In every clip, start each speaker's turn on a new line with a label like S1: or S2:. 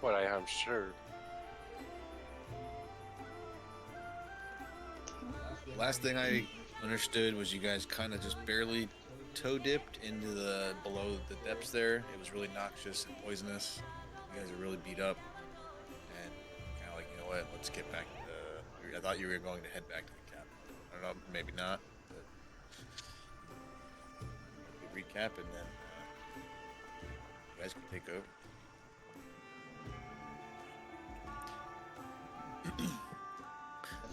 S1: But I am sure.
S2: Last thing I understood was you guys kind of just barely toe dipped into the below the depths there. It was really noxious and poisonous. You guys are really beat up, and kind of like, you know what? Let's get back to I thought you were going to head back to the cabin. I don't know, maybe not. But we recap, and then you guys can take over.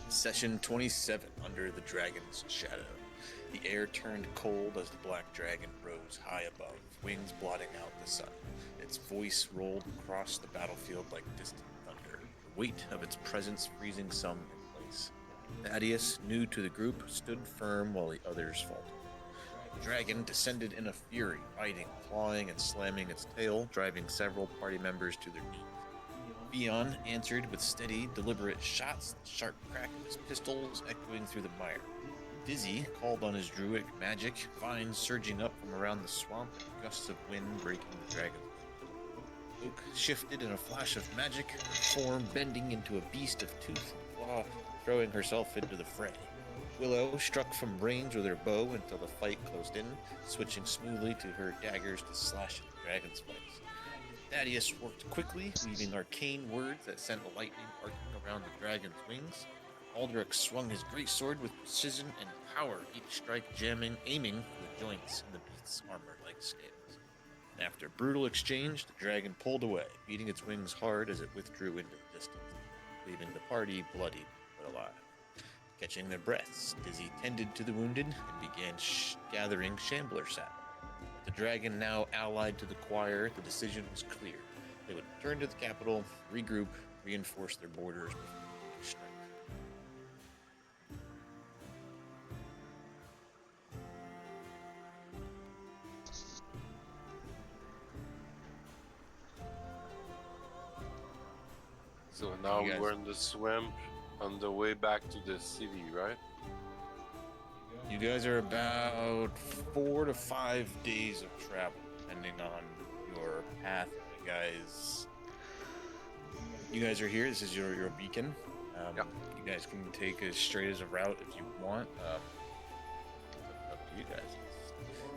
S2: Session 27, Under the Dragon's Shadow. The air turned cold as the black dragon rose high above, wings blotting out the sun. Its voice rolled across the battlefield like distant thunder, the weight of its presence freezing some in place. Thaddeus, new to the group, stood firm while the others faltered. The dragon descended in a fury, biting, clawing, and slamming its tail, driving several party members to their knees. Beon answered with steady, deliberate shots, the sharp crack of his pistols echoing through the mire. Dizzy called on his druidic magic, vines surging up from around the swamp, gusts of wind breaking the dragon. Oak shifted in a flash of magic, her form bending into a beast of tooth and claw, throwing herself into the fray. Willow struck from range with her bow until the fight closed in, switching smoothly to her daggers to slash at the dragon's flanks. Thaddeus worked quickly, weaving arcane words that sent lightning arcing around the dragon's wings. Aldrich swung his greatsword with precision and power, each strike aiming for the joints in the beast's armor like scales. After a brutal exchange, the dragon pulled away, beating its wings hard as it withdrew into the distance, leaving the party bloodied but alive. Catching their breaths, Dizzy tended to the wounded and began gathering shambler sap. The dragon now allied to the choir, the decision was clear. They would return to the capital, regroup, reinforce their borders before they strike.
S1: So now
S2: You guys-
S1: we're in the swamp on the way back to the city, right?
S2: You guys are about 4 to 5 days of travel, depending on your path. You guys are here. This is your beacon.
S1: Yeah.
S2: You guys can take as straight as a route if you want. It's up to you guys.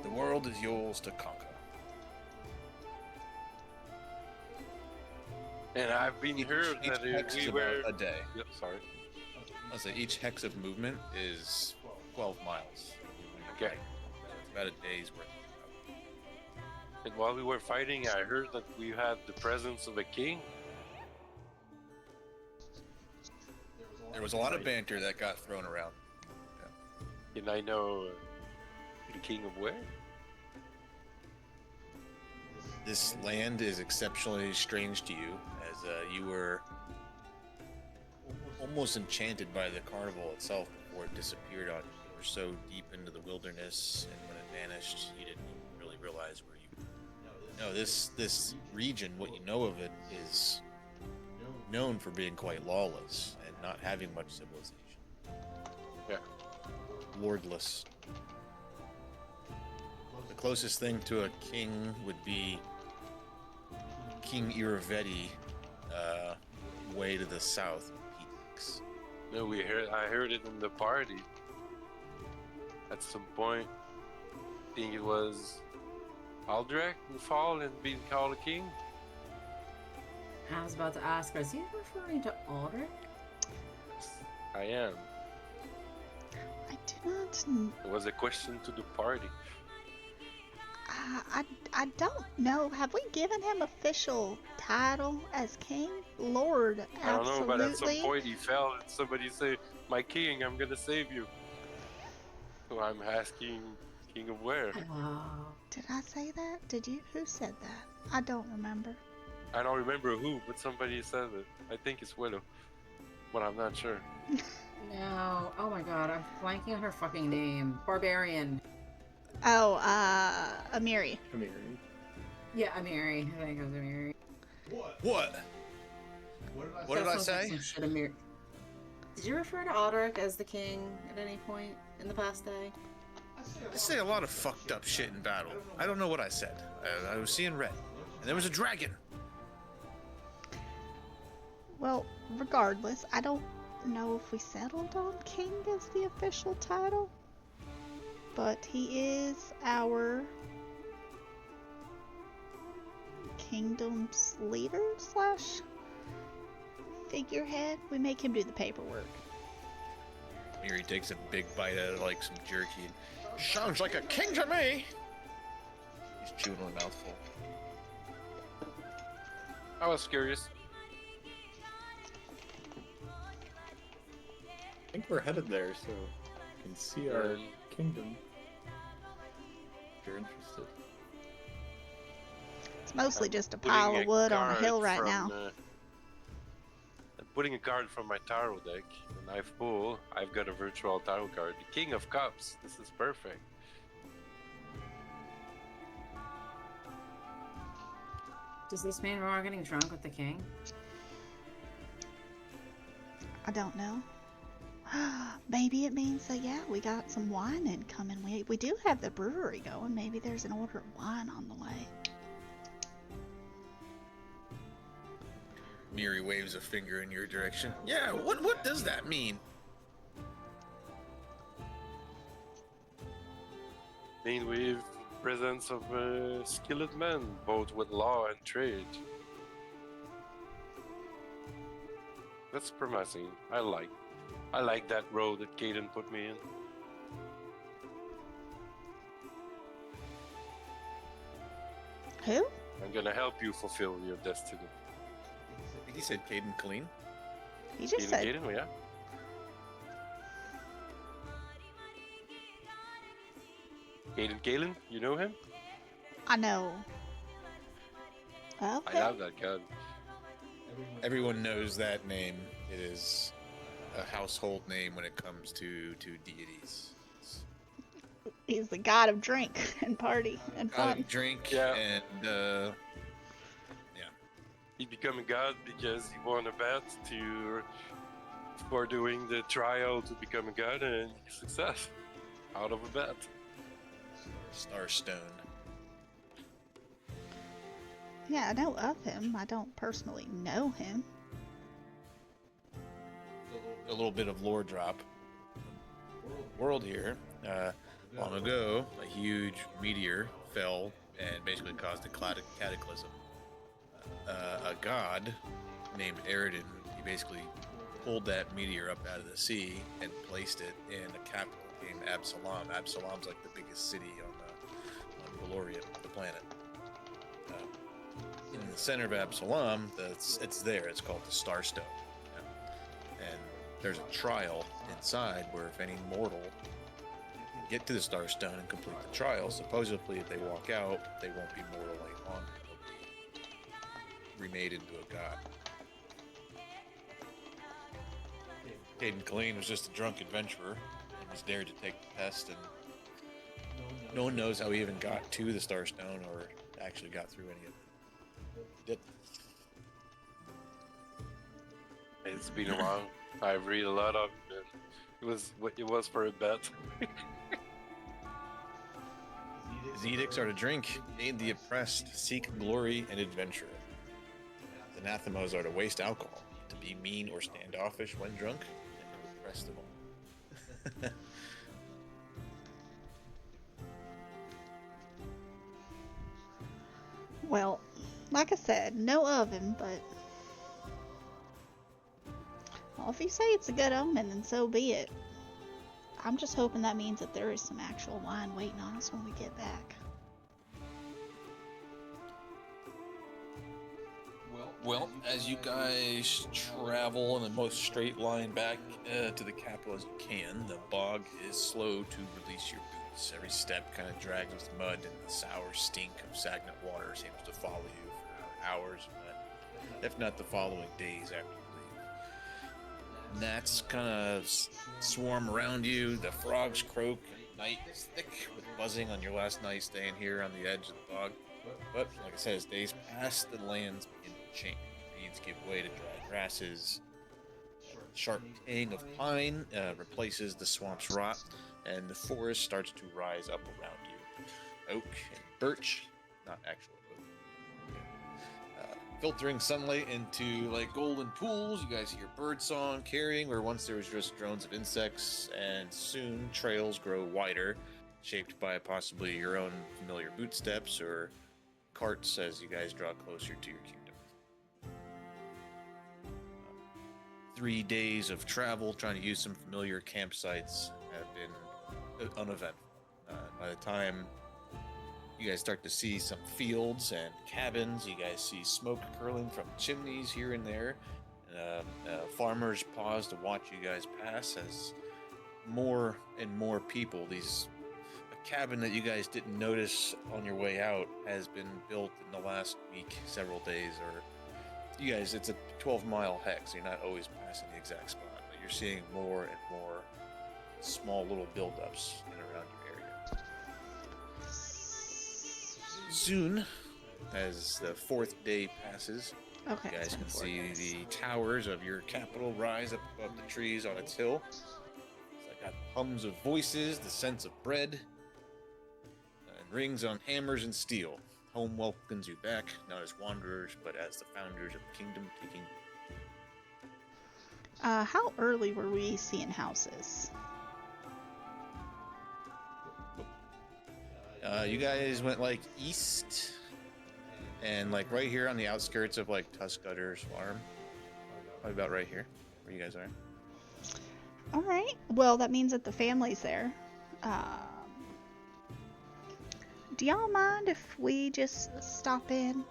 S2: The world is yours to conquer.
S1: And I've been heard
S2: Each
S1: that
S2: hex is
S1: we were.
S2: about a day.
S1: Yep, sorry.
S2: I'll say each hex of movement is 12 miles.
S1: Okay.
S2: So it's about a day's worth of travel.
S1: And while we were fighting, I heard that we had the presence of a king.
S2: There was a lot of banter that got thrown around.
S1: And I know the king of where?
S2: This land is exceptionally strange to you, as you were almost enchanted by the carnival itself before it disappeared on you. You were so deep into the wilderness, and when it vanished, you didn't even really realize where you were. No, this region, what you know of it, is known for being quite lawless and not having much civilization.
S1: Yeah.
S2: Lordless. The closest thing to a king would be King Iravetti, way to the south of Phoenix.
S1: No, I heard it in the party. At some point, I think it was Aldrich who fall and being called a king.
S3: I was about to ask, is he referring to Aldrich?
S1: I am.
S4: I do not.
S1: It was a question to the party.
S4: I don't know. Have we given him official title as king? Lord,
S1: I don't know, but at some
S4: absolutely.
S1: point he fell and somebody said, "My king, I'm gonna save you." So I'm asking, king of where?
S3: Wow.
S4: Did I say that? Did you? Who said that? I don't remember.
S1: I don't remember who, but somebody said it. I think it's Willow, but I'm not sure.
S3: No. Oh my god, I'm blanking on her fucking name. Barbarian.
S4: Oh, Amiri.
S3: Yeah, Amiri. I think it was Amiri.
S2: What? What did I say?
S3: Some shit, Amiri. Did you refer to Aldrich as the king at any point in the past day?
S2: I say a lot of fucked up shit in battle. I don't know what I said. I was seeing red. And there was a dragon.
S4: Well, regardless, I don't know if we settled on king as the official title, but he is our kingdom's leader slash figurehead. We make him do the paperwork.
S2: Miri takes a big bite out of like some jerky. Sounds like a king to me. He's chewing on a mouthful.
S1: I was curious.
S5: I think we're headed there, so you can see our kingdom. If you're interested.
S4: It's mostly just a
S1: Putting
S4: pile of wood on a
S1: card
S4: hill right
S1: from,
S4: now.
S1: I'm putting a card from my tarot deck, a knife pool. I've got a virtual tarot card, the King of Cups. This is perfect.
S3: Does this mean we're all getting drunk with the king?
S4: I don't know. Maybe it means that, yeah, we got some wine incoming. We do have the brewery going. Maybe there's an order of wine on the way.
S2: Miri waves a finger in your direction. Yeah, what does that mean?
S1: We've presence of skilled men, both with law and trade. That's promising. I like that road that Caden put me in.
S4: Who?
S1: I'm gonna help you fulfill your destiny.
S2: I think he said Caden Clean.
S4: He just said,
S1: Caden, yeah. Caden Galen, you know him?
S4: I know.
S1: I
S4: Okay.
S1: love that guy.
S2: Everyone knows that name. It is a household name when it comes to deities.
S4: He's the god of drink and party and fun.
S2: Drink
S1: Yeah.
S2: and
S1: He became a god because he won a bet for doing the trial to become a god, and success out of a bet.
S2: Starstone.
S4: Yeah, I know of him. I don't personally know him.
S2: A little bit of lore drop. World here. Long ago, a huge meteor fell and basically caused a cataclysm. A god named Eridan, he basically pulled that meteor up out of the sea and placed it in a capital named Absalom. Absalom's like the biggest city on Valorian, the planet. In the center of Absalom, it's there. It's called the Starstone. And there's a trial inside where if any mortal can get to the Starstone and complete the trial, supposedly if they walk out, they won't be mortal any longer. They'll be remade into a god. Caden Colleen was just a drunk adventurer and was dared to take the test, and no one knows how he even got to the Starstone or actually got through any of it. Did.
S1: It's been a while. I've read a lot of it. It was what it was for a bet.
S2: His edicts are to drink, aid the oppressed, seek glory and adventure. His anathemas are to waste alcohol, to be mean or standoffish when drunk, and to oppress them all.
S4: Well, like I said, know of him, but... Well, if you say it's a good omen, then so be it. I'm just hoping that means that there is some actual wine waiting on us when we get back.
S2: Well, as you guys travel in the most straight line back to the capital as you can, the bog is slow to release your boots. Every step kind of drags with mud, and the sour stink of stagnant water seems to follow you for hours, if not the following days after you leave. Gnats kind of swarm around you, the frogs croak, and night is thick with buzzing on your last night staying here on the edge of the bog. But, like I said, as days pass, the lands begin to change. Reeds give way to dry grasses. Sharp tang of pine replaces the swamp's rot, and the forest starts to rise up around you. Oak and birch, not actual oak, filtering sunlight into like golden pools. You guys hear birdsong carrying where once there was just drones of insects, and soon trails grow wider, shaped by possibly your own familiar bootsteps or carts as you guys draw closer to your kingdom. 3 days of travel trying to use some familiar campsites have been uneventful. By the time you guys start to see some fields and cabins, you guys see smoke curling from chimneys here and there. Farmers pause to watch you guys pass as more and more people, a cabin that you guys didn't notice on your way out has been built in the last week, several days, or you guys, it's a 12-mile hex, so you're not always passing the exact spot, but you're seeing more and more small little buildups in and around your area. Soon, as the 4th day passes,
S4: Okay.
S2: you guys
S4: it's been
S2: can
S4: 4
S2: see
S4: days.
S2: the towers of your capital rise up above the trees on its hill. It's got hums of voices, the sense of bread, and rings on hammers and steel. Home welcomes you back, not as wanderers, but as the founders of the kingdom taking.
S4: How early were we seeing houses?
S2: You guys went like east, and like right here on the outskirts of like Tuskutter's farm. Probably about right here, where you guys are.
S4: All right. Well, that means that the family's there. Do y'all mind if we just stop in?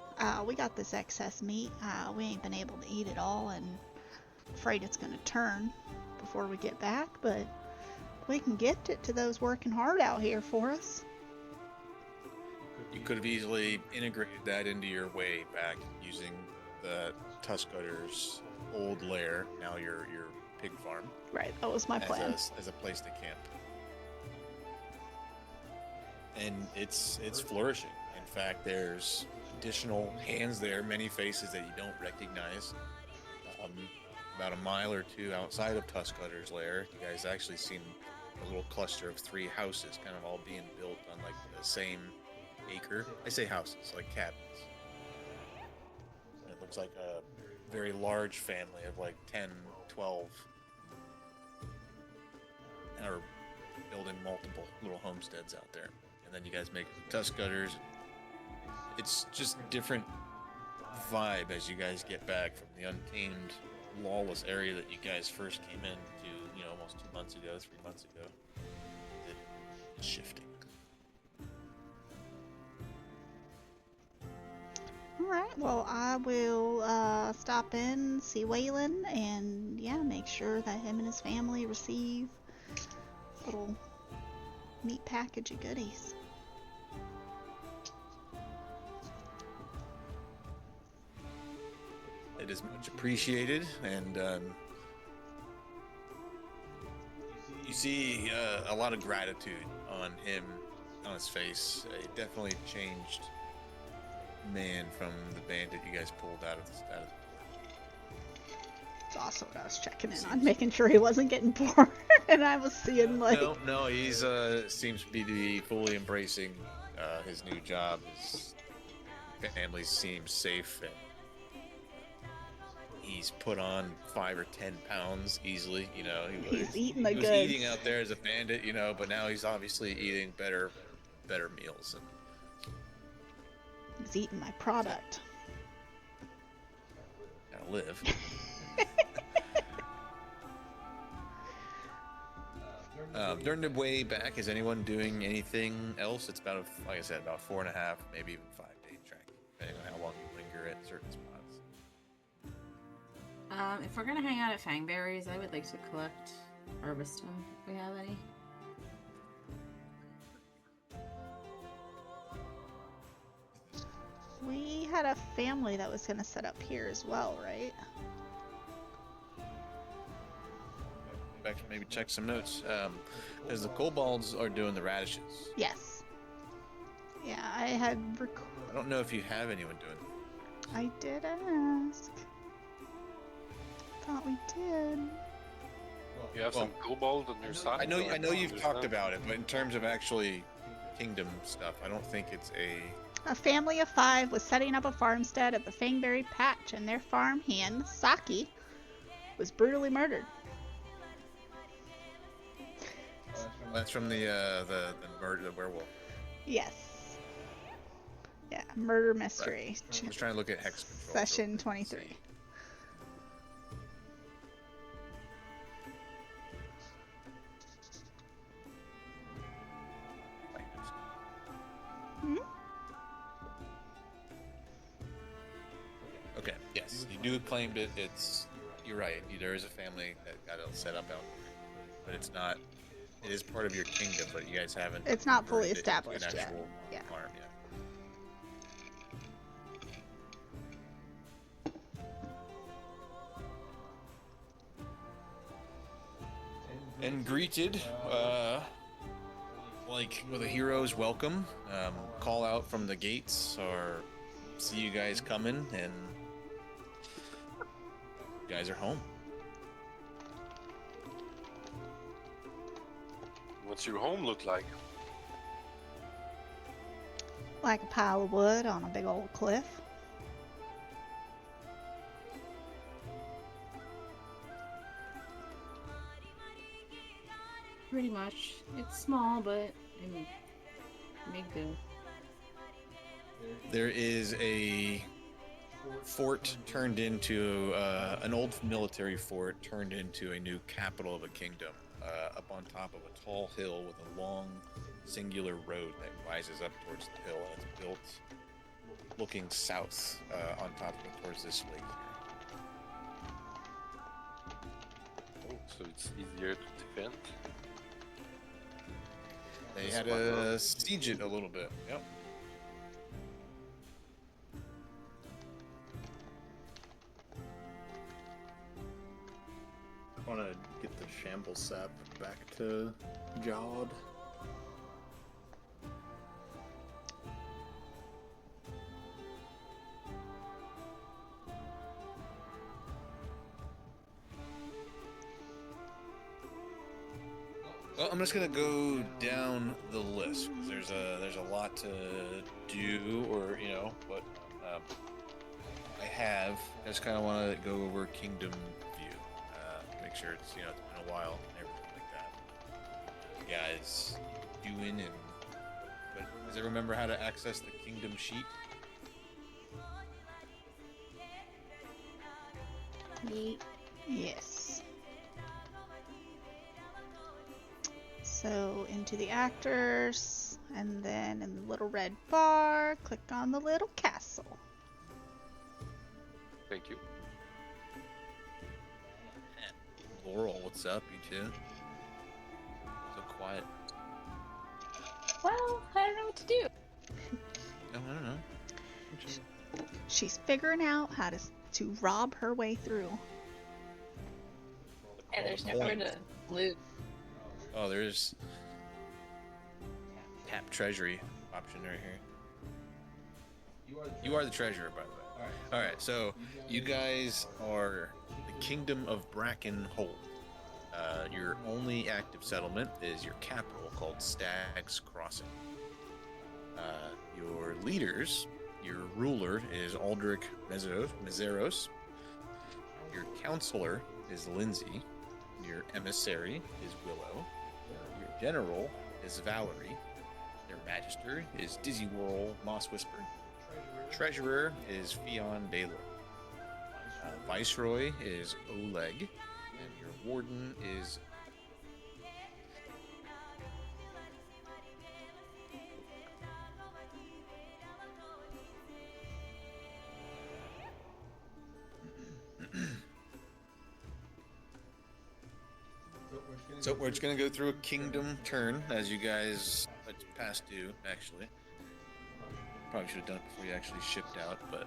S4: We got this excess meat. We ain't been able to eat it all, and afraid it's gonna turn before we get back, but we can gift it to those working hard out here for us.
S2: You could have easily integrated that into your way back using the Tuskutter's old lair, now your pig farm,
S4: Right, that was my plan.
S2: as a place to camp. And it's flourishing. In fact, there's additional hands there, many faces that you don't recognize. About a mile or two outside of Tuskutter's lair, you guys actually seen a little cluster of 3 houses, kind of all being built on like the same acre. I say houses, like cabins. It looks like a very large family of like 10, 12, and are building multiple little homesteads out there. And then you guys make the Tuskcutters. It's just different vibe as you guys get back from the untamed, lawless area that you guys first came into, almost 2 months ago, 3 months ago. It's shifting.
S4: Alright, well, I will stop in, see Waylon, and yeah, make sure that him and his family receive a little meat package of goodies.
S2: It is much appreciated, and you see a lot of gratitude on his face. It definitely changed man from the bandit you guys pulled out of the
S4: It's also what I was checking in on, making sure he wasn't getting bored, and I was seeing like...
S2: No, he's seems to be fully embracing his new job. His family seems safe, and he's put on 5 or 10 pounds easily.
S4: He's eating the
S2: he was
S4: goods.
S2: eating out there as a bandit, but now he's obviously eating better meals. And
S4: He's eating my product.
S2: gotta live. During the way back, is anyone doing anything else? It's about, like I said, about 4.5, maybe even 5-day trek, depending on how long you linger at certain spots.
S3: If we're gonna hang out at Fangberries, I would like to collect Herbistom if we have any.
S4: We had a family that was going to set up here as well, right?
S2: Back to maybe check some notes. Because the kobolds are doing the radishes.
S4: Yes. Yeah, I had
S2: I don't know if you have anyone doing them.
S4: I did ask. Thought we did.
S1: You have some kobold on your side?
S2: I know you've
S1: There's
S2: talked
S1: none?
S2: about it, but in terms of actually kingdom stuff, I don't think it's a
S4: A family of 5 was setting up a farmstead at the Fangberry Patch, and their farm hand, Saki, was brutally murdered.
S2: That's from the murder, the werewolf.
S4: Yes. Yeah, murder mystery.
S2: I was trying to look at hex control.
S4: Session 23. Hmm?
S2: Okay, yes, you do claim that you're right. There is a family that got it set up out there, but it's not. It is part of your kingdom, but you guys haven't.
S4: It's not fully
S2: converted it into an
S4: established yet.
S2: actual
S4: Yeah.
S2: farm yet. And greeted, like with a hero's welcome, call out from the gates or see you guys coming, and you guys are home.
S1: What's your home look like?
S4: Like a pile of wood on a big old cliff.
S3: Pretty much. It's small, but I mean, make do.
S2: There is a fort turned into an old military fort turned into a new capital of a kingdom, up on top of a tall hill with a long singular road that rises up towards the hill, and it's built looking south on top of it towards this lake.
S1: Oh, so it's easier to defend.
S2: They had to siege it a little bit. Yep.
S5: I want to get the shamble sap back to Jod.
S2: Well, I'm just gonna go down the list. There's a lot to do, or but I just kind of want to go over Kingdom View, make sure it's been a while and everything like that. You guys doing but does everyone remember how to access the Kingdom sheet?
S3: Neat.
S4: Yes. So into the actors, and then in the little red bar, click on the little castle.
S1: Thank you.
S2: Laurel, what's up, you two? So quiet.
S6: Well, I don't know what to do.
S2: Oh, I don't know.
S4: She's figuring out how to rob her way through.
S6: And there's nowhere to loot.
S2: Oh, there's tap treasury option right here. You are the treasurer, by the way. Alright, so you guys are the Kingdom of Brackenhold. Your only active settlement is your capital, called Stag's Crossing. Your leaders, your ruler is Aldrich Mezeros. Your counselor is Lindsay. Your emissary is Willow. Your general is Valerie. Your magister is Dizzy Whirl Moss Whisper. Treasurer is Fionn Baylor. Viceroy is Oleg. And your warden is So we're just gonna go through a kingdom turn as you guys past due, actually. Probably should have done it before you actually shipped out, but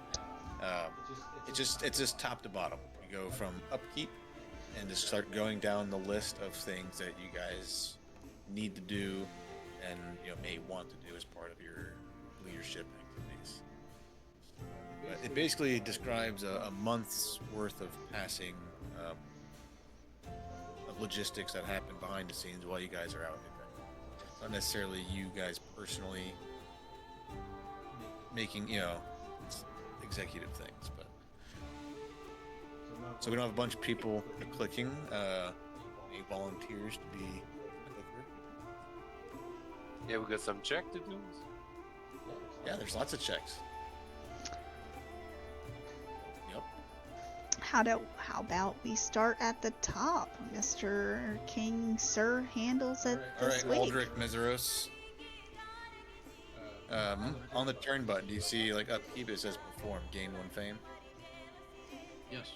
S2: it's just top to bottom. You go from upkeep and just start going down the list of things that you guys need to do and may want to do as part of your leadership activities. But it basically describes a month's worth of passing of logistics that happen behind the scenes while you guys are out. Not necessarily you guys personally making, executive things. But so we don't have a bunch of people clicking. Any volunteers to be a clicker?
S1: Yeah, we got some check to do.
S2: Yeah, there's lots of checks. Yep.
S4: How about we start at the top? Mr. King Sir handles it this week.
S2: Aldrich Meseros. On the turn button, do you see like upkeep? It says perform, gain 1 fame.
S7: Yes.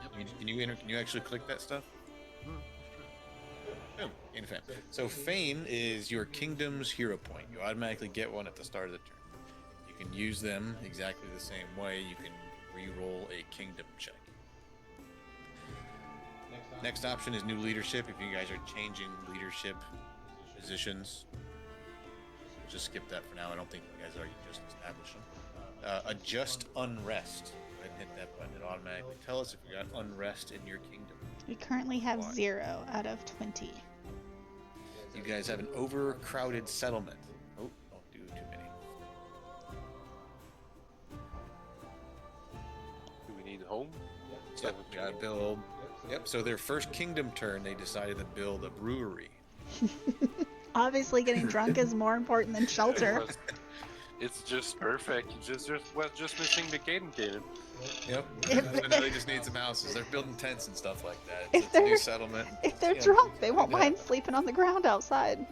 S7: Yep.
S2: Can you actually click that stuff? Boom, gain fame. So fame is your kingdom's hero point. You automatically get one at the start of the turn. You can use them exactly the same way. You can re-roll a kingdom check. Next option is new leadership. If you guys are changing leadership positions, just skip that for now. I don't think you guys are. You just established them. Adjust unrest. Go ahead and hit that button. It automatically tell us if you got unrest in your kingdom.
S4: We currently have
S2: Why?
S4: 0 out of 20.
S2: You guys have an overcrowded settlement. Oh, don't do too many.
S1: Do we need home?
S2: Yep, we gotta build. Yep. So their first kingdom turn, they decided to build a brewery.
S4: Obviously, getting drunk is more important than shelter.
S1: It's just perfect. Just missing the Caden cannon.
S2: Yep. So now they just need some houses. They're building tents and stuff like that.
S4: If
S2: It's a new
S4: they're-
S2: settlement.
S4: If they're
S2: Yeah.
S4: drunk, they won't
S2: Yeah.
S4: mind sleeping on the ground outside.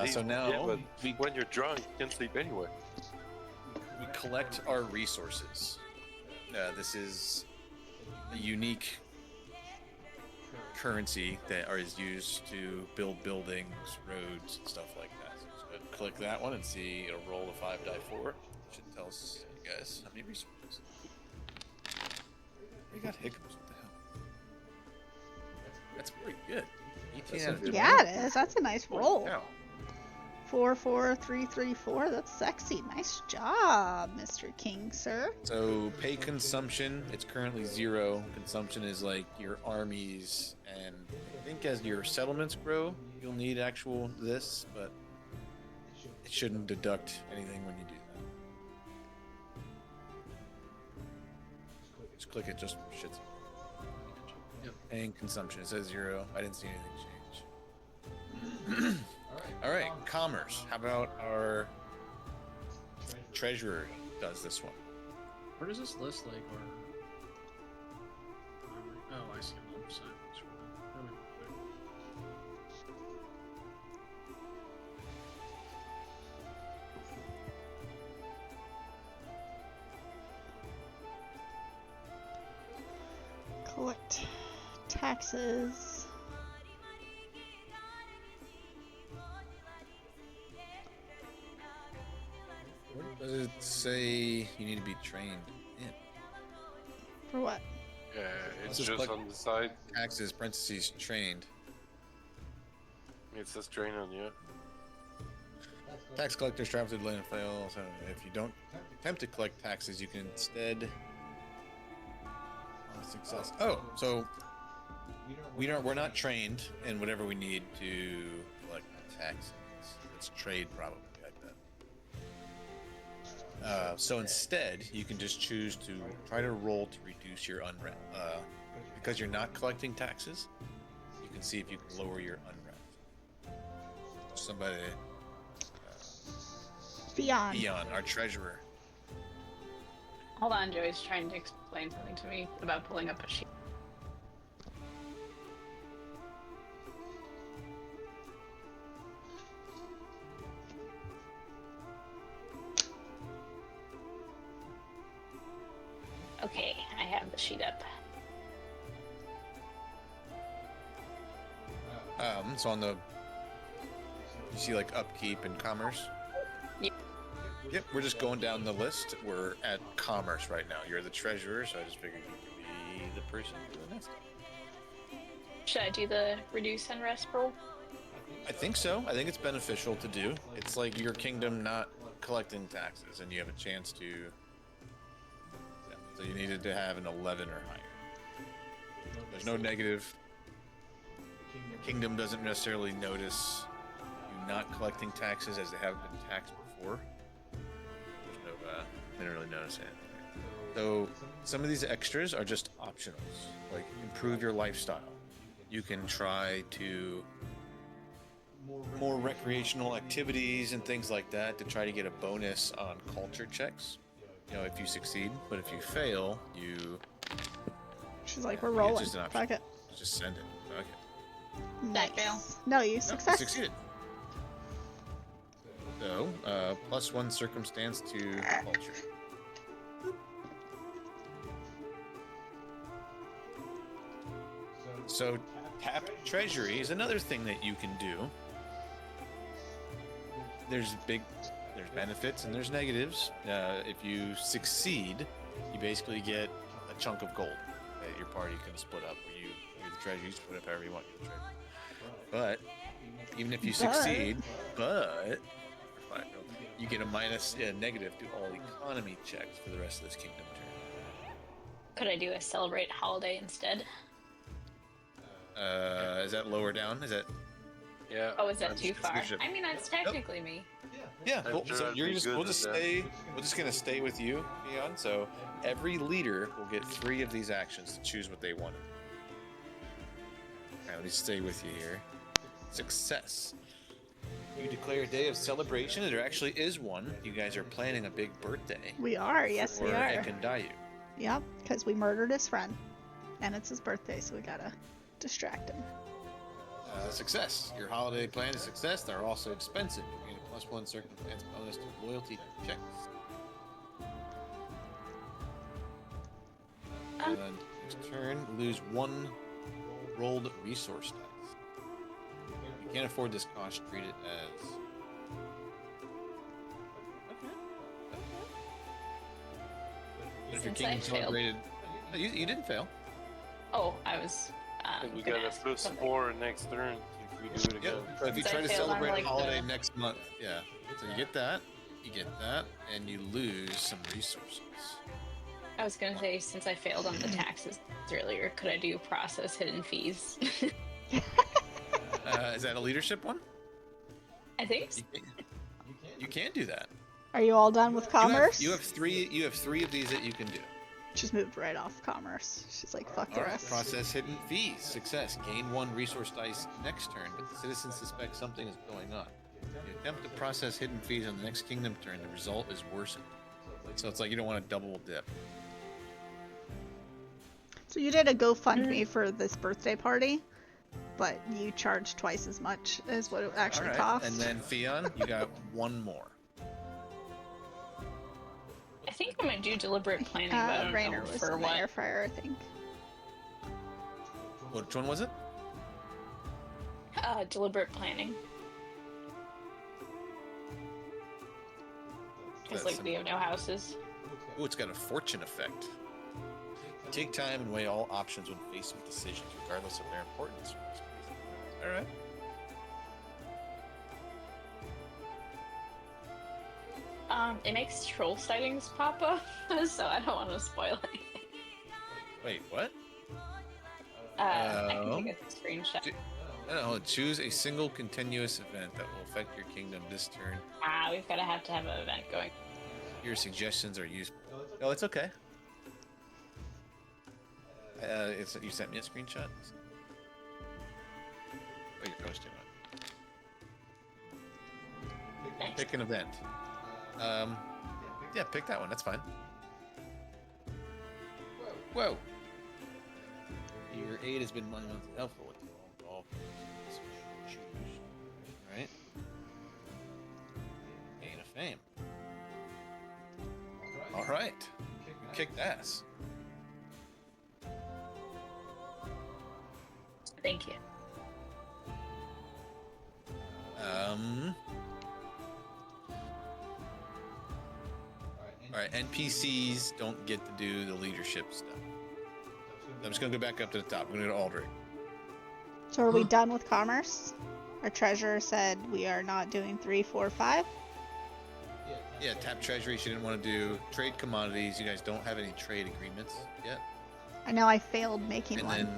S2: So now
S1: yeah, but when you're drunk, you can sleep anywhere.
S2: we collect our resources. This is a unique currency that is used to build buildings, roads, and stuff like that. So just go ahead and click that one and see it'll roll a 5 die 4. It should tell us, you guys, how many resources. We got hiccups. What the hell? That's pretty good. 18 out of 20.
S4: Yeah, it is. That's a nice roll.
S2: Yeah.
S4: 4, 4, 3, 3, 4. That's sexy. Nice job, Mr. King, sir.
S2: So pay consumption, it's currently 0. Consumption is like your armies, and I think as your settlements grow, you'll need actual this, but it shouldn't deduct anything when you do that. Just click it just for shits.
S7: Yep.
S2: Paying consumption, it says 0. I didn't see anything change. All right, commerce. How about our treasurer does this one?
S7: Where does this list like our? Oh, I see on the other side. Scroll down.
S4: Collect taxes.
S2: Does it say you need to be trained in?
S4: For what?
S1: Yeah, it's
S2: Just
S1: just
S2: click-
S1: on the side.
S2: Taxes, parentheses, trained.
S1: It says train on you.
S2: Tax collectors travel to the landfill. So if you don't attempt to collect taxes, you can instead. Success. Oh, so we're not trained in whatever we need to collect taxes. It's trade probably like that. So instead, you can just choose to try to roll to reduce your unrest. Because you're not collecting taxes, you can see if you can lower your unrest. Somebody.
S4: Beyond.
S2: Eon, our treasurer.
S6: Hold on, Joey's trying to explain something to me about pulling up a sheet. Okay, I have the sheet up.
S2: So on the, you see like upkeep and commerce?
S6: Yep.
S2: Yep, we're just going down the list. We're at commerce right now. You're the treasurer, so I just figured you could be the person doing this.
S6: Should I do the reduce and rest roll?
S2: I think so. I think it's beneficial to do. It's like your kingdom not collecting taxes, and you have a chance to. Yeah, so you needed to have an 11 or higher. There's no negative. Your kingdom doesn't necessarily notice you not collecting taxes as they haven't been taxed before. didn't really notice anything. So some of these extras are just optionals, like improve your lifestyle. You can try to more recreational activities and things like that to try to get a bonus on culture checks. You know, if you succeed, but if you fail, you
S4: She's like, we're
S2: it's
S4: rolling.
S2: just an option.
S4: Fuck it.
S2: Just send it. Okay.
S6: Did I fail?
S4: Nice. No, you
S2: No,
S4: success.
S2: you succeeded. So, +1 circumstance to culture. So, tap treasury is another thing that you can do. There's benefits and there's negatives. If you succeed, you basically get a chunk of gold that your party can split up. Or you're the treasurer, you split up however you want. You're the treasurer. But even if you succeed, you get a negative to all economy checks for the rest of this kingdom turn.
S6: Could I do a celebrate holiday instead?
S2: Is that lower down? Is that?
S1: Yeah.
S6: Oh, is that too
S2: it's
S6: far?
S2: leadership.
S6: I mean, that's technically me.
S2: Yeah.
S1: I'm
S2: Cool.
S1: sure
S2: So
S1: that'd be good
S2: we'll
S1: with
S2: just
S1: that.
S2: stay. We're just gonna stay with you, Leon. So every leader will get 3 of these actions to choose what they wanted. All right, let me stay with you here. Success. You declare a day of celebration. There actually is one. You guys are planning a big birthday.
S4: We are. Yes, we
S2: for
S4: are.
S2: Ekendayu.
S4: Yep, because we murdered his friend. And it's his birthday, so we gotta distract him.
S2: Success. Your holiday plan is success. They're also expensive. You get a +1 circumstance bonus to loyalty checks. Next turn, lose 1 rolled resource dice. You can't afford this cost. Treat it as. But if your
S6: Since
S2: kingdom
S6: I failed.
S2: celebrated, no, you didn't fail.
S6: Oh, I was.
S1: And we
S6: gonna
S1: got a
S6: ask something.
S1: +4 next turn if we do it
S2: Yeah.
S1: again.
S2: So if you
S6: Since I
S2: try to
S6: failed on,
S2: celebrate
S6: like,
S2: a holiday
S6: the-
S2: next month, yeah. So you get that, and you lose some resources.
S6: I was gonna say, since I failed on the taxes earlier, could I do process hidden fees?
S2: Is that a leadership one?
S6: I think so.
S2: You can do that.
S4: Are you all done with commerce?
S2: You have 3. You have 3 of these that you can do.
S4: She's moved right off commerce. She's like, fuck the
S2: All right.
S4: rest.
S2: Process hidden fees. Success. Gain 1 resource dice next turn, but the citizens suspect something is going on. You attempt to process hidden fees on the next kingdom turn. The result is worsened. So it's like you don't want to double dip.
S4: So you did a GoFundMe for this birthday party, but you charged twice as much as what it actually
S2: All right.
S4: cost.
S2: And then Fion, you got 1 more.
S6: I think I'm gonna do deliberate planning, but I don't
S4: Rainer
S6: know
S4: was
S6: for
S4: in the air
S6: what.
S4: fryer, I think.
S2: Which one was it?
S6: Deliberate planning. Because
S2: That's
S6: like we have no houses.
S2: Ooh, it's got a fortune effect. Take time and weigh all options when faced with decisions, regardless of their importance. All right.
S6: It makes troll sightings pop up, so I don't want to spoil anything.
S2: Wait, what?
S6: I can take a screenshot.
S2: No, choose a single continuous event that will affect your kingdom this turn.
S6: We've gotta have to have an event going.
S2: Your suggestions are useful. Oh, it's okay. You sent me a screenshot? Oh, you're posting it.
S6: Thanks.
S2: Pick an event. Yeah, pick that one. That's fine. Whoa. Your aid has been monumentally helpful with all choose. Right? Gain of fame. All right. You kicked ass.
S6: Thank you.
S2: All right, NPCs don't get to do the leadership stuff. I'm just gonna go back up to the top. I'm gonna go to Aldrich.
S4: So are we done with commerce? Our treasurer said we are not doing 3, 4, 5.
S2: Yeah, tap treasury. She didn't want to do trade commodities. You guys don't have any trade agreements yet.
S4: I know I failed making
S2: And
S4: one.
S2: then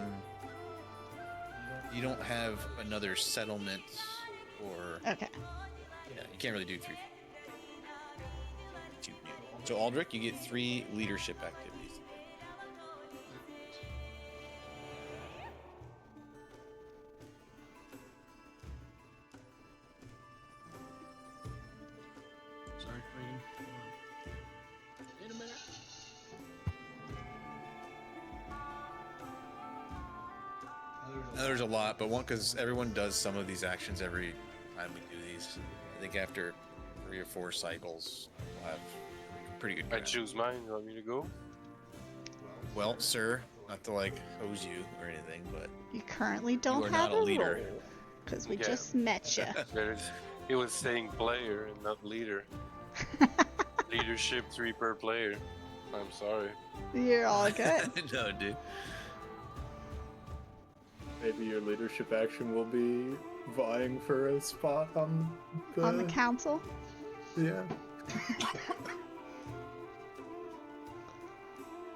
S2: you don't have another settlement or
S4: Okay.
S2: yeah, you can't really do 3. Too new. So Aldrich, you get 3 leadership activities.
S7: Sorry, reading. Hold on. Wait a minute.
S2: Now, there's a lot, but one because everyone does some of these actions every time we do these. I think after 3 or 4 cycles, we'll have a pretty good.
S1: I
S2: grasp.
S1: choose mine. You want me to go?
S2: Well, sir, not to like hose you or anything, but
S4: You currently don't
S2: are
S4: have
S2: not a leader.
S4: because we
S1: Yeah.
S4: just met you.
S1: It was saying player and not leader. Leadership 3 per player. I'm sorry.
S4: You're all good.
S2: no, dude.
S5: Maybe your leadership action will be vying for a spot on the...
S4: On the council.
S5: Yeah.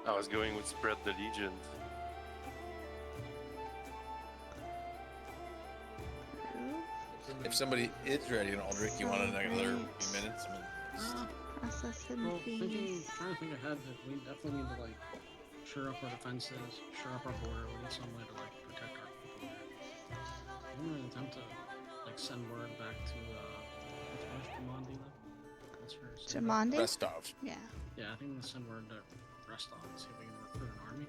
S1: I was going with spread the legion.
S2: If somebody is ready in Aldrich, you want another few minutes?
S4: Process hidden
S7: Well,
S4: fees.
S7: trying to think ahead, that we definitely need to like shore up our defenses, shore up our border. We need some way to like protect our people here. I'm gonna attempt to like send word back to what's her Jamandi though? What's her? city?
S4: Jamandi?
S2: Restov.
S4: Yeah.
S7: Yeah, I think I'm gonna send word to Restov and see if we can recruit an army.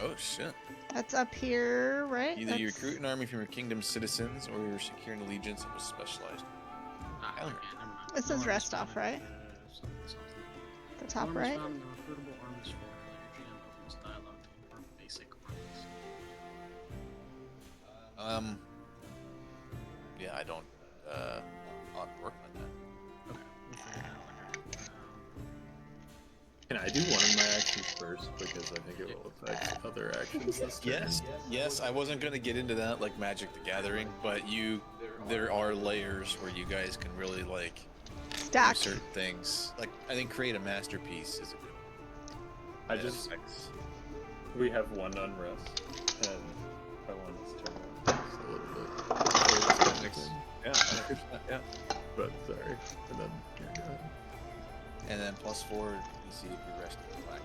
S2: Oh shit!
S4: That's up here, right?
S2: Either you
S4: That's-
S2: recruit an army from your kingdom's citizens, or you're securing allegiance of a specialized.
S7: Ah,
S2: Hell.
S7: okay, never mind.
S4: It says
S7: No armies
S4: Restov,
S7: found,
S4: right?
S7: Something.
S4: The top
S7: Armies
S4: right?
S7: found in the recruitable armies for your GM opens dialogue to confirm basic armies.
S2: Yeah, I don't. I'll work on that.
S7: Okay, we'll figure it out later.
S5: Can I do one of my actions first? Because I think it will affect other actions this turn.
S2: Yes. I wasn't gonna get into that like Magic the Gathering, but there are layers where you guys can really like do
S4: Stack.
S2: certain things. Like I think create a masterpiece is a good one.
S5: I just... We have one unrest, and I want us to turn around just a little bit.
S2: Yeah, 100%, yeah.
S5: But sorry. And then here you go.
S2: And then +4, you see if you rest in the black.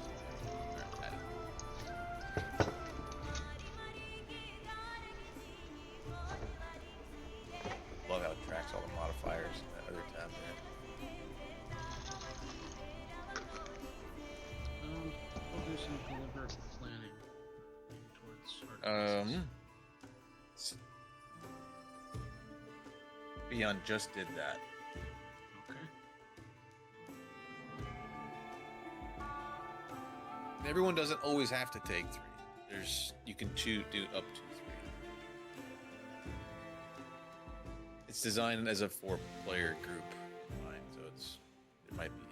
S2: Love how it tracks all the modifiers in that other tab
S7: We'll do some deliberate planning towards our
S2: there. Beyond just did that.
S7: Okay.
S2: Everyone doesn't always have to take 3. You can do up to 3. It's designed as a 4-player group in mind, so it might be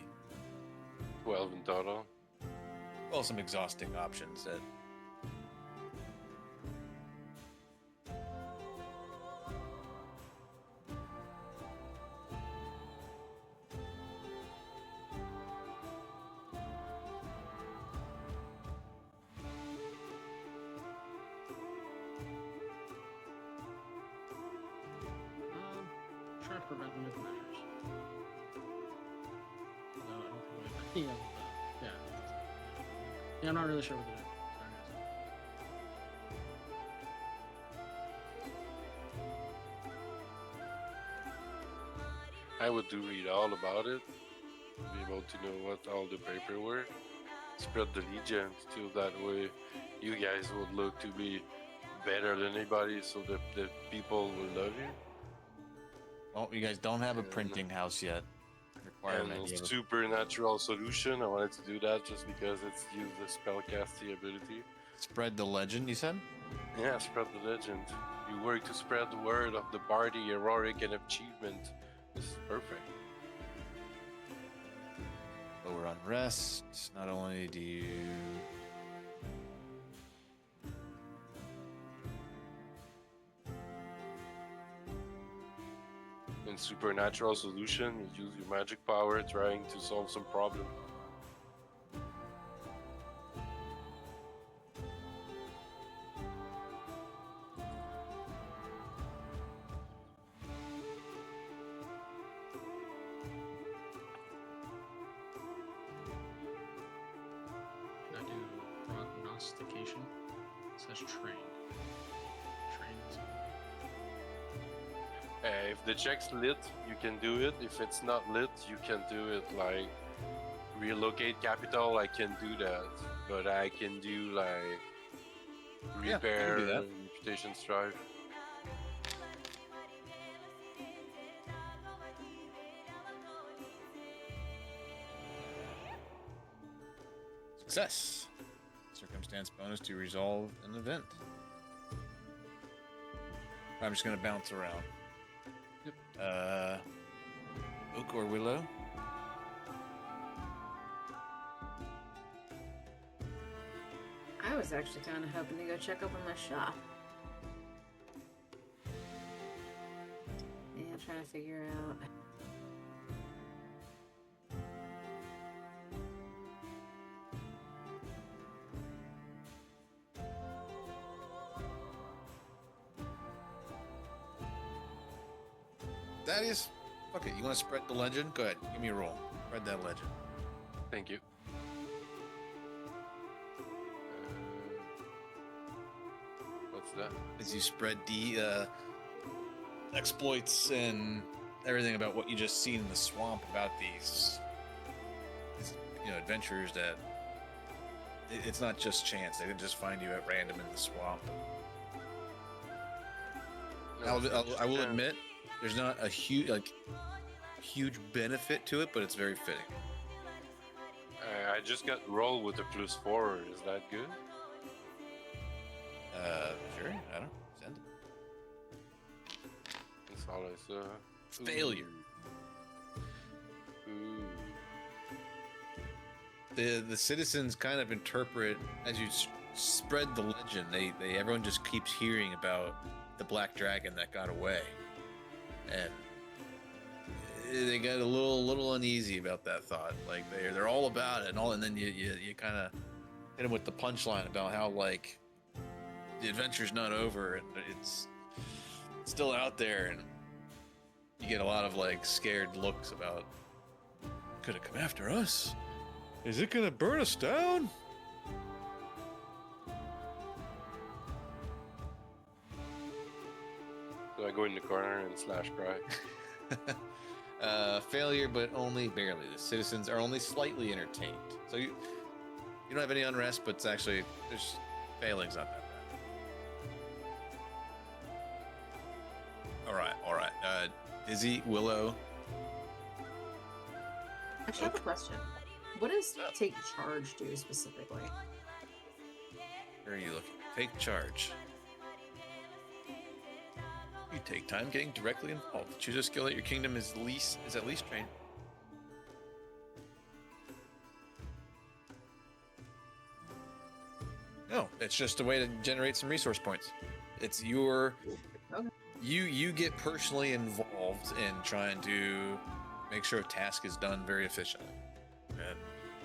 S1: 12 in total.
S2: some exhausting options that.
S7: Try to prevent them with measures. Although I don't think we yeah. Yeah, I'm not really sure what to do. Sorry, guys.
S1: I would do read all about it. Be able to know what all the paperwork. Spread the legion too. That way, you guys would look to be better than anybody, so that the people will love you.
S2: Oh, you guys don't have a printing house yet. Requirement.
S1: And supernatural solution. I wanted to do that just because it's used the spellcasting ability.
S2: Spread the legend, you said?
S1: Yeah, spread the legend. You work to spread the word of the party, heroic, and achievement. This is perfect.
S2: Lower unrest. Not only do you.
S1: In supernatural solution, you use your magic power trying to solve some problem.
S7: prognostication. It says trained. Trained is
S1: If the check's lit, you can do it. If it's not lit, you can do it. Like relocate capital, I can do that, but I can do like
S2: Yeah, I can
S1: repair,
S2: do that.
S1: reputation strive.
S2: Success. Circumstance bonus to resolve an event. I'm just gonna bounce around.
S7: Yep.
S2: Oak or Willow?
S3: I was actually kind of hoping to go check up on my shop. Yeah, I'm trying to figure out.
S2: Thaddeus, fuck it. You want to spread the legend? Go ahead. Give me a roll. Spread that legend.
S1: Thank you. What's that?
S2: As you spread the exploits and everything about what you just seen in the swamp about these adventures that it's not just chance. They didn't just find you at random in the swamp. I will admit, there's not a huge benefit to it, but it's very fitting.
S1: I just got rolled with a +4. Is that good?
S2: Sure. I don't send it.
S1: That's all I saw.
S2: Failure.
S1: Ooh.
S2: The citizens kind of interpret as you spread the legend. Everyone just keeps hearing about the black dragon that got away, and they get a little uneasy about that thought. Like they're all about it and then you kind of hit them with the punchline about how like the adventure's not over and it's still out there, and you get a lot of like scared looks about, could it come after us? Is it gonna burn us down?
S1: So I go in the corner and slash cry.
S2: Failure, but only barely. The citizens are only slightly entertained. So you don't have any unrest, but it's actually there's failings not that bad. All right. Dizzy, Willow.
S3: Actually, I have a question. What does take charge do specifically?
S2: Where are you looking? Take charge. You take time getting directly involved. Choose a skill that your kingdom is at least trained. No, it's just a way to generate some resource points. It's your
S3: Okay.
S2: you get personally involved in trying to make sure a task is done very efficiently. And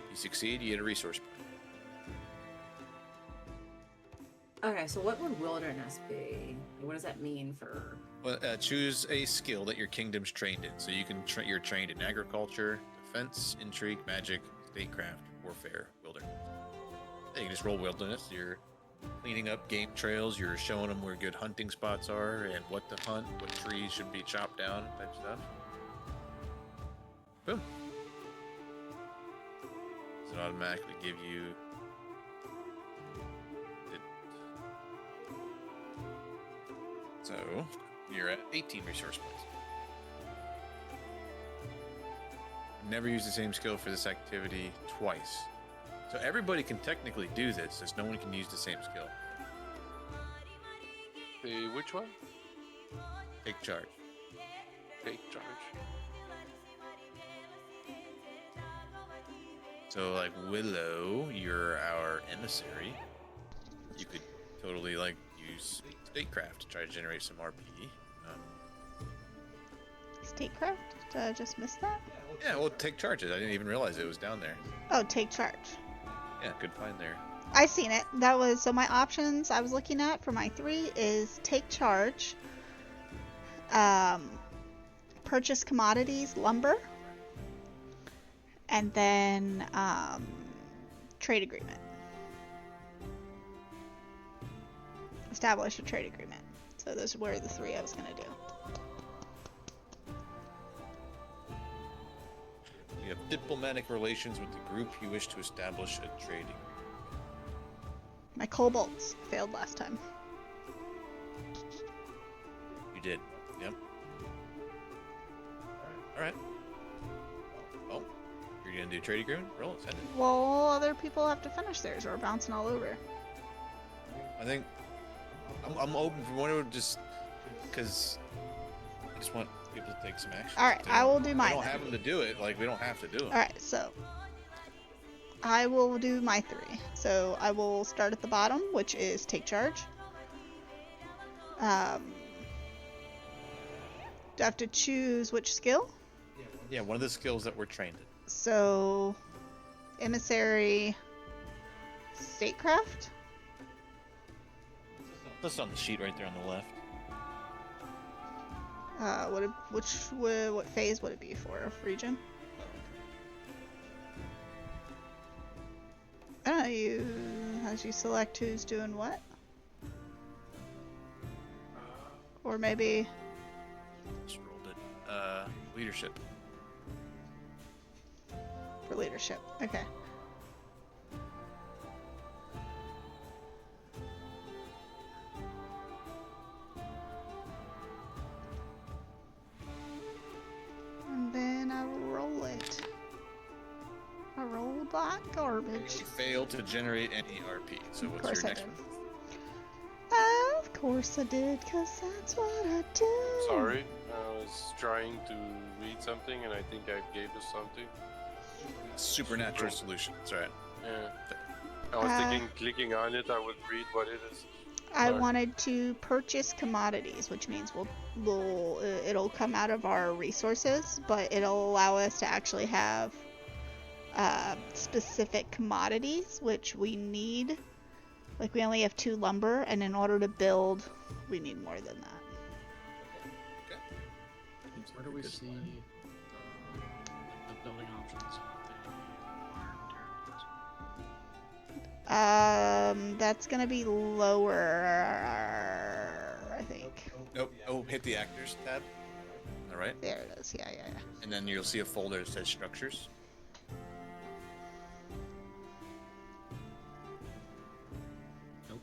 S2: you succeed, you get a resource point.
S3: Okay, so what would wilderness be? What does that mean for?
S2: Well, choose a skill that your kingdom's trained in. So you can you're trained in agriculture, defense, intrigue, magic, statecraft, warfare, wilderness. You can just roll wilderness. You're cleaning up game trails. You're showing them where good hunting spots are and what to hunt, what trees should be chopped down, type stuff. Boom. Does it automatically give you? So you're at 18 resource points. Never use the same skill for this activity twice. So everybody can technically do this, just no one can use the same skill.
S1: Which one?
S2: Take charge.
S1: Take charge.
S2: So like Willow, you're our emissary. You could totally like use statecraft to try to generate some RP.
S4: Statecraft? Did I just miss that?
S2: Yeah, well, take charge. I didn't even realize it was down there.
S4: Oh, take charge.
S2: Yeah, good find there.
S4: I seen it. That was so my options I was looking at for my 3 is take charge, purchase commodities, lumber, and then trade agreement. establish a trade agreement. So those were the 3 I was gonna do.
S2: You have diplomatic relations with the group you wish to establish a trade agreement.
S4: My kobolds failed last time.
S2: You did. Yep. Alright. Well, you're gonna do a trade agreement? Roll it, send it.
S4: Well, other people have to finish theirs or we're bouncing all over.
S2: I think I'm open for one just because I just want people to take some action.
S4: Alright, I will do
S2: I
S4: mine.
S2: don't have them to do it. Like, we don't have to do it.
S4: Alright, so I will do my 3. So I will start at the bottom, which is take charge. Do I have to choose which skill?
S2: Yeah, one of the skills that we're trained in.
S4: So, emissary, statecraft.
S2: That's on the sheet right there on the left.
S4: What phase would it be for? Region? I don't know. As you select who's doing what, or maybe
S2: Just rolled it. Leadership.
S4: for leadership. Okay. And then I roll it. I roll like garbage.
S2: You failed to generate any RP. So
S4: Of
S2: what's
S4: course
S2: your
S4: I
S2: next
S4: did.
S2: one?
S4: Of course I did, cause that's what I do.
S1: Sorry, I was trying to read something and I think I gave us something.
S2: Supernatural solution. That's right.
S1: Yeah. I was thinking clicking on it, I would read what it is.
S4: I
S1: Sorry.
S4: wanted to purchase commodities, which means it'll come out of our resources, but it'll allow us to actually have specific commodities, which we need. Like, we only have 2 lumber, and in order to build, we need more than that.
S7: Where do we see the building options with the iron materials?
S4: That's gonna be lower, I think.
S2: Nope. Oh, hit the actors tab. All right.
S4: There it is. Yeah.
S2: And then you'll see a folder that says structures.
S7: Nope.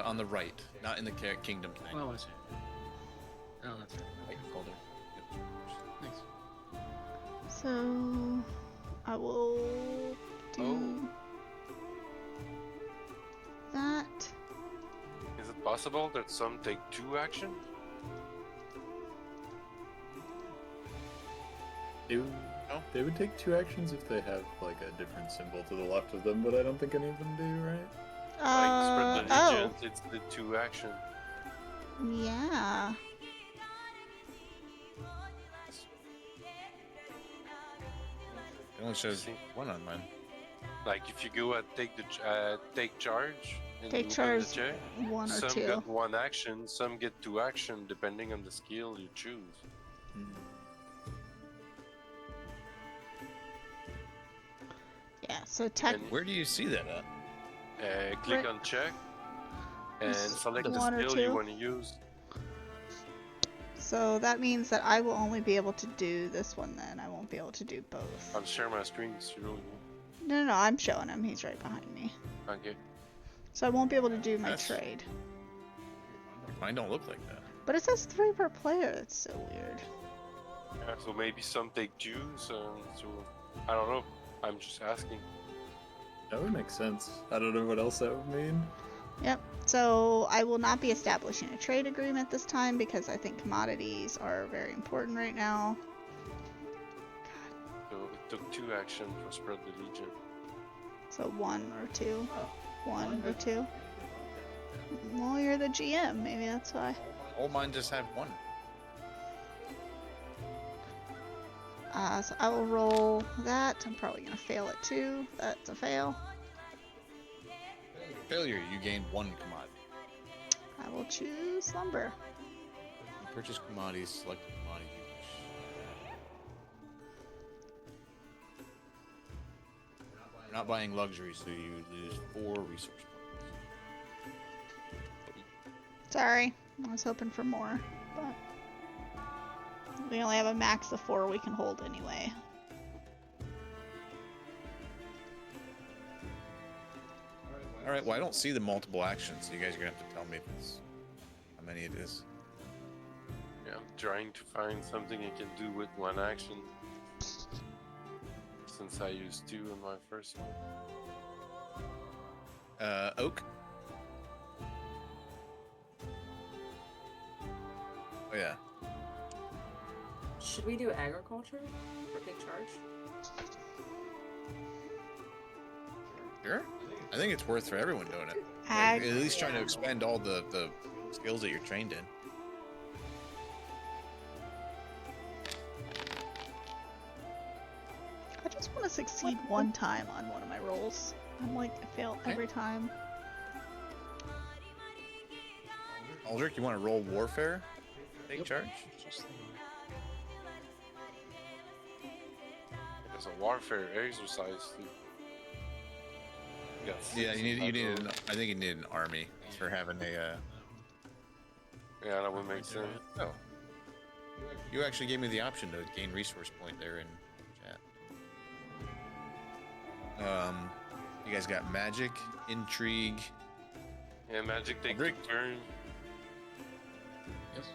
S2: On the right, not in the kingdom thing.
S7: Oh, I see. Oh, that's right.
S2: Right folder. Yep.
S7: Thanks.
S4: So, I will do that.
S1: Is it possible that some take 2 action?
S5: They would take 2 actions if they have like a different symbol to the left of them, but I don't think any of them do, right?
S1: Like spread the
S4: Oh,
S1: legion, it's the 2 action.
S4: yeah.
S2: It only shows one on mine.
S1: Like if you go at take charge and
S4: Take
S1: you open
S4: charge,
S1: the check,
S4: 1 or
S1: some
S4: 2.
S1: get 1 action, some get 2 action depending on the skill you choose.
S4: Yeah, so tech.
S1: And
S2: Where do you see that at?
S1: click
S4: Right.
S1: on check and
S4: Just
S1: select the
S4: 1 or
S1: skill you
S4: 2.
S1: want to use.
S4: So that means that I will only be able to do this one then. I won't be able to do both.
S1: I'll share my screen so you
S4: No, I'm showing him. He's right behind me.
S1: okay.
S4: So I won't be able to do my
S2: That's-
S4: trade.
S2: Mine don't look like that.
S4: But it says 3 per player. That's so weird.
S1: Yeah, so maybe some take 2, so I don't know. I'm just asking.
S5: That would make sense. I don't know what else that would mean.
S4: Yep. So I will not be establishing a trade agreement this time because I think commodities are very important right now.
S1: So it took 2 action for spread the legion.
S4: So 1 or 2. 1 or 2. Well, you're the GM. Maybe that's why.
S2: All mine just have 1.
S4: So I will roll that. I'm probably going to fail it too. That's a fail.
S2: Failure, you gain 1 commodity.
S4: I will choose lumber.
S2: You purchase commodities, select the commodity you wish. You're not buying luxury, so you lose 4 resource points.
S4: Sorry, I was hoping for more, but we only have a max of 4 we can hold anyway.
S2: Alright, well, I don't see the multiple actions, so you guys are gonna have to tell me how many it is.
S1: Yeah, I'm trying to find something I can do with one action. Since I used 2 in my first one.
S2: Oak? Oh, yeah.
S3: Should we do agriculture for big charge?
S2: Sure. I think it's worth for everyone doing it.
S4: Ag-
S2: At least trying to expend all the skills that you're trained in.
S4: I just want to succeed one time on one of my rolls. I'm like, I fail every time.
S2: Aldrich, you want to roll warfare? Take charge?
S7: Just the
S1: It's a warfare exercise too.
S2: Yeah, you need I think you need an army for having a,
S1: Yeah, that would make sense.
S2: Oh. You actually gave me the option to gain resource point there in chat. You guys got magic, intrigue.
S1: Yeah, magic take
S2: Aldrich?
S1: turn.
S7: yes.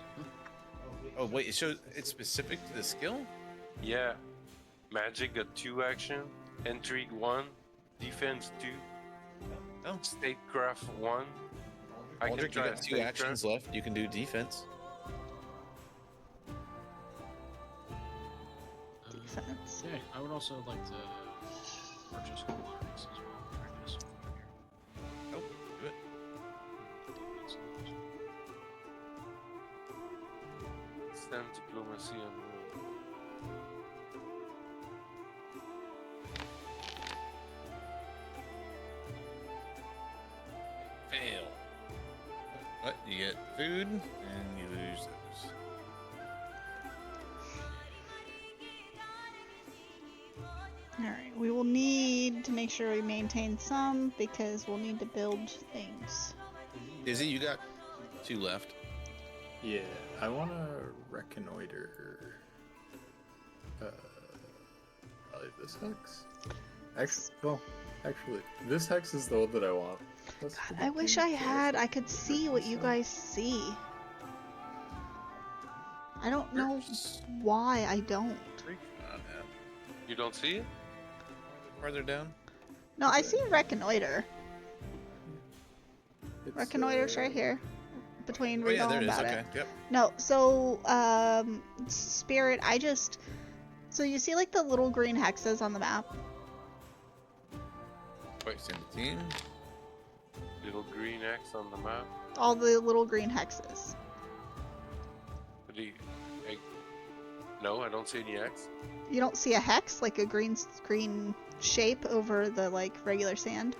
S2: Oh wait, it shows it's specific to the skill?
S1: Yeah. Magic got 2 action, intrigue 1, defense 2,
S2: Oh.
S1: statecraft 1. I
S2: Aldrich, you
S1: try
S2: got 2 actions left. You can do defense.
S4: Defense.
S7: Yeah, I would also like to purchase some armies as well. Try to get some food here.
S2: Oh, do it.
S1: Send diplomacy on the
S2: Fail. But you get food and you lose those.
S4: Alright, we will need to make sure we maintain some because we'll need to build things.
S2: Izzy, you got 2 left.
S5: Yeah, I want to reconnoiter. Probably this hex. Actually, this hex is the one that I want. Let's
S4: God,
S5: forget
S4: I wish
S5: the
S4: I had.
S5: rest.
S4: I could see what you guys see. I don't know why I don't.
S1: You don't see it?
S2: Farther down.
S4: No, I see reconnoiter.
S5: It's,
S4: Reconnoiter's right here. Between
S2: Oh
S4: read
S2: yeah,
S4: all
S2: there it is.
S4: about
S2: Okay.
S4: it.
S2: Yep.
S4: No, so Spirit, so you see like the little green hexes on the map?
S2: Wait, send the team.
S1: Little green X on the map.
S4: All the little green hexes.
S1: What do you, no, I don't see any X.
S4: You don't see a hex, like a green shape over the like regular sand?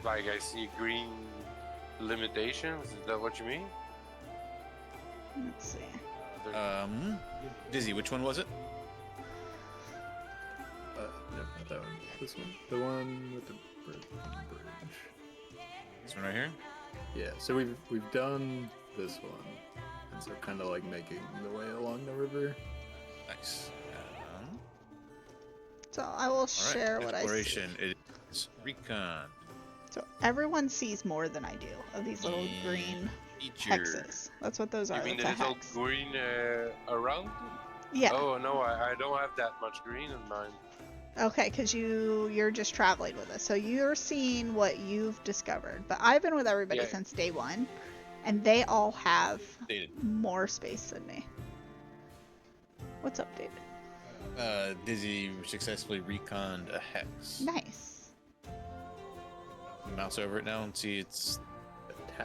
S1: Like I see green limitations. Is that what you mean?
S4: Let's see.
S2: Dizzy, which one was it?
S5: no, not that one. This one. The one with the bridge.
S2: This one right here.
S5: Yeah. So we've done this one, and so kind of like making the way along the river.
S2: Nice.
S4: So I will
S2: All right.
S4: share what I see.
S2: Exploration. It is recon.
S4: So everyone sees more than I do of these little
S2: Yeah.
S4: green
S2: Feature.
S4: hexes. That's what those are.
S1: You mean
S4: That's a
S1: there's all
S4: hex.
S1: green around?
S4: Yeah.
S1: Oh no, I don't have that much green in mine.
S4: Okay, because you're just traveling with us, so you're seeing what you've discovered. But I've been with everybody
S1: Yeah.
S4: since day one, and they all have
S2: Dated.
S4: more space than me. What's up, David?
S2: Dizzy successfully reconned a hex.
S4: Nice.
S2: Mouse over it now and see it's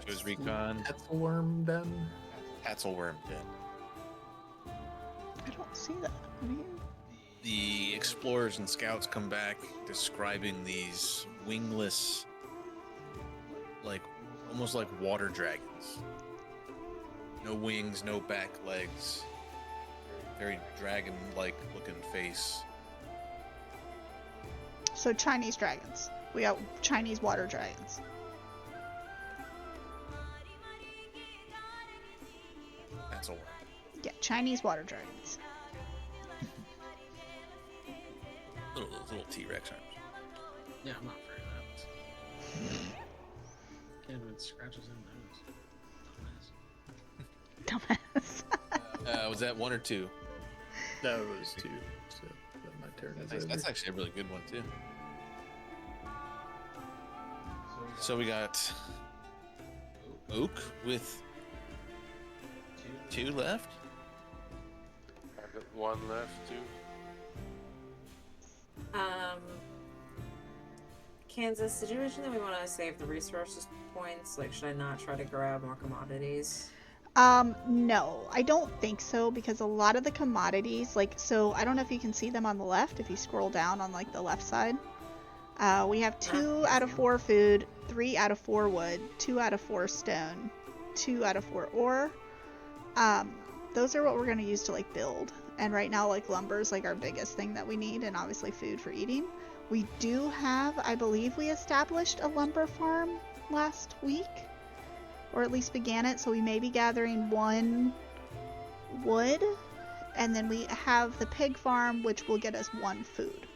S2: shows recon.
S5: Tetzelworm den.
S2: Hatzelworm Den.
S4: I don't see that. What do you?
S2: The explorers and scouts come back describing these wingless, like almost like water dragons. No wings, no back legs. Very dragon-like looking face.
S4: So Chinese dragons. We got Chinese water dragons.
S2: battle worm.
S4: Yeah, Chinese water dragons.
S2: Little T-Rex arms.
S7: Yeah, I'm not afraid of that. Can't even scratch his own nose. Dumbass.
S4: Dumbass.
S2: Was that 1 or 2?
S5: That was 2. So my turn is over.
S2: That's actually a really good one too. So we got Oak with 2 left.
S1: I got 1 left too.
S8: Kansas, did you mention that we want to save the resources points? Like, should I not try to grab more commodities?
S4: No, I don't think so, because a lot of the commodities, like, so I don't know if you can see them on the left, if you scroll down on, like, the left side. We have 2 out of 4 food, 3 out of 4 wood, 2 out of 4 stone, 2 out of 4 ore. Those are what we're going to use to, like, build. And right now, like, lumber is, like, our biggest thing that we need, and obviously food for eating. We do have, I believe we established a lumber farm last week, or at least began it, so we may be gathering 1 wood, and then we have the pig farm, which will get us 1 food.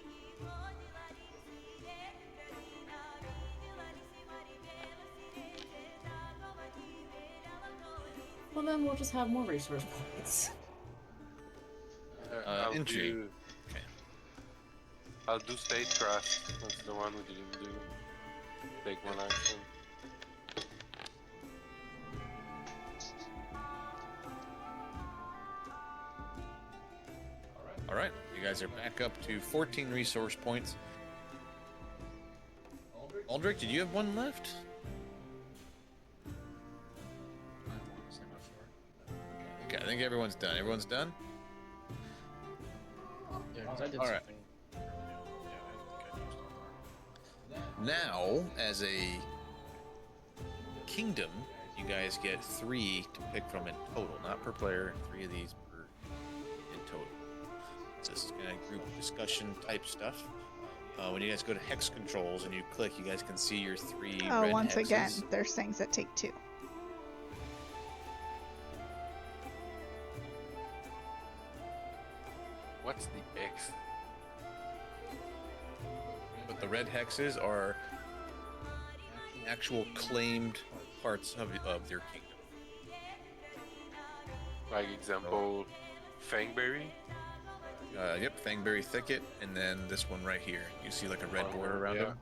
S8: Well, then we'll just have more resource points.
S1: I'll
S2: Intrigue.
S1: do.
S2: Okay.
S1: I'll do statecraft. That's the one we didn't do. Take 1 action.
S2: All right, you guys are back up to 14 resource points. Aldrich, did you have 1 left?
S7: I want to say not sure.
S2: Okay, I think everyone's done. Everyone's done?
S7: Yeah, because I did
S2: All right.
S7: something. Yeah, I think I used all that.
S2: Now, as a kingdom, you guys get 3 to pick from in total, not per player, 3 of these per in total. So this is kind of group discussion type stuff. When you guys go to hex controls and you click, you guys can see your 3
S4: Oh,
S2: red
S4: once
S2: hexes.
S4: again, there's things that take 2.
S1: What's the X?
S2: But the red hexes are actual claimed parts of their kingdom.
S1: Like example, Fangberry.
S2: Yep, Fangberry Thicket, and then this one right here. You see like a red border around
S1: Yeah.
S2: them?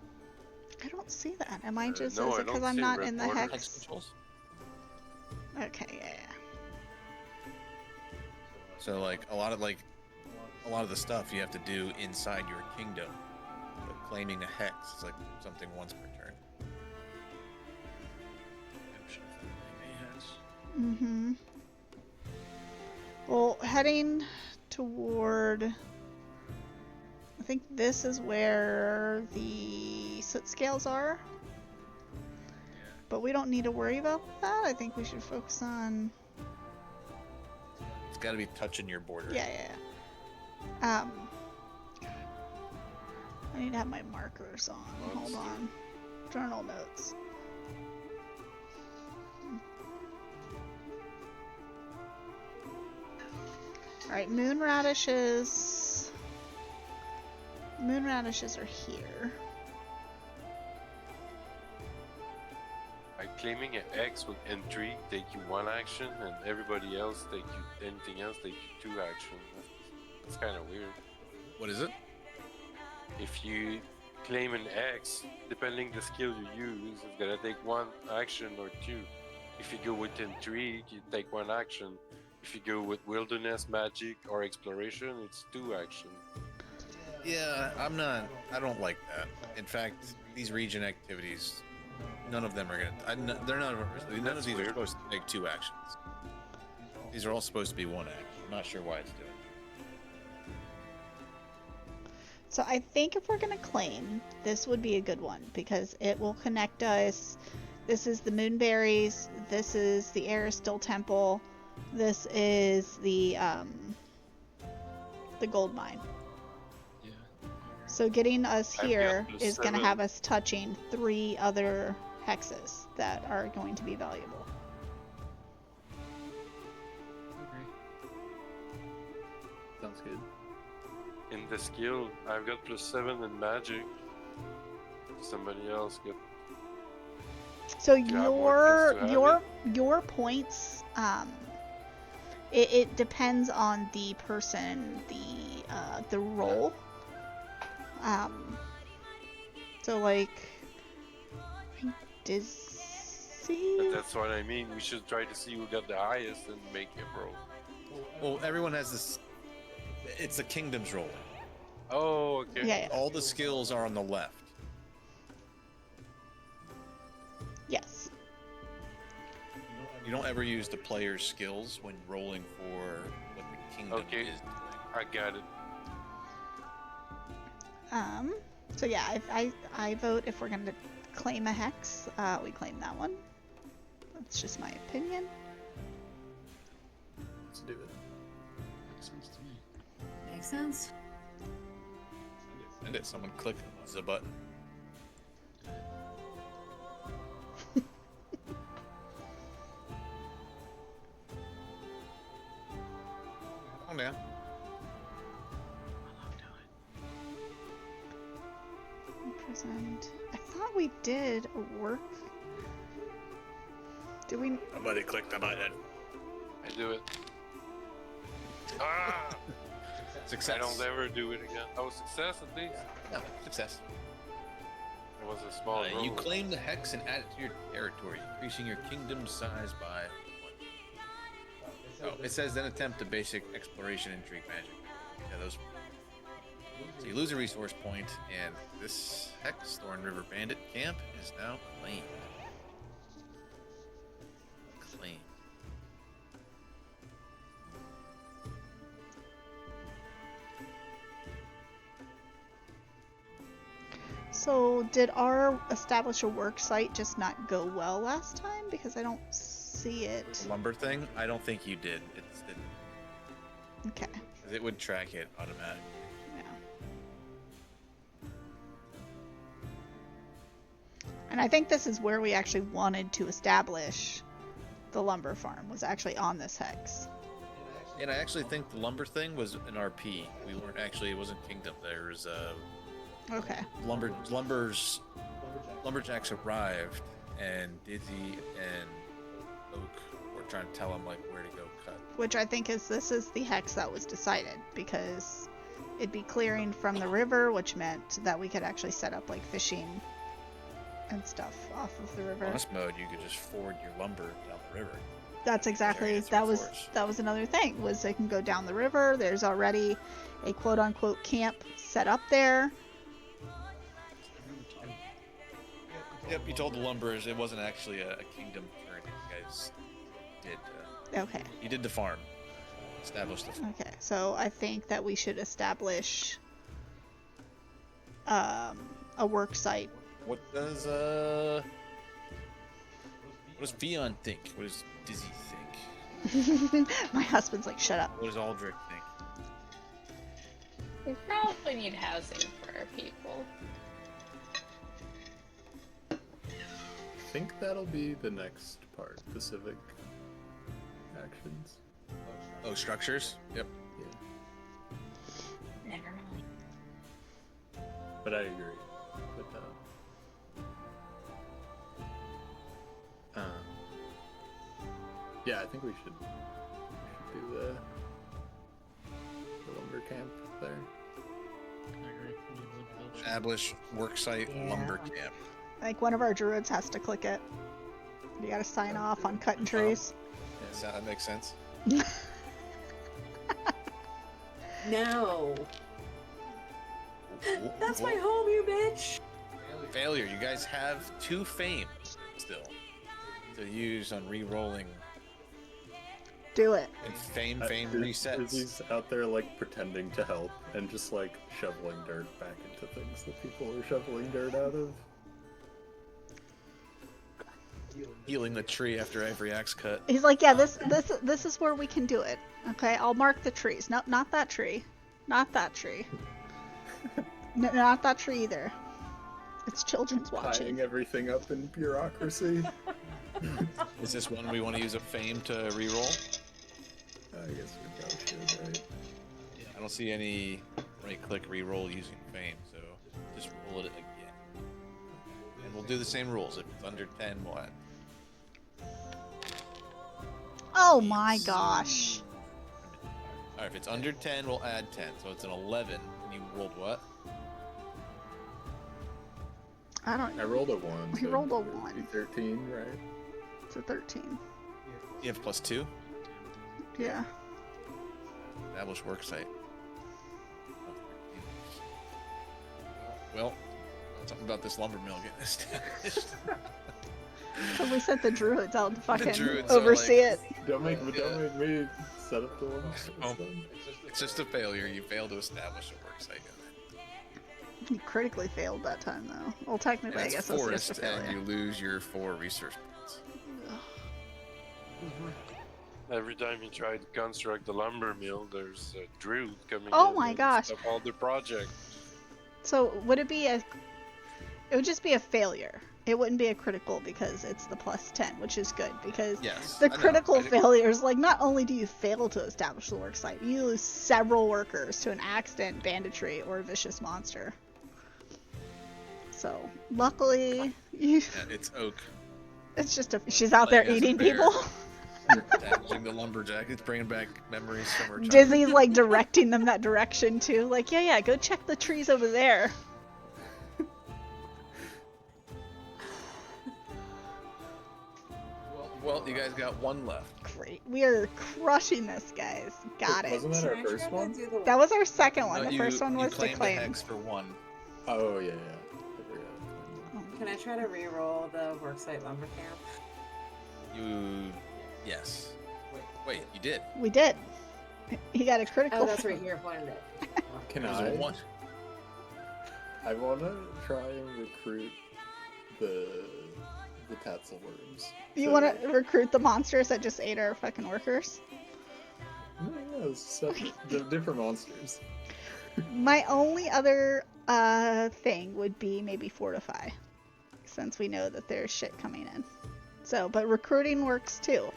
S4: I don't see that. Am I just,
S1: no,
S4: is
S1: I
S4: it because
S1: don't
S4: I'm
S1: see
S4: not
S1: red
S4: in the
S1: border.
S2: Hex
S4: hex?
S2: controls.
S4: Okay, yeah.
S2: So like a lot of the stuff you have to do inside your kingdom. But claiming a hex is like something once per turn.
S4: Mm-hmm. Well, heading toward... I think this is where the soot scales are. But we don't need to worry about that. I think we should focus on...
S2: It's got to be touching your border.
S4: Yeah. I need to have my markers on. Hold on. Journal notes. Alright, moon radishes. Moon radishes are here.
S1: Like claiming an X with intrigue take you 1 action, and everybody else take you anything else take you 2 action. That's kind of weird.
S2: What is it?
S1: If you claim an X, depending the skill you use, it's gonna take 1 action or 2. If you go with intrigue, you take 1 action. If you go with wilderness, magic, or exploration, it's 2 action.
S2: Yeah, I don't like that. In fact, these region activities, none of them are gonna. They're not. None of these are supposed to take 2 actions. These are all supposed to be 1 action. I'm not sure why it's doing it.
S4: So I think if we're gonna claim, this would be a good one because it will connect us. This is the Moonberries. This is the Aristil Temple. This is the gold mine.
S7: Yeah.
S4: So getting us
S1: I've
S4: here
S1: got the
S4: is going to
S1: 7.
S4: have us touching 3 other hexes that are going to be valuable.
S5: Sounds good.
S1: In the skill, I've got +7 in magic. Somebody else got.
S4: So
S1: Yeah, more tends to have
S4: your points, it depends on the person, the role. So like, Dizzy.
S1: But that's what I mean. We should try to see who got the highest and make him roll.
S2: Well, everyone has this. It's the kingdom's rolling.
S1: Oh, okay.
S4: Yeah.
S2: All the skills are on the left.
S4: Yes.
S2: You don't ever use the player's skills when rolling for what the kingdom
S1: Okay.
S2: is.
S1: I got it.
S4: So yeah, I vote if we're gonna claim a hex, we claim that one. That's just my opinion.
S5: Let's do it.
S7: Makes sense to me.
S8: Makes sense.
S2: And it, someone click the button. Oh man.
S4: Present. I thought we did a work. Did we?
S2: Somebody click the button.
S1: I do it. Ah!
S2: Success.
S1: I don't ever do it again. Oh, success at least.
S2: No, success.
S1: It was a small roll.
S2: You claim the hex and add it to your territory, increasing your kingdom size by 1. Oh, it says then attempt the basic exploration intrigue magic. Yeah, those. So you lose a resource point, and this hex, Thorn River Bandit camp, is now claimed. Claimed.
S4: So did our establish a work site just not go well last time? Because I don't see it.
S2: The lumber thing, I don't think you did. It's the,
S4: Okay.
S2: 'cause it would track it automatically.
S4: Yeah. And I think this is where we actually wanted to establish the lumber farm, was actually on this hex.
S2: And I actually think the lumber thing was an RP. We weren't actually, it wasn't Kingdom. There's
S4: Okay.
S2: lumberjacks arrived, and Dizzy and Oak were trying to tell him like where to go cut.
S4: Which I think this is the hex that was decided, because it'd be clearing from the river, which meant that we could actually set up like fishing and stuff off of the river.
S2: On this mode, you could just forward your lumber down the river.
S4: That's exactly,
S2: Areas
S4: that
S2: of
S4: was
S2: forest.
S4: that was another thing, was they can go down the river. There's already a quote unquote camp set up there.
S2: Yep, you told the lumberers it wasn't actually a kingdom turn. You guys did.
S4: Okay.
S2: You did the farm. Established the farm.
S4: Okay, so I think that we should establish a work site.
S2: What does Fion think? What does Dizzy think?
S4: My husband's like, shut up.
S2: What does Aldrich think?
S6: We probably need housing for our people.
S5: I think that'll be the next part, the civic actions.
S2: Oh, structures? Yep.
S6: Never mind.
S5: But I agree with that. Yeah, I think we should do the lumber camp there.
S7: I agree. We need to build shit.
S2: Establish worksite lumber camp.
S4: Like one of our druids has to click it. You gotta sign off on cutting trees.
S2: So that makes sense.
S8: No. That's my home, you bitch.
S2: Failure. You guys have 2 fame still to use on re-rolling.
S4: Do it.
S2: And fame
S5: Is
S2: resets.
S5: he's out there like pretending to help and just like shoveling dirt back into things that people are shoveling dirt out of.
S2: Healing the tree after every axe cut.
S4: He's like, yeah, this is where we can do it. Okay, I'll mark the trees. No, not that tree. Not that tree. No, not that tree either. It's children's
S5: Tying
S4: watching.
S5: everything up in bureaucracy.
S2: Is this one we want to use a fame to re-roll?
S5: I guess we probably should, right?
S2: I don't see any right-click re-roll using fame, so just roll it again. And we'll do the same rules. If it's under 10, we'll add.
S4: Oh my gosh.
S2: Alright, if it's under 10, we'll add 10. So it's an 11, and you rolled what?
S4: I don't
S5: I
S4: know.
S5: rolled a 1.
S4: He
S5: so
S4: rolled a
S5: it'd be
S4: 1.
S5: 13, right?
S4: It's a 13.
S2: You have +2?
S4: Yeah.
S2: Establish worksite. Well, something about this lumber mill getting established.
S4: Because we sent the druids out to fucking
S2: druids are
S4: oversee
S2: like-
S4: it.
S5: Don't make me set up the one.
S2: Oh. It's just a failure. You failed to establish a worksite.
S4: You critically failed that time, though. Well, technically, I
S2: And
S4: guess
S2: it's
S4: that's just a
S2: forest,
S4: failure.
S2: and you lose your 4 research points.
S1: Every time you try to construct the lumber mill, there's a druid coming
S4: Oh
S1: in
S4: my
S1: and
S4: gosh.
S1: stop all the project.
S4: So, would it be a... It would just be a failure. It wouldn't be a critical because it's the +10, which is good, because
S2: Yes.
S4: the
S2: I know.
S4: critical
S2: I think-
S4: failures, like, not only do you fail to establish the worksite, you lose several workers to an accident, banditry, or a vicious monster. So, luckily, you...
S2: Yeah, it's oak.
S4: It's just a... She's out there
S2: Playing as a
S4: eating
S2: bear.
S4: people.
S2: Damaging the lumberjack. It's bringing back memories from her childhood.
S4: Dizzy's, like, directing them that direction, too. Like, yeah, go check the trees over there.
S2: Well, you guys got 1 left.
S4: Great. We are crushing this, guys. Got it.
S5: Wasn't that our
S8: Can I
S5: first
S8: try to
S5: one?
S8: do the-
S4: That was our second one.
S2: No,
S4: The first one
S2: you
S4: was to
S2: claimed the
S4: claim.
S2: hex for 1.
S5: Oh, yeah. I forgot.
S8: Can I try to re-roll the worksite lumber camp?
S2: You... Yes. Wait, you did.
S4: We did. He got a critical.
S8: Oh, that's right. You pointed it.
S5: Can
S2: It was
S5: I?
S2: a 1.
S5: I want to try and recruit the tassel worms.
S4: You want to recruit the monsters that just ate our fucking workers?
S5: No, the different monsters.
S4: My only other thing would be maybe fortify, since we know that there's shit coming in. So, but recruiting works too.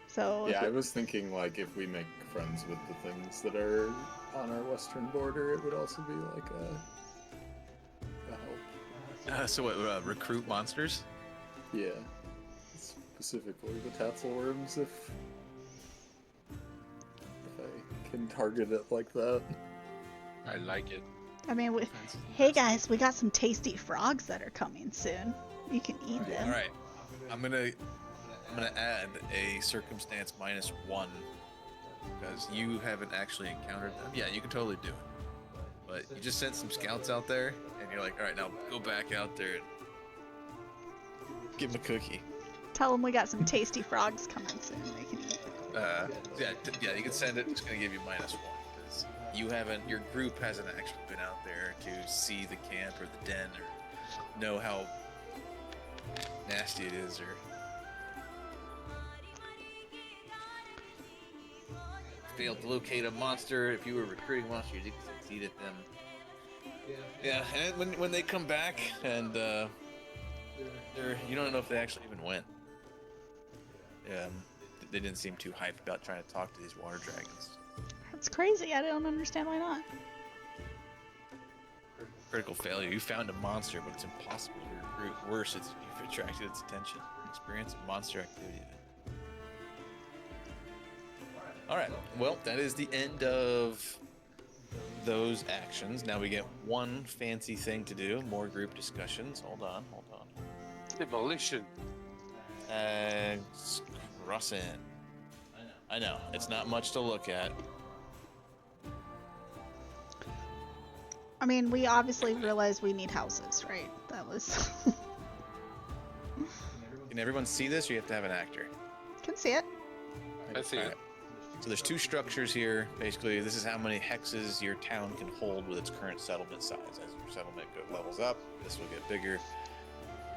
S4: So
S5: Yeah, I was thinking like if we make friends with the things that are on our western border, it would also be like a help.
S2: So what, recruit monsters?
S5: Yeah, specifically the tassel worms. If I can target it like that.
S1: I like it.
S4: I mean, hey guys, we got some tasty frogs that are coming soon. You can eat them.
S2: Alright. I'm gonna add a circumstance -1 because you haven't actually encountered them. Yeah, you can totally do it. But you just sent some scouts out there and you're like, alright, now go back out there and give them a cookie.
S4: Tell them we got some tasty frogs coming soon. They can eat.
S2: Yeah, you can send it. It's gonna give you -1 because your group hasn't actually been out there to see the camp or the den or know how nasty it is or failed to locate a monster. If you were recruiting monsters, you didn't succeed at them. Yeah, and when they come back and you don't know if they actually even went. They didn't seem too hyped about trying to talk to these water dragons.
S4: That's crazy. I don't understand why not.
S2: Critical failure. You found a monster, but it's impossible to recruit. Worse, you've attracted its attention. Experience a monster activity. Alright, well, that is the end of those actions. Now we get one fancy thing to do. More group discussions. Hold on.
S1: Demolition.
S2: Crossing. I know. It's not much to look at.
S4: I mean, we obviously realized we need houses, right? That was...
S2: Can everyone see this, or you have to have an actor?
S4: Can see it.
S1: I see it.
S2: So there's 2 structures here. Basically, this is how many hexes your town can hold with its current settlement size. As your settlement levels up, this will get bigger.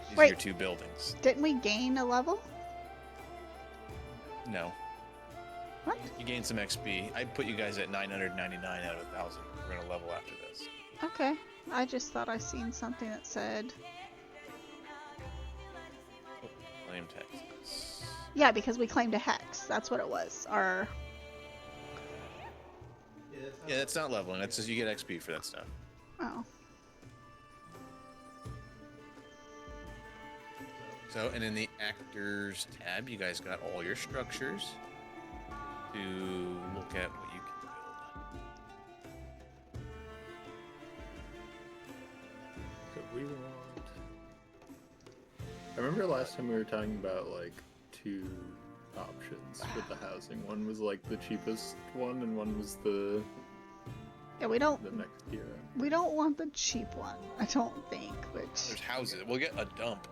S2: These are your 2 buildings.
S4: Didn't we gain a level?
S2: No.
S4: What?
S2: You gain some XP. I put you guys at 999 out of 1,000. We're gonna level after this.
S4: Okay. I just thought I seen something that said...
S2: Claim text.
S4: Yeah, because we claimed a hex. That's what it was.
S2: Yeah, that's not leveling. That's just you get XP for that stuff.
S4: Oh.
S2: So, and in the actors tab, you guys got all your structures to look at what you can build.
S5: So we want. I remember last time we were talking about like 2 options with the housing. One was like the cheapest one, and one was the
S4: Yeah, we don't
S5: next tier.
S4: we don't want the cheap one. I don't think, which
S2: There's houses. We'll get a dump.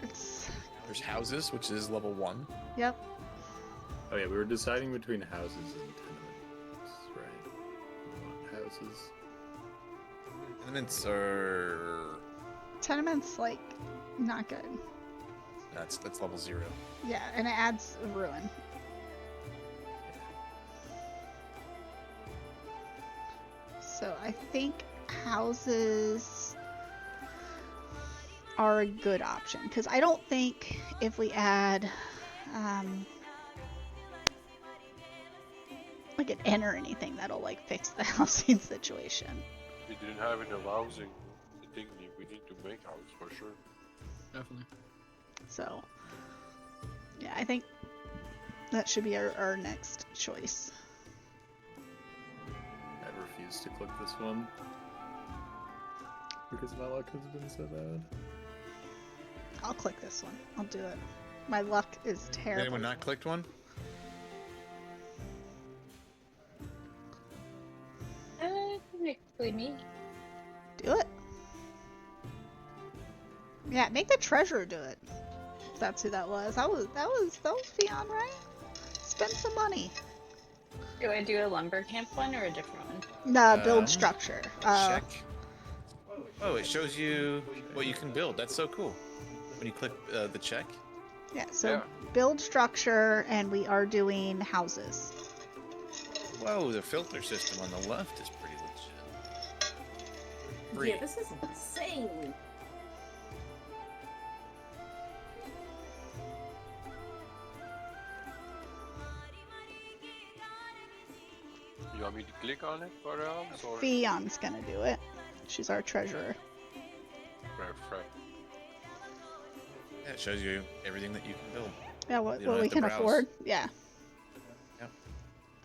S4: it's
S2: There's houses, which is level 1.
S4: yep.
S5: Oh yeah, we were deciding between houses and tenements, right? We want houses.
S2: Tenements are
S4: Tenements like not good.
S2: that's level 0.
S4: Yeah, and it adds ruin. So I think houses are a good option because I don't think if we add like an inn or anything that'll like fix the housing situation.
S1: We didn't have enough housing. I think we need to make house for sure.
S7: Definitely.
S4: So yeah, I think that should be our next choice.
S5: I refuse to click this one because my luck has been so bad.
S4: I'll click this one. I'll do it. My luck is terrible.
S2: Anyone not clicked one?
S6: Technically me.
S4: Do it. Yeah, make the treasurer do it. If that's who that was. That was Fion, right? Spend some money.
S6: Do I do a lumber camp one or a different one?
S4: Build structure.
S2: Check. Oh, it shows you what you can build. That's so cool. When you click the check.
S4: Yeah, so
S1: Yeah.
S4: build structure, and we are doing houses.
S2: Whoa, the filter system on the left is pretty legit. Free.
S8: Yeah, this is insane.
S1: You want me to click on it for the house or
S4: Fion's gonna do it. She's our treasurer.
S1: right?
S2: Yeah, it shows you everything that you can build.
S4: Yeah, what
S2: You don't
S4: we
S2: have to
S4: can
S2: browse.
S4: afford. Yeah.
S2: Yep.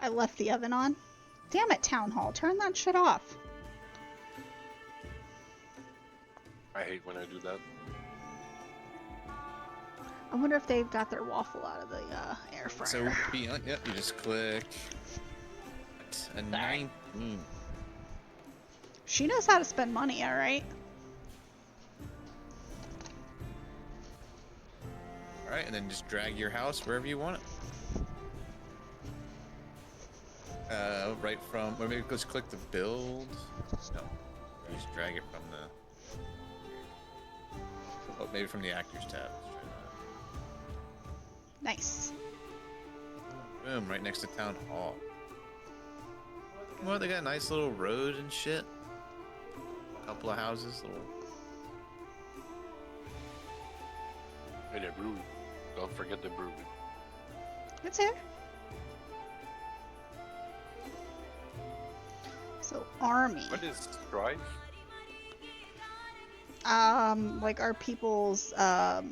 S4: I left the oven on. Damn it, Town Hall. Turn that shit off.
S1: I hate when I do that.
S4: I wonder if they've got their waffle out of the air fryer.
S2: So beyond, yep, you just click a 19.
S4: She knows how to spend money, alright?
S2: All right, and then just drag your house wherever you want it. Right from, or maybe just click the build. No, you just drag it from the. Oh, maybe from the actors tab. Let's try
S4: Nice.
S2: that. Boom, right next to town hall. Well, they got a nice little road and shit. A couple of houses, little.
S1: And a brew. Don't forget the brew.
S4: It's here. So, army.
S1: What is strife?
S4: Like our people's, like,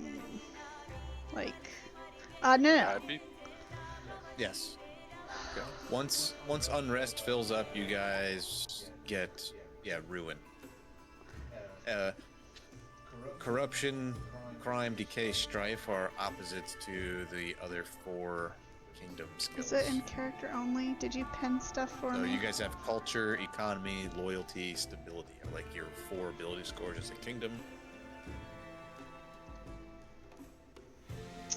S4: no.
S1: Happy?
S2: Yes. Okay. Once unrest fills up, you guys get ruin. Corruption, crime, decay, strife are opposites to the other 4 kingdom skills.
S4: Is it in character only? Did you pen stuff for
S2: So
S4: me?
S2: you guys have culture, economy, loyalty, stability. Are like your 4 ability scores as a kingdom.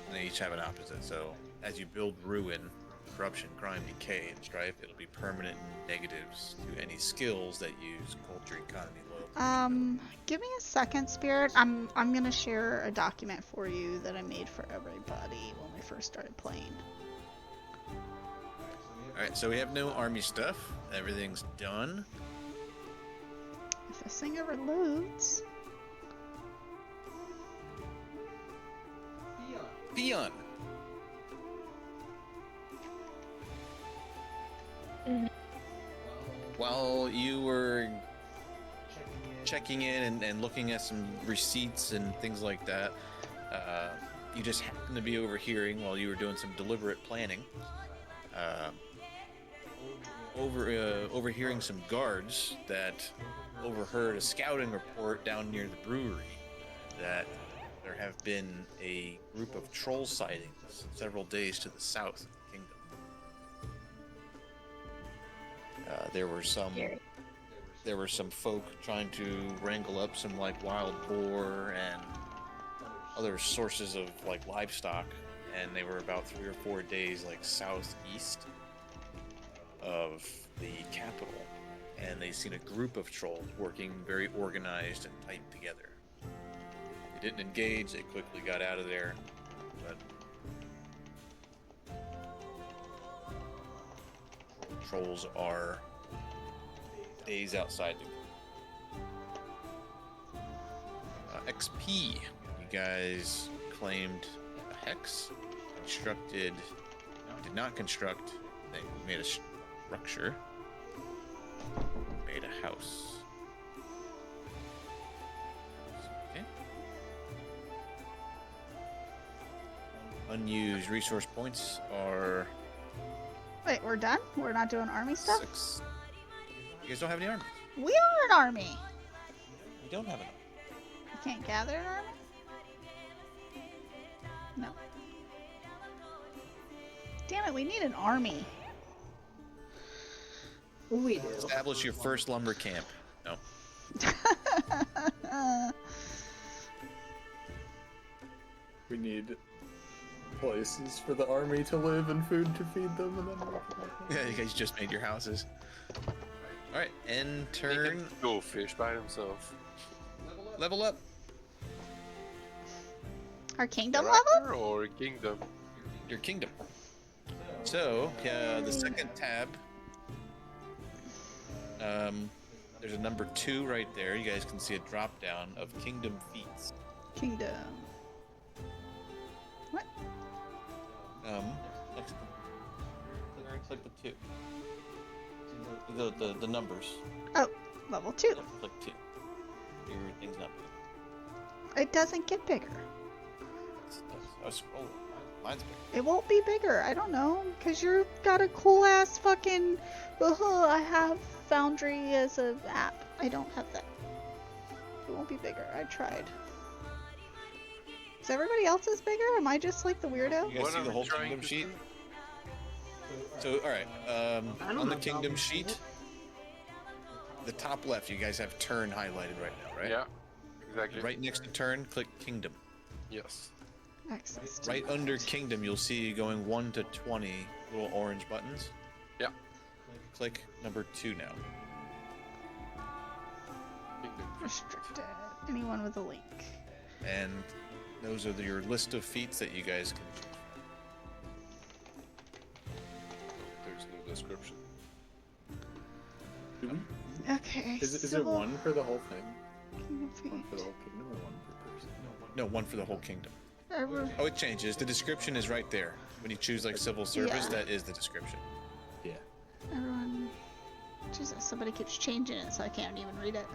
S2: And they each have an opposite. So as you build ruin, corruption, crime, decay, and strife, it'll be permanent negatives to any skills that use culture, economy, loyalty.
S4: Give me a second, Spirit. I'm gonna share a document for you that I made for everybody when we first started playing.
S2: Alright, so we have no army stuff. Everything's done.
S4: If this thing ever loads.
S2: Theon! While you were checking in and looking at some receipts and things like that, you just happened to be overhearing while you were doing some deliberate planning. Overhearing some guards that overheard a scouting report down near the brewery that there have been a group of troll sightings several days to the south of the kingdom. There were some folk trying to wrangle up some like wild boar and other sources of like livestock, and they were about 3 or 4 days like southeast of the capital, and they seen a group of trolls working very organized and tight together. They didn't engage, they quickly got out of there, but trolls are days outside the XP. You guys claimed a hex, did not construct, they made a structure, made a house. Okay. Unused resource points are
S4: Wait, we're done? We're not doing army stuff?
S2: 6. You guys don't have any armies.
S4: We are an army.
S2: We don't have an army.
S4: We can't gather an army? No. Damn it, we need an army.
S8: We do.
S2: Establish your first lumber camp. No.
S5: We need places for the army to live and food to feed them, and then
S2: Yeah, you guys just made your houses. Alright, end
S1: He
S2: turn.
S1: can go fish by himself.
S2: Level up.
S4: Our kingdom level?
S1: Director or kingdom?
S2: Your kingdom. So, the second tab. There's a number 2 right there. You guys can see a drop down of kingdom feats.
S4: Kingdom. What?
S2: Next. Click the 2. The numbers.
S4: Oh, level 2.
S2: Yep, click 2. Your thing's not big.
S4: It doesn't get bigger.
S2: Oh, scroll. Mine's big.
S4: It won't be bigger. I don't know. Because you've got a cool ass fucking. I have Foundry as an app. I don't have that. It won't be bigger. I tried. Is everybody else's bigger? Am I just like the weirdo?
S2: You guys
S1: What
S2: see
S1: are
S2: the
S1: we
S2: whole
S1: trying
S2: kingdom
S1: to
S2: sheet?
S1: do?
S2: So, alright.
S7: I don't
S2: On the
S7: have
S2: kingdom
S7: problems with
S2: sheet,
S7: it.
S2: the top left, you guys have turn highlighted right now, right?
S1: Yeah, exactly.
S2: Right next to turn, click kingdom.
S1: Yes.
S4: Access to
S2: Right
S4: left.
S2: under kingdom, you'll see going 1 to 20 little orange buttons.
S1: Yeah.
S2: Click number 2 now.
S1: Kingdom.
S4: Restricted. Anyone with a link.
S2: And those are your list of feats that you guys can choose.
S1: There's no description.
S5: do we?
S4: Okay.
S5: Is it
S4: civil
S5: one for the whole thing?
S4: kingdom
S5: One for the
S4: feat.
S5: whole kingdom or one per person?
S2: No, 1 for the whole kingdom.
S4: Ever-
S2: Oh, it changes. The description is right there. When you choose like civil service,
S4: Yeah.
S2: that is the description.
S5: Yeah.
S4: Everyone. Jesus, somebody keeps changing it, so I can't even read it.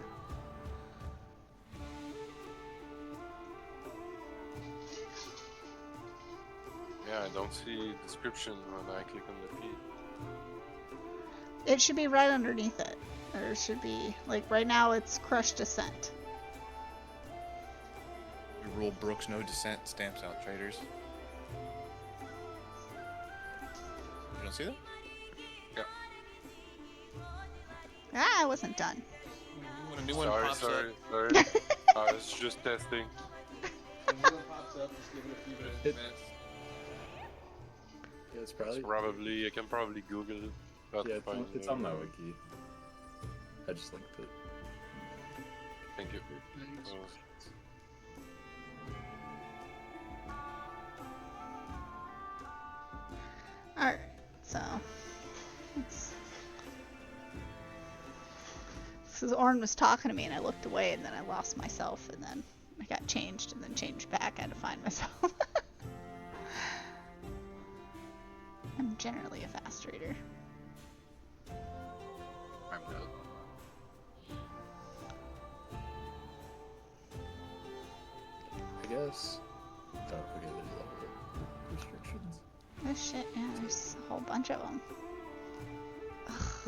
S1: Yeah, I don't see description when I click on the feed.
S4: It should be right underneath it. Or it should be, like, right now it's crushed descent.
S2: We rule Brooks no dissent stamps out traitors. You don't see that?
S4: Ah, I wasn't done.
S2: When a new one
S1: Sorry,
S2: pops
S1: sorry,
S2: up,
S1: sorry. I was just testing.
S5: It- Yeah, it's probably.
S1: It's probably I can probably Google it. But
S5: Yeah,
S1: find
S5: it's
S1: the-
S5: on my wiki. I just linked it.
S1: Thank you.
S7: Thanks.
S4: Alright, so. Let's... So Orin was talking to me and I looked away and then I lost myself and then I got changed and then changed back. I had to find myself. I'm generally a fast reader.
S1: out.
S5: I guess. Oh, okay, there's level restrictions.
S4: Oh shit, yeah, there's a whole bunch of them.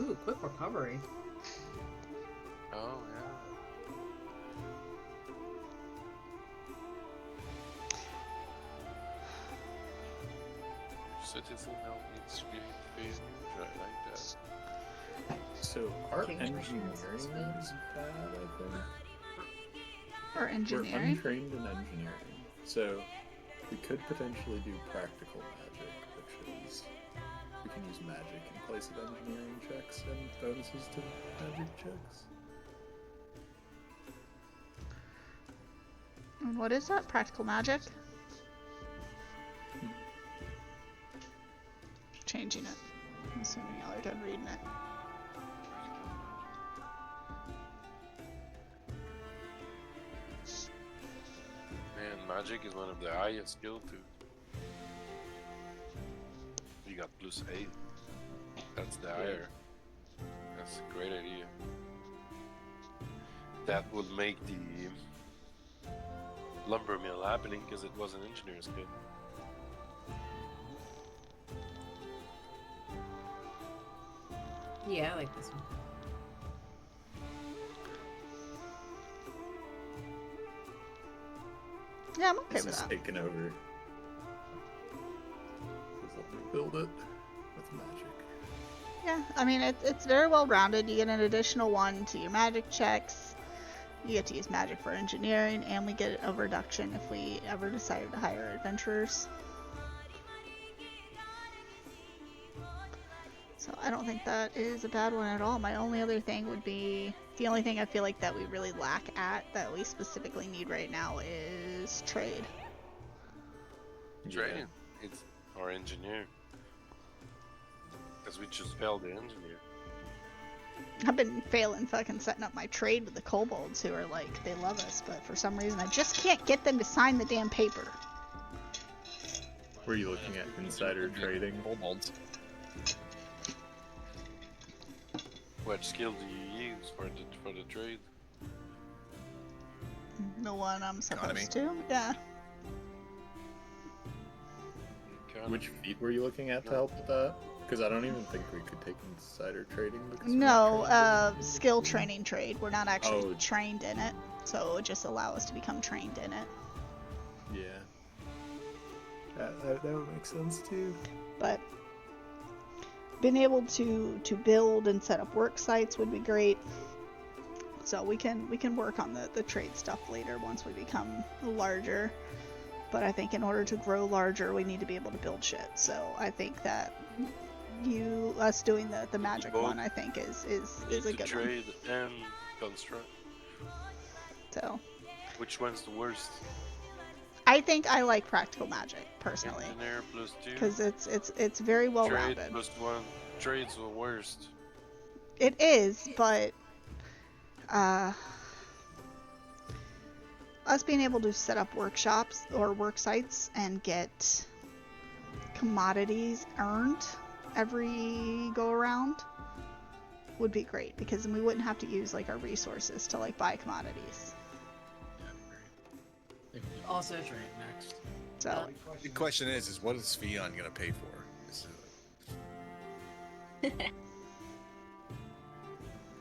S3: Ooh, quick recovery.
S1: Oh yeah. Citizen help needs to be failure. I like that.
S5: So our
S8: King
S5: engineering
S8: Commissioners
S5: is
S8: expense.
S5: bad, I think.
S4: Or
S5: We're
S4: engineering.
S5: untrained in engineering, so we could potentially do practical magic, which is we can use magic in place of engineering checks and bonuses to magic checks.
S4: And what is that? Practical magic? Changing it. I'm assuming y'all are done reading it.
S1: Man, magic is one of the highest skill too. You got +8. That's the higher. That's a great idea. That would make the lumber mill happening because it was an engineer skill.
S8: Yeah, I like this one.
S4: Yeah, I'm okay
S5: This
S4: with
S5: is
S4: that.
S5: taken over. Just let me build it with magic.
S4: Yeah, I mean, it's very well rounded. You get an additional 1 to your magic checks. You get to use magic for engineering, and we get a reduction if we ever decided to hire adventurers. So I don't think that is a bad one at all. My only other thing would be, the only thing I feel like that we really lack at, that we specifically need right now, is trade.
S1: Training. It's our engineer. Because we just failed the engineer.
S4: I've been failing fucking setting up my trade with the kobolds who are like, they love us, but for some reason I just can't get them to sign the damn paper.
S5: Were you looking at insider trading?
S2: Kobolds.
S1: What skill do you use for the trade?
S4: The one I'm supposed
S2: Economy.
S4: to? Yeah.
S5: Which feat were you looking at to help with that? Because I don't even think we could take insider trading. Because we're
S4: No,
S5: trained in it.
S4: skill training trade. We're not actually
S5: Oh.
S4: trained in it, so it would just allow us to become trained in it.
S5: Yeah. That would make sense too.
S4: But being able to build and set up work sites would be great. So we can work on the trade stuff later once we become larger. But I think in order to grow larger, we need to be able to build shit. So I think that us doing the magic
S1: Both
S4: one, I think is
S1: Need
S4: a
S1: to
S4: good one.
S1: trade and construct.
S4: So
S1: Which one's the worst?
S4: I think I like practical magic personally
S1: Engineer +2.
S4: because it's very well
S1: Trade
S4: rounded.
S1: +1. Trade's the worst.
S4: It is, but us being able to set up workshops or work sites and get commodities earned every go around would be great, because then we wouldn't have to use like our resources to like buy commodities.
S7: Also trade next.
S4: So
S2: The question is what is Fion gonna pay for?
S6: I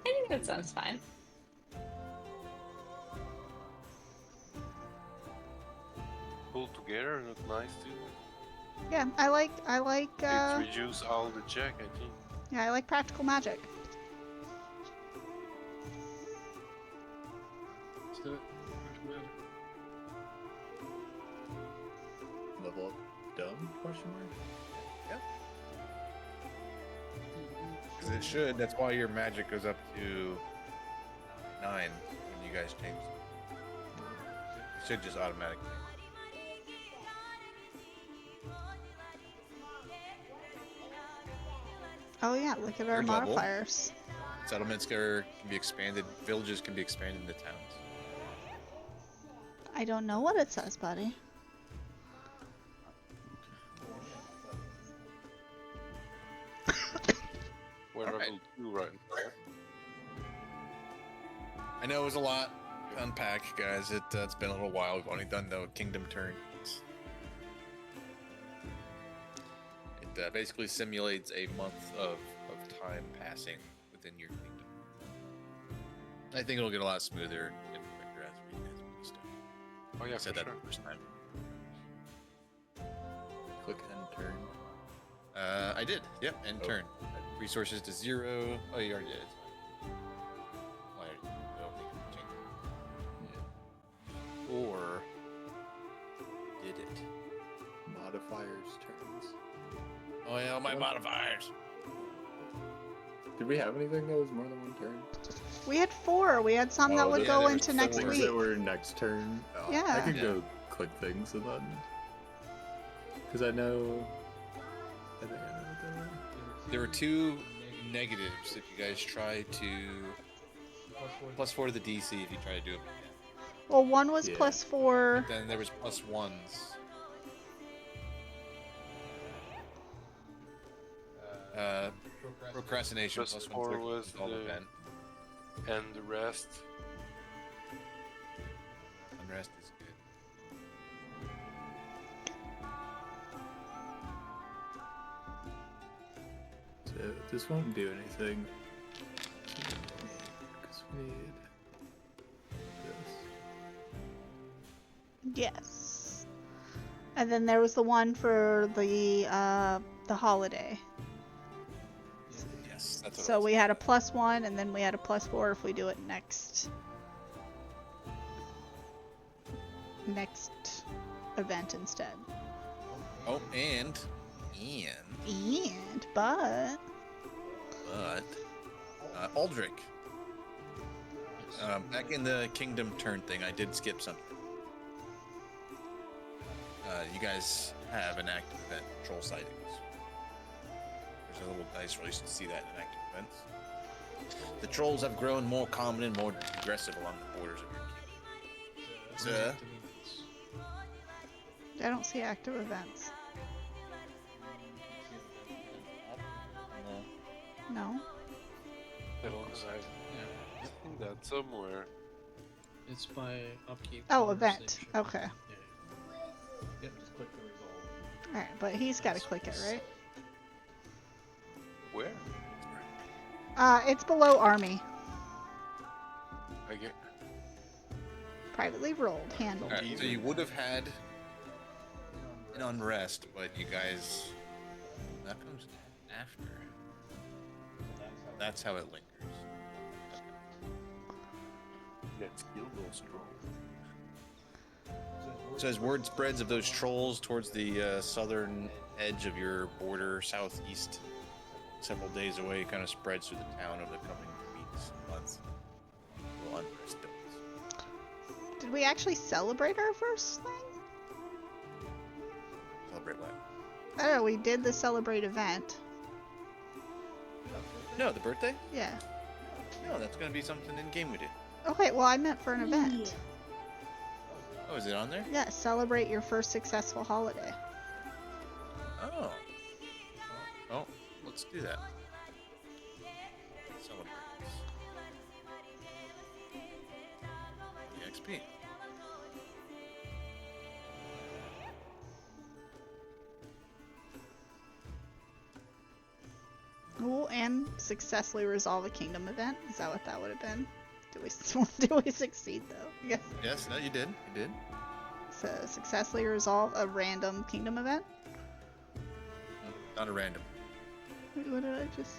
S6: think that sounds fine.
S1: Pull together look nice too.
S4: yeah, I like
S1: It reduce all the check, I think.
S4: yeah, I like practical magic.
S7: Let's do it.
S5: Level up dumb? Question mark.
S2: Because it should. That's why your magic goes up to 9 when you guys change. It should just automatically.
S4: Oh yeah, look at our
S2: Third level.
S4: modifiers.
S2: Settlements can be expanded. Villages can be expanded into towns.
S4: I don't know what it says, buddy.
S1: We're
S2: Alright.
S1: level 2 right now.
S2: it was a lot to unpack, guys. It's been a little while. We've only done the kingdom turns. It basically simulates a month of time passing within your kingdom. I think it'll get a lot smoother and quicker as we stuff.
S1: Oh yeah,
S2: I said
S1: for
S2: that
S1: sure.
S2: the first time.
S5: Click end turn.
S2: I did. Yep, end
S5: Oh.
S2: turn. Resources to 0. Oh, you already did. It's fine. Well, I don't think it changed.
S5: Yeah.
S2: Or did it?
S5: Modifiers turns.
S2: Oh yeah, my modifiers.
S5: Did we have anything that was more than one turn?
S4: We had 4. We had some that
S5: Oh,
S4: would
S2: yeah,
S4: go
S2: there was
S4: into next
S2: 4.
S5: Things
S4: week.
S5: that were next turn. Oh,
S4: Yeah.
S5: I could
S2: Yeah.
S5: go click things and then. Because I know. I think I know what they were.
S2: There were 2 negatives if you guys try to +4 to the DC if you try to do it.
S4: Well, one was
S5: Yeah.
S4: +4.
S2: Then there was +1s. Procrastination
S1: +4
S2: +1
S1: was
S2: all
S1: the-
S2: event.
S1: And the rest.
S2: Unrest is good.
S5: So this won't do anything. Because we need this.
S4: Yes. And then there was the one for the holiday.
S2: Yes, that's what
S4: So we had a +1, and then we had a +4 if we do it next event instead.
S2: Oh, and
S4: But
S2: Aldrich. Back in the kingdom turn thing, I did skip something. You guys have an active event, troll sightings. There's a little dice roll, you should see that in active events. The trolls have grown more common and more aggressive along the borders of your kingdom.
S4: I don't see active events. No.
S1: I think that somewhere.
S7: It's by upkeep.
S4: Oh,
S7: power
S4: event.
S7: station.
S4: Okay.
S7: Yeah.
S9: Yep, just click the result.
S4: Alright, but he's got to click it, right?
S1: Where?
S4: It's below army.
S1: I get.
S4: Privately rolled, handled.
S2: Alright, so you would have had an unrest, but you guys. That comes after. That's how it lingers.
S1: Get skill goal strong.
S2: So as word spreads of those trolls towards the southern edge of your border, southeast, several days away, kind of spreads through the town over the coming weeks, months. Will unrest builds.
S4: Did we actually celebrate our first thing?
S2: Celebrate what?
S4: Oh, we did the celebrate event.
S2: No, the birthday?
S4: Yeah.
S2: No, that's going to be something in game we did.
S4: Okay, well, I meant for an event.
S2: Oh, is it on there?
S4: Yeah, celebrate your first successful holiday.
S2: Oh. Well, let's do that. Celebrate. EXP.
S4: Cool, and successfully resolve a kingdom event. Is that what that would have been? Do we succeed though? Yes.
S2: Yes, no, you did. You did.
S4: So successfully resolve a random kingdom event.
S2: Not a random.
S4: Wait, what did I just?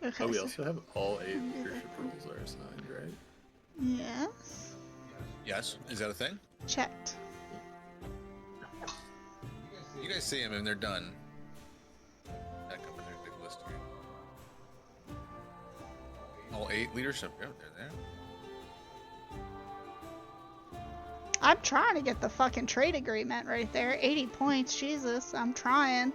S4: Okay.
S5: Oh, we
S4: so-
S5: also have all 8 leadership roles are assigned, right?
S4: Yes.
S2: Yes. Is that a thing?
S4: Checked.
S2: You guys see them and they're done. Back up in their big list here. All 8 leadership. Yep, they're there.
S4: I'm trying to get the fucking trade agreement right there. 80 points, Jesus. I'm trying.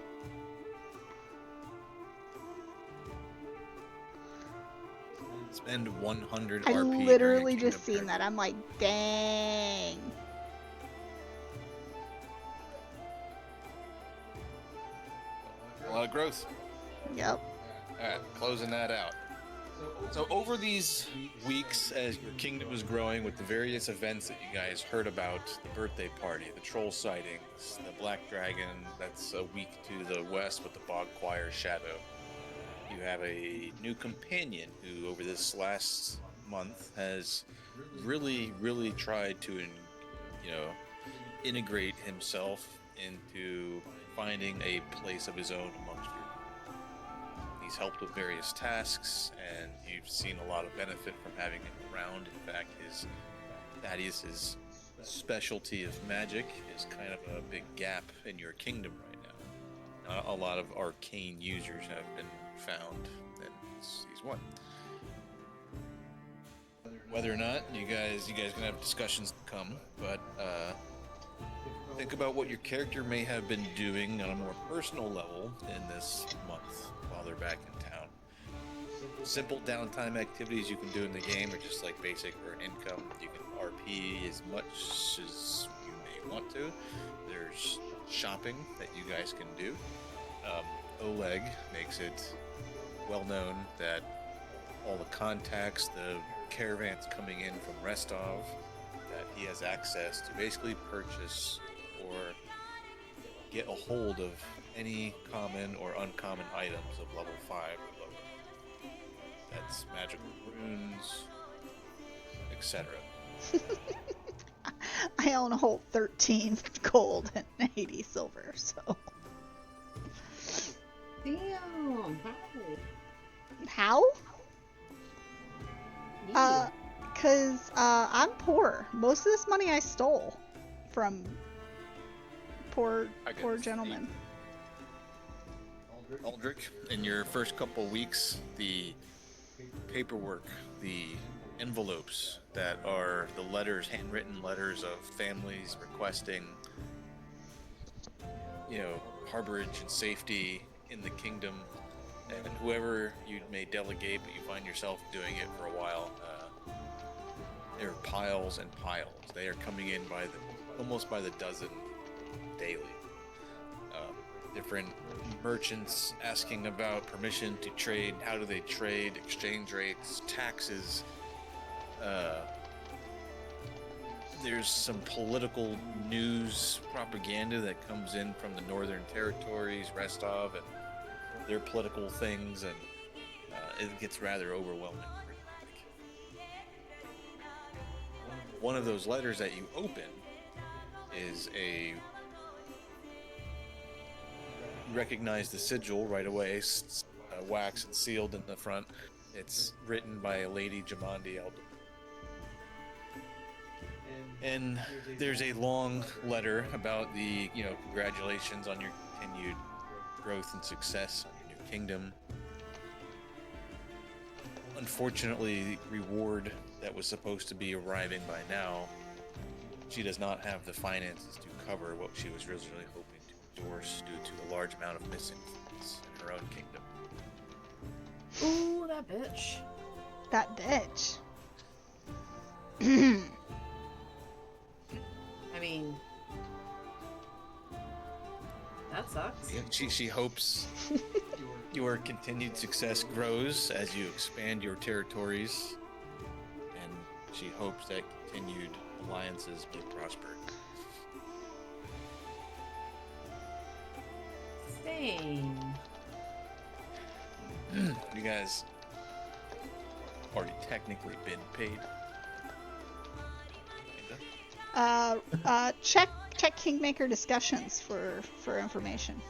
S2: Spend 100
S4: I
S2: RP. during
S4: literally
S2: Kingdom
S4: just seen
S2: turn.
S4: that. I'm like, dang.
S2: A lot of growth.
S4: Yep.
S2: Alright, closing that out. So over these weeks, as your kingdom was growing with the various events that you guys heard about, the birthday party, the troll sightings, the black dragon that's a week to the west with the bog choir shadow, you have a new companion who over this last month has really tried to, integrate himself into finding a place of his own amongst you. He's helped with various tasks, and you've seen a lot of benefit from having him around. In fact, Thaddeus's specialty of magic is kind of a big gap in your kingdom right now. Not a lot of arcane users have been found, and he's one. Whether or not you guys gonna have discussions to come, but think about what your character may have been doing on a more personal level in this month while they're back in town. Simple downtime activities you can do in the game are just like basic earn income. You can RP as much as you may want to. There's shopping that you guys can do. Oleg makes it well known that all the contacts, the caravans coming in from Restov, that he has access to basically purchase or get a hold of any common or uncommon items of level 5 or lower. That's magical runes, etc.
S4: I own a whole 13 gold and 80 silver, so.
S3: Damn.
S4: How? Cause I'm poor. Most of this money I stole from poor gentlemen.
S2: Aldrich, in your first couple weeks, the paperwork, the envelopes that are the letters, handwritten letters of families requesting, harborage and safety in the kingdom, and whoever you may delegate, but you find yourself doing it for a while, there are piles and piles. They are coming in almost by the dozen daily. Different merchants asking about permission to trade, how do they trade, exchange rates, taxes. There's some political news propaganda that comes in from the northern territories, Restov, and their political things, and it gets rather overwhelming. One of those letters that you open is you recognize the sigil right away, waxed and sealed in the front. It's written by a Lady Jamandi Elder. And there's a long letter about the, congratulations on your continued growth and success on your new kingdom. Unfortunately, the reward that was supposed to be arriving by now, she does not have the finances to cover what she was originally hoping to endorse due to the large amount of missing things in her own kingdom.
S3: Ooh, that bitch.
S4: That bitch.
S3: I mean, that sucks.
S2: Yeah, she hopes your continued success grows as you expand your territories, and she hopes that continued alliances may prosper.
S3: Same.
S2: You guys already technically been paid.
S4: Check Kingmaker discussions for information.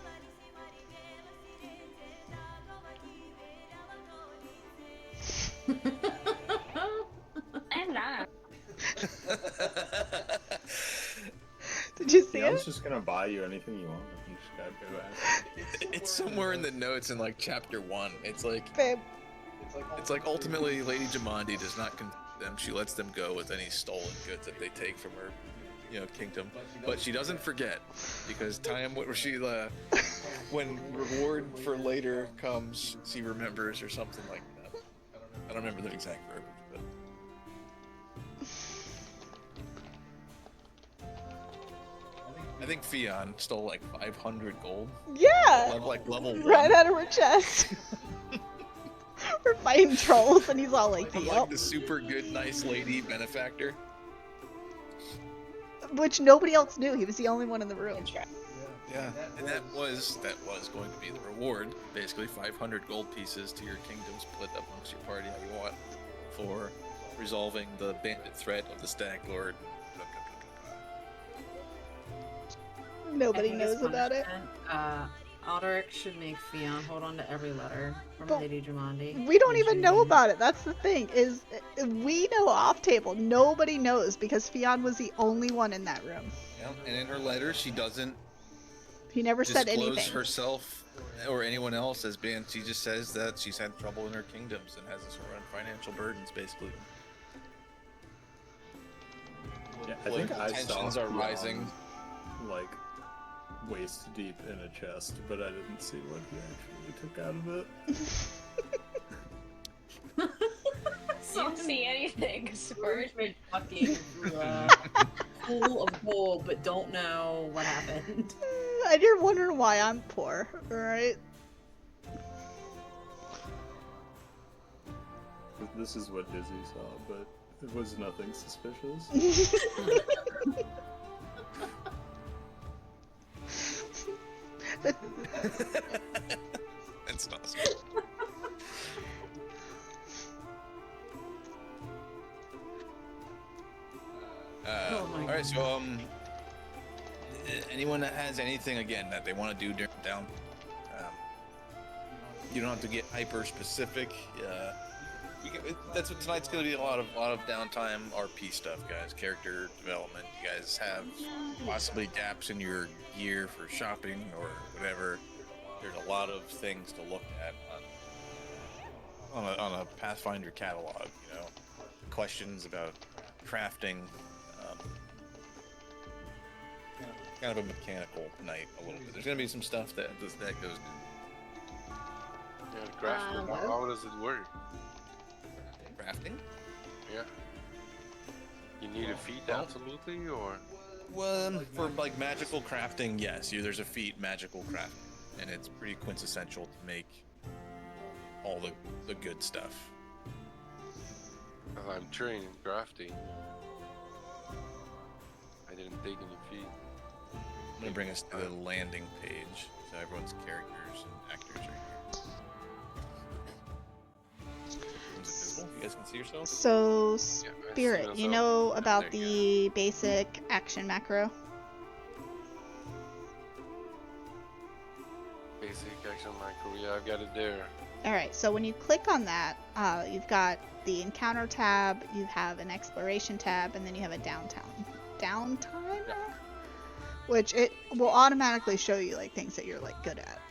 S6: I'm not.
S4: Did you see
S5: I
S4: it?
S5: was just gonna buy you anything you want. You just gotta go ask.
S2: It's somewhere in the notes in like chapter 1. It's like
S4: Babe.
S2: It's like ultimately Lady Jamandi does not condemn them. She lets them go with any stolen goods that they take from her, kingdom. But she doesn't forget, because time where she when reward for later comes, she remembers or something like that. I don't remember the exact verbiage, but I think Fionn stole like 500 gold.
S4: Yeah.
S2: Level 1.
S4: Right out of her chest. For fighting trolls, and he's all like,
S2: I'm
S4: "Yep."
S2: like the super good, nice lady benefactor.
S4: Which nobody else knew. He was the only one in the room.
S2: Yeah, and that was going to be the reward. Basically, 500 gold pieces to your kingdom, split up amongst your party how you want, for resolving the bandit threat of the Stag Lord.
S4: Nobody
S8: I think as
S4: knows about it.
S8: punishment, Aldrich should make Fionn hold on to every letter from
S4: But
S8: Lady Drummond.
S4: We don't even know about it. That's the thing. Is we know off table. Nobody knows because Fionn was the only one in that room.
S2: Yeah, and in her letter, she doesn't
S4: He never said
S2: disclose
S4: anything.
S2: herself or anyone else as being. She just says that she's had trouble in her kingdoms and has her own financial burdens, basically.
S5: Yeah, I think I saw
S2: Tensions are rising.
S5: like waist deep in a chest, but I didn't see what he actually took out of it.
S6: You didn't see anything, Squirt.
S8: Fucking pool of gold, but don't know what happened.
S4: And you're wondering why I'm poor, right?
S5: This is what Dizzy saw, but it was nothing suspicious.
S2: That's awesome.
S8: Oh my
S2: all right, so anyone that has anything again that they want to do down, you don't have to get hyper specific. That's what tonight's going to be. A lot of downtime RP stuff, guys. Character development. You guys have possibly gaps in your gear for shopping or whatever. There's a lot of things to look at on a Pathfinder catalog. You know, questions about crafting. Kind of a mechanical night a little bit. There's going to be some stuff that goes.
S1: Yeah, the crafting. How does it work?
S2: Crafting?
S1: Yeah. You need a feat absolutely, or?
S2: Well, for like magical crafting, yes. There's a feat, magical crafting, and it's pretty quintessential to make all the good stuff.
S1: Well, I'm trained in crafting. I didn't take any feat.
S2: I'm gonna bring us to the landing page, so everyone's characters and actors are here. Is it visible? You guys can see yourselves?
S4: So,
S1: Yeah, I see
S4: Spirit, you
S1: myself.
S4: know
S1: Yeah,
S4: about
S1: there you
S4: the basic action macro?
S1: Basic action macro. Yeah, I've got it there.
S4: Alright, so when you click on that, you've got the encounter tab, you have an exploration tab, and then you have a downtime
S1: Yeah.
S4: which it will automatically show you like things that you're like good at.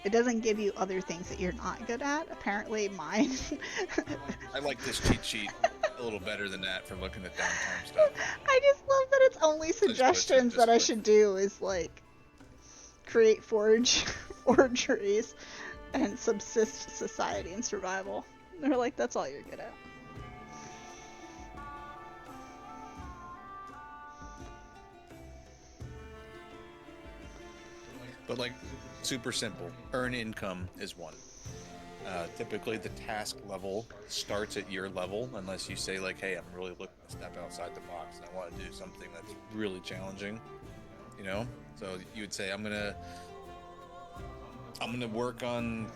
S4: It doesn't give you other things that you're not good at. Apparently mine
S2: I like this cheat sheet a little better than that for looking at downtime stuff.
S4: I just love that it's only suggestions that I should do is like create forgeries and subsist society and survival. They're like, that's all you're good at.
S2: But like, super simple. Earn income is one. Typically, the task level starts at your level, unless you say like, "Hey, I'm really looking to step outside the box and I want to do something that's really challenging." You know, so you would say, "I'm gonna work on,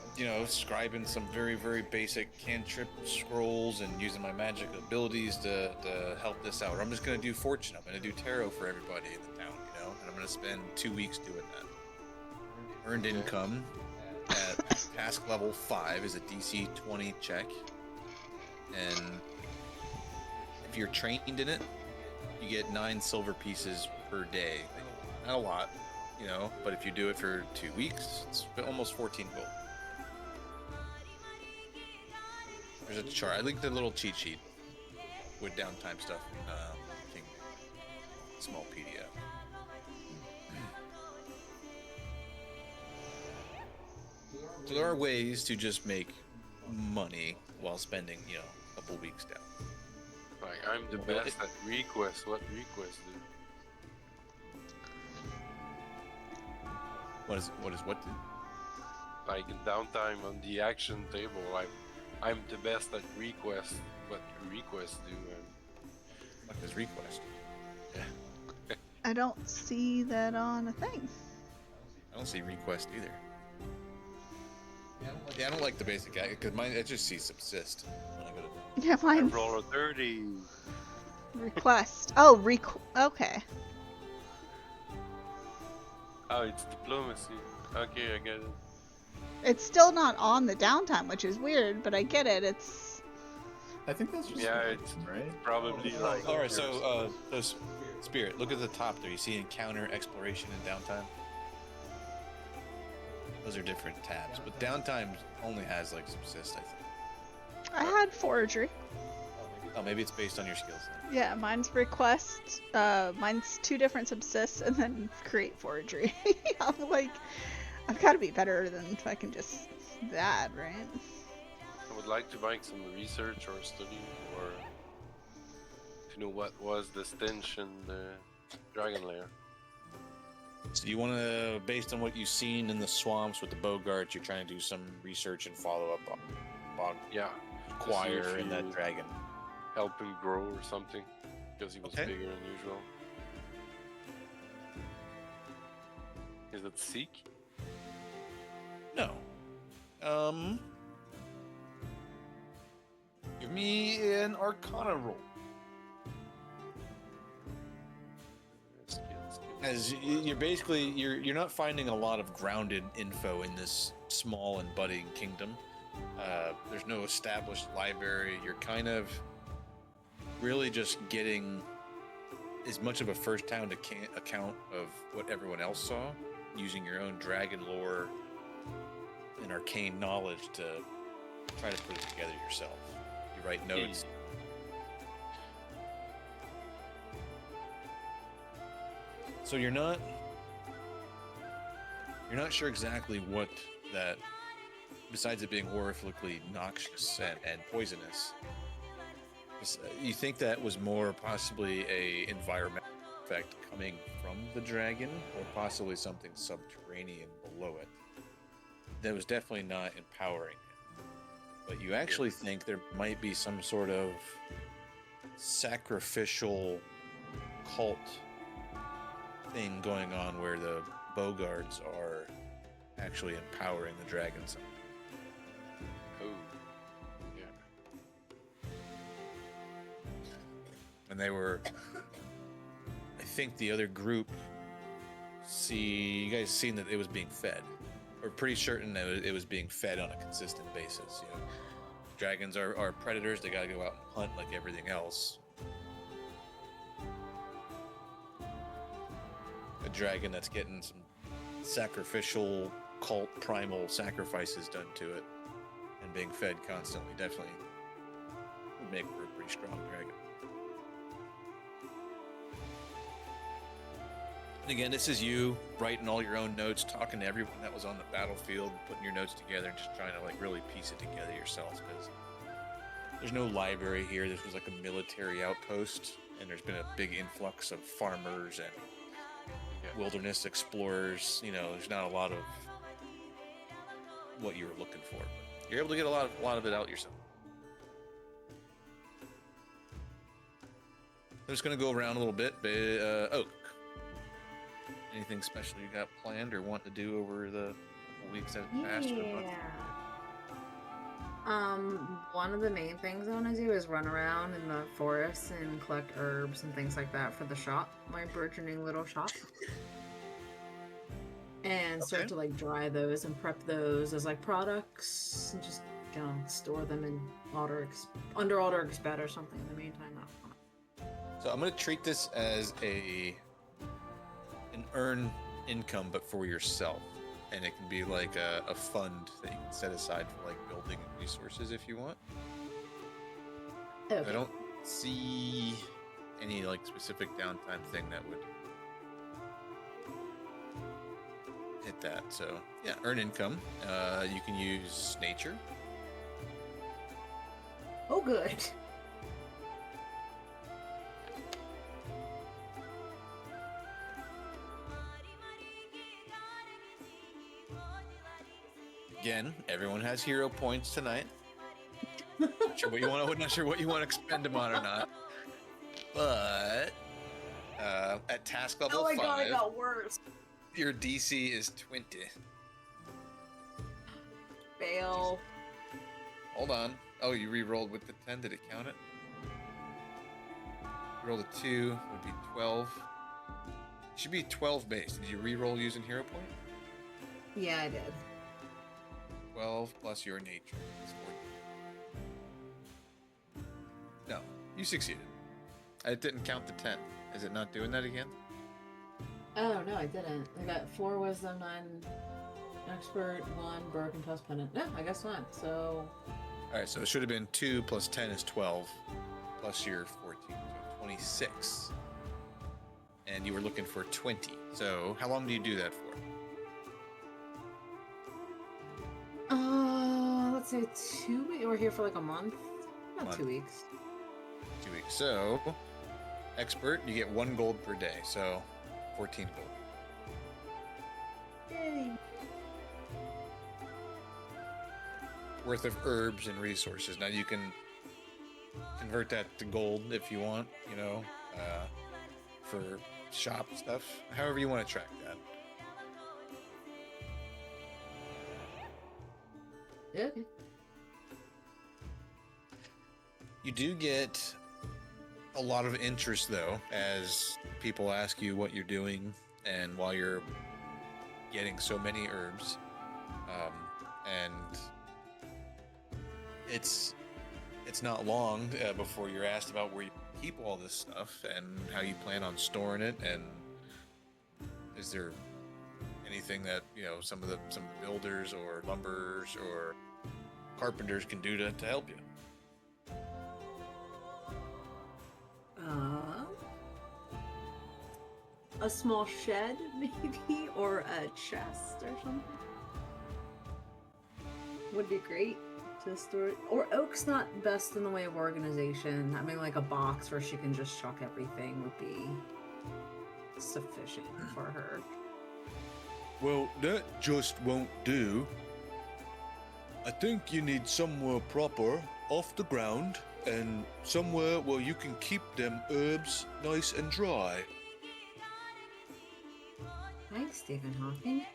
S2: scribing some very, very basic cantrip scrolls and using my magic abilities to help this out. Or I'm just gonna do fortune. I'm gonna do tarot for everybody in the town, and I'm gonna spend 2 weeks doing that." Earned income at task level 5 is a DC 20 check, and if you're trained in it, you get 9 silver pieces per day. Not a lot, but if you do it for 2 weeks, it's almost 14 gold. There's a chart. I linked a little cheat sheet with downtime stuff in King. Small PDF. So there are ways to just make money while spending, a couple weeks down.
S1: Like, I'm the best at requests. What requests do?
S2: What is what do?
S1: Like, downtime on the action table, like, I'm the best at request, what requests do.
S2: What is request?
S4: I don't see that on a thing.
S2: I don't see request either. Yeah, I don't like the basic guy because mine. I just see subsist when I go to.
S4: Yeah,
S1: I
S4: mine's
S1: roll a 30.
S4: request. Okay.
S1: Oh, it's diplomacy. Okay, I get it.
S4: It's still not on the downtime, which is weird, but I get it. It's
S5: I think that's just
S1: Yeah,
S5: random,
S1: it's
S5: right?
S1: probably like.
S2: All right, so those Spirit. Look at the top there. You see encounter, exploration, and downtime. Those are different tabs, but downtime only has like subsist. I think.
S4: I had forgery.
S2: Oh, maybe it's based on your skills. Then.
S4: Yeah, mine's request. Mine's 2 different subsists and then create forgery. I'm like, I've got to be better than fucking just that, right?
S1: I would like to make some research or study or to know what was the stench in the dragon lair.
S2: So you want to, based on what you've seen in the swamps with the Bogarts, you're trying to do some research and follow up on
S1: Yeah,
S2: Choir
S1: if
S2: and that
S1: you
S2: dragon.
S1: help him grow or something because he was
S2: Okay.
S1: bigger than usual. Is it seek?
S2: No. Give me an Arcana roll.
S1: Skill.
S2: As you're basically you're not finding a lot of grounded info in this small and budding kingdom. There's no established library. You're kind of really just getting as much of a first-hand account of what everyone else saw, using your own dragon lore and arcane knowledge to try to put it together yourself. You write notes. So you're not sure exactly what that, besides it being horrifically noxious and poisonous. You think that was more possibly a environmental effect coming from the dragon, or possibly something subterranean below it. That was definitely not empowering it. But you actually think there might be some sort of sacrificial cult thing going on where the Bogarts are actually empowering the dragons.
S1: Oh, yeah.
S2: And they were, I think the other group, you guys seen that it was being fed. We're pretty certain that it was being fed on a consistent basis. You know, dragons are predators. They gotta go out and hunt like everything else. A dragon that's getting some sacrificial cult primal sacrifices done to it and being fed constantly definitely would make for a pretty strong dragon. And again, this is you writing all your own notes, talking to everyone that was on the battlefield, putting your notes together and just trying to like really piece it together yourself, because there's no library here. This was like a military outpost, and there's been a big influx of farmers and wilderness explorers. You know, there's not a lot of what you were looking for, but you're able to get a lot of it out yourself. I'm just gonna go around a little bit. Oak, anything special you got planned or want to do over the weeks that have passed?
S8: One of the main things I want to do is run around in the forest and collect herbs and things like that for the shop, my burgeoning little shop. And start to like dry those and prep those as like products and just store them in under Alder Exped or something in the meantime.
S2: So I'm gonna treat this as an earn income, but for yourself, and it can be like a fund that you can set aside for like building resources if you want.
S8: Okay.
S2: I don't see any like specific downtime thing that would hit that. So yeah, earn income. You can use nature.
S8: Oh, good.
S2: Again, everyone has hero points tonight. sure what you want. Not sure what you want to expend them on or not. But at task level
S8: Oh my
S2: 5,
S8: god, it got worse.
S2: your DC is 20.
S8: Fail.
S2: Hold on. Oh, you re-rolled with the 10. Did it count it? You rolled a 2. Would be 12. Should be 12 base. Did you re-roll using hero point?
S8: Yeah, I did.
S2: 12 plus your nature is 14. No, you succeeded. It didn't count the 10. Is it not doing that again?
S8: Oh, no, I didn't. I got 4 wisdom, 9 expert, 1 broken plus pendant. No, I guess not. So.
S2: Alright, so it should have been 2 plus 10 is 12. Plus your 14. So 26. And you were looking for 20. So how long do you do that for?
S8: Let's say 2 weeks. We're here for like a month. About 2 weeks.
S2: 2 weeks. So, expert, you get 1 gold per day. So, 14 gold.
S8: Yay.
S2: Worth of herbs and resources. Now you can convert that to gold if you want, you know, for shop stuff. However you want to track that.
S8: Yeah, okay.
S2: You do get a lot of interest, though, as people ask you what you're doing, and while you're getting so many herbs, and it's not long before you're asked about where you keep all this stuff and how you plan on storing it, and is there anything that, you know, some of the builders or lumberers or carpenters can do to help you.
S8: A small shed, maybe, or a chest or something. Would be great to store. Or Oak's not best in the way of organization. I mean, like a box where she can just chuck everything would be sufficient for her.
S10: Well, that just won't do. I think you need somewhere proper, off the ground, and somewhere where you can keep them herbs nice and dry.
S8: Thanks, Stephen Hawking.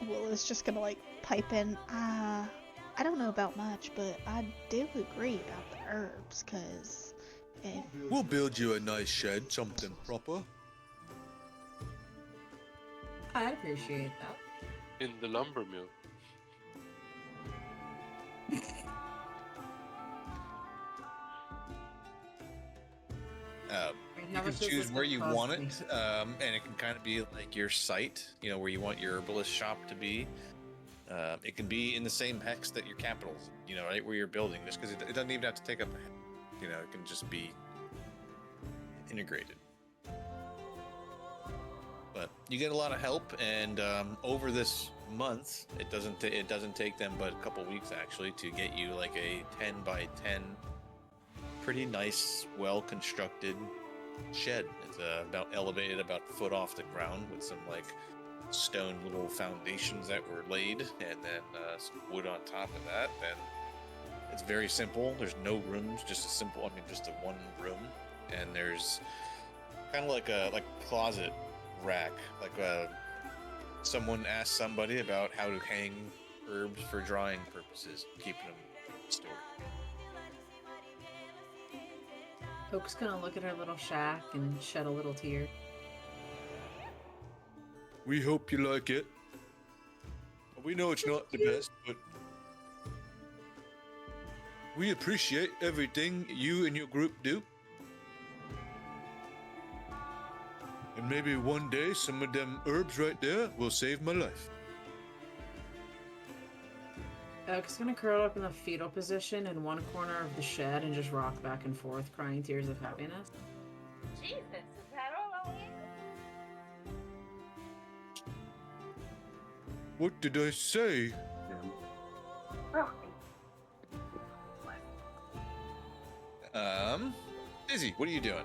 S4: Will is just gonna like pipe in. I don't know about much, but I do agree about the herbs, cause if
S10: We'll build you a nice shed, something proper.
S8: I'd appreciate that.
S1: In the lumber mill.
S2: You can choose where you want it, and it can kind of be like your site, you know, where you want your herbalist shop to be. It can be in the same hex that your capital's, you know, right where you're building, just because it doesn't even have to take up a hex. You know, it can just be integrated. But you get a lot of help, and over this month, it doesn't take them but a couple weeks actually to get you like a 10 by 10, pretty nice, well constructed shed. It's about elevated about a foot off the ground with some like stone little foundations that were laid, and then some wood on top of that. And it's very simple. There's no rooms, just a simple, just a one room, and there's kind of like a closet rack, like someone asked somebody about how to hang herbs for drying purposes, keeping them stored.
S8: Oak's gonna look at her little shack and shed a little tear.
S10: We hope you like it. We know it's not the best, but we appreciate everything you and your group do. And maybe one day some of them herbs right there will save my life.
S8: Oak's gonna curl up in the fetal position in one corner of the shed and just rock back and forth, crying tears of happiness.
S11: Jesus, is that all I am?
S10: What did I say?
S2: Izzy, what are you doing?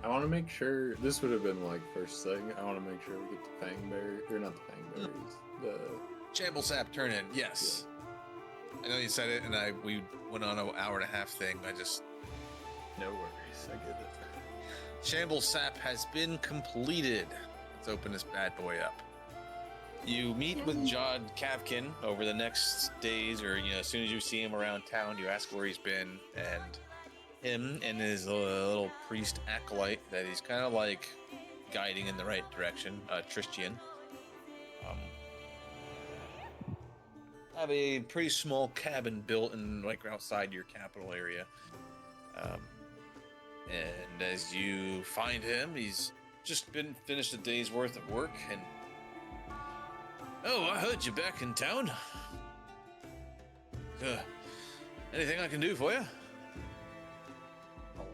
S5: I want to make sure this would have been like first thing. I want to make sure we get the fangberry, or not the fangberries, the
S2: Shambles app turn in, yes. I know you said it, and we went on an hour and a half thing.
S5: No worries, I get it.
S2: Shambles sap has been completed. Let's open this bad boy up. You meet with Jod Kavkin over the next days, or as soon as you see him around town, you ask where he's been, and him and his little priest acolyte that he's kind of like guiding in the right direction, Tristian, have a pretty small cabin built in outside your capital area. And as you find him, he's just finished a day's worth of work, and I heard you're back in town. Anything I can do for you?
S5: I'll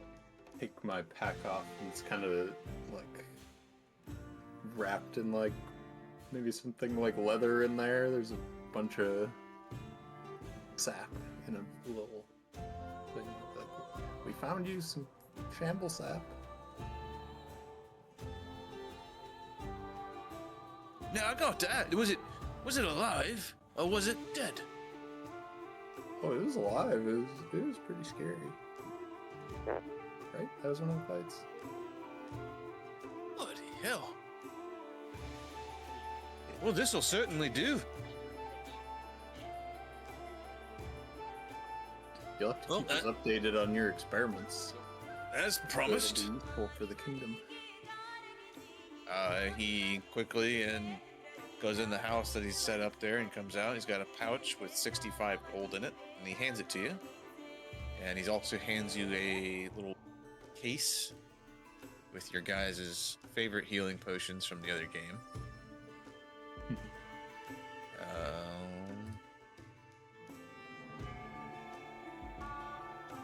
S5: take my pack off. It's kind of wrapped in maybe something like leather in there. There's a bunch of sap in a little thing. We found you some shamble sap.
S2: Now I got that. Was it alive or was it dead?
S5: Oh, it was alive. It was pretty scary. Right? That was one of the fights.
S2: Bloody hell. Well, this'll certainly do.
S5: You'll have to keep us updated on your experiments.
S2: As promised.
S5: It'll be useful for the kingdom.
S2: He quickly goes in the house that he's set up there and comes out. He's got a pouch with 65 gold in it, and he hands it to you. And he also hands you a little case with your guys' favorite healing potions from the other game.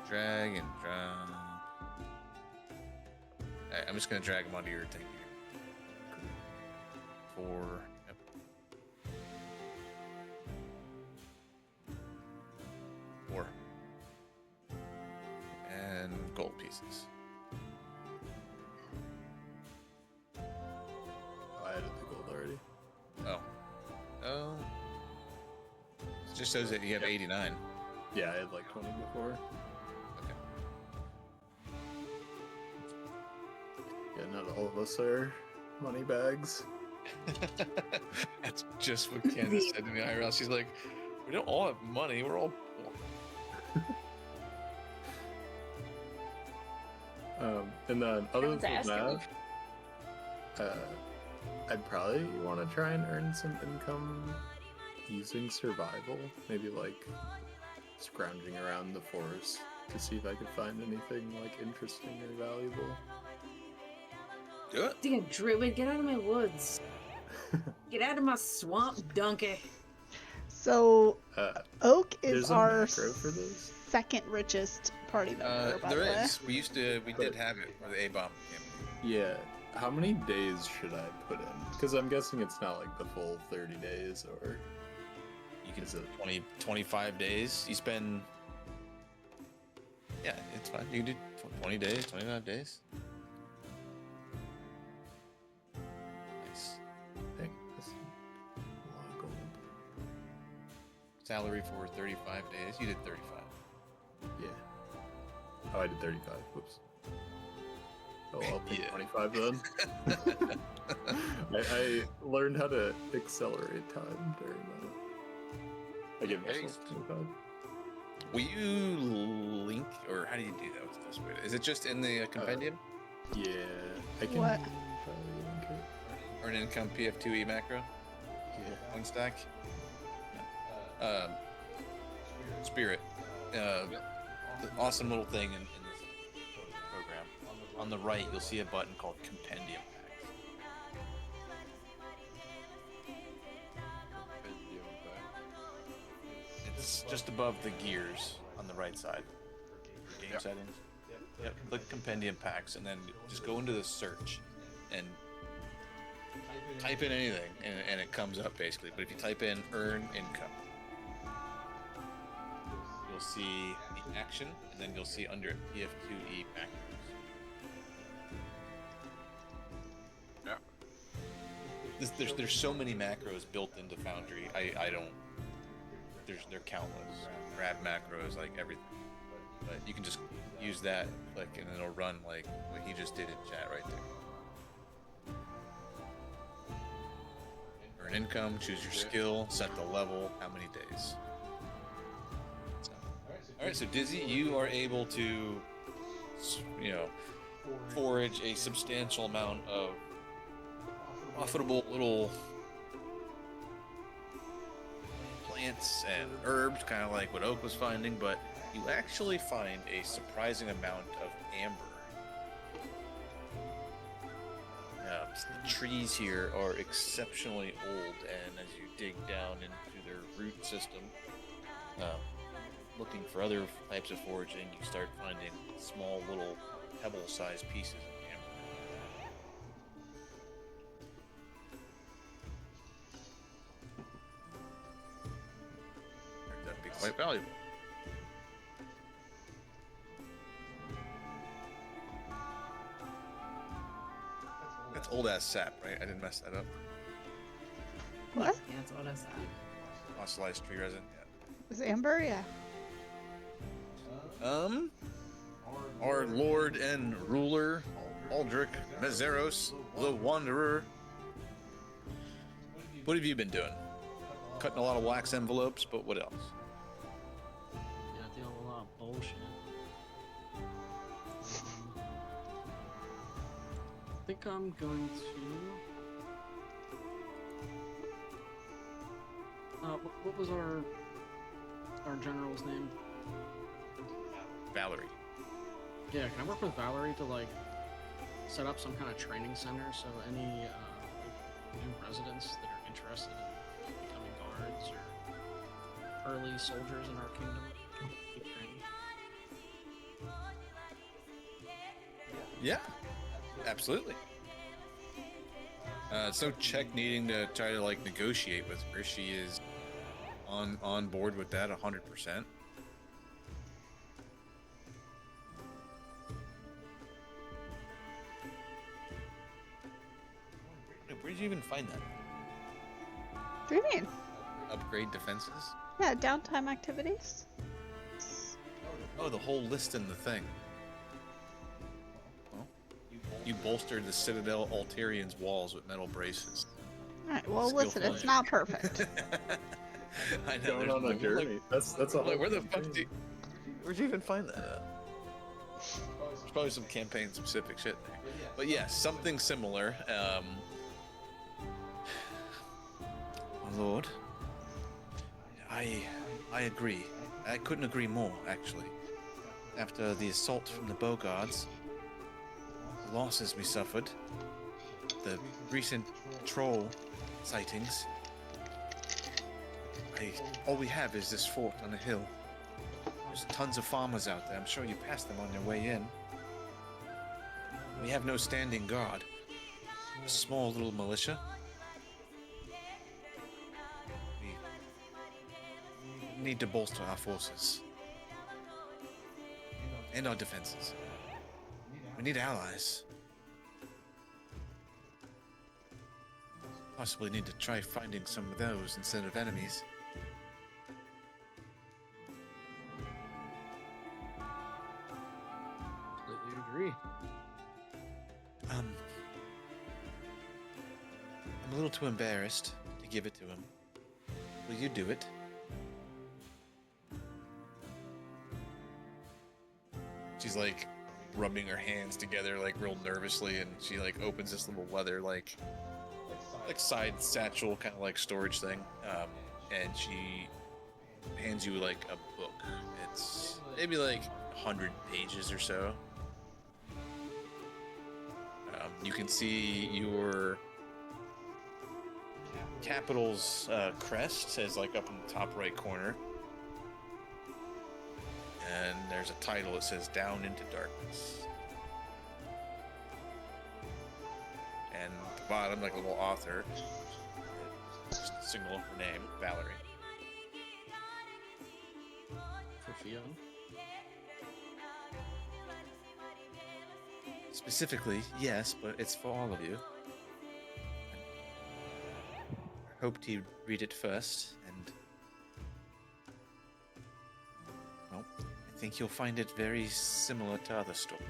S2: Drag and drop. I'm just gonna drag them onto your thing here. 4. Yep. 4. And gold pieces.
S5: I added the gold already.
S2: Oh. It just shows that you have 89.
S5: Yeah, I had 20 before.
S2: Okay.
S5: Yeah, not all of us are money bags.
S2: That's just what Candace said to me IRL. She's like, we don't all have money, we're all poor.
S5: And then other than
S6: Sounds
S5: that, I'd probably want to try and earn some income using survival. Maybe scrounging around the forest to see if I could find anything interesting or valuable.
S2: Do it.
S8: Damn, Druid, get out of my woods. Get out of my swamp, donkey.
S4: So, Oak is
S5: there's a
S4: our
S5: macro for this?
S4: second richest party member, by the
S2: There
S4: way.
S2: is. We did have it for the A-bomb campaign.
S5: Yeah. How many days should I put in? Because I'm guessing it's not the full 30 days, or...
S2: You can
S5: Is it
S2: 25 days. You spend... Yeah, it's fine. You can do 20 days, 25 days. Nice.
S5: Dang, that's a lot of gold.
S2: Salary for 35 days. You did 35.
S5: Yeah. Oh, I did 35. Whoops. Oh, I'll take
S2: Yeah.
S5: 25 then. I learned how to accelerate time during that. I give myself 25.
S2: Will you link, or how do you do that? What's the best way to- Is it just in the compendium?
S5: Yeah, I can
S4: What?
S5: probably link it.
S2: Earn income PF2E macro?
S5: Yeah.
S2: One stack? Spirit. The awesome little thing in this program. On the right, you'll see a button called Compendium Packs. It's just above the gears on the right side. Game settings. Yep. Click Compendium Packs, and then just go into the search and type in anything, and it comes up basically. But if you type in Earn Income, you'll see the action, and then you'll see under it PF2E macros.
S1: Yeah.
S2: there's so many macros built into Foundry. I don't. They're countless. Grab macros, like everything. But you can just use that, click, and it'll run like what he just did in chat right there. Earn income, choose your skill, set the level, how many days. Alright, so Dizzy, you are able to, forage a substantial amount of profitable little plants and herbs, kind of like what Oak was finding, but you actually find a surprising amount of amber. The trees here are exceptionally old, and as you dig down into their root system, looking for other types of foraging, you start finding small little pebble-sized pieces of amber. Turns out to be quite valuable. That's old-ass sap, right? I didn't mess that up.
S4: What?
S8: Yeah, it's what I said.
S2: Fossilized tree resin,
S4: Is amber? Yeah.
S2: yeah. Our lord and ruler, Aldrich Mezeros, the Wanderer. What have you been doing? Cutting a lot of wax envelopes, but what else?
S7: Yeah, I deal with a lot of bullshit. I think I'm going to. What was our general's name?
S2: Valerie.
S7: Yeah, can I work with Valerie to like set up some kind of training center so any like, new residents that are interested in becoming guards or early soldiers in our kingdom can be trained?
S2: Yeah, absolutely. It's no check needing to try to like negotiate with her. She is on board with that 100%. Where did you even find that?
S4: What do you mean?
S2: Upgrade defenses?
S4: Yeah, downtime activities.
S2: Oh, the whole list in the thing. Well, you bolstered the Citadel Altarian's walls with metal braces.
S4: Alright, well,
S2: Skillful
S4: listen, it's
S2: man.
S4: not perfect.
S2: I know.
S5: Going on a journey. That's a whole
S2: where the
S5: thing.
S2: fuck where'd you even find that at? There's probably some campaign specific shit there. But yeah, something similar. My lord, I agree. I couldn't agree more, actually. After the assault from the Bogards, the losses we suffered, the recent troll sightings, all we have is this fort on a hill. There's tons of farmers out there. I'm sure you passed them on your way in. We have no standing guard. A small little militia. We need to bolster our forces. And our defenses. We need allies. Possibly need to try finding some of those instead of enemies.
S7: Completely agree.
S2: I'm a little too embarrassed to give it to him. Will you do it? She's like rubbing her hands together like real nervously, and she like opens this little leather like side satchel kind of like storage thing, and she hands you like a book. It's maybe like 100 pages or so. You can see your capital's crest says like up in the top right corner. And there's a title that says Down into Darkness. And at the bottom, like a little author, just a single her name, Valerie.
S7: For Fiona.
S2: Specifically, yes, but it's for all of you. hoped he'd read it first, and well, I think you'll find it very similar to other stories.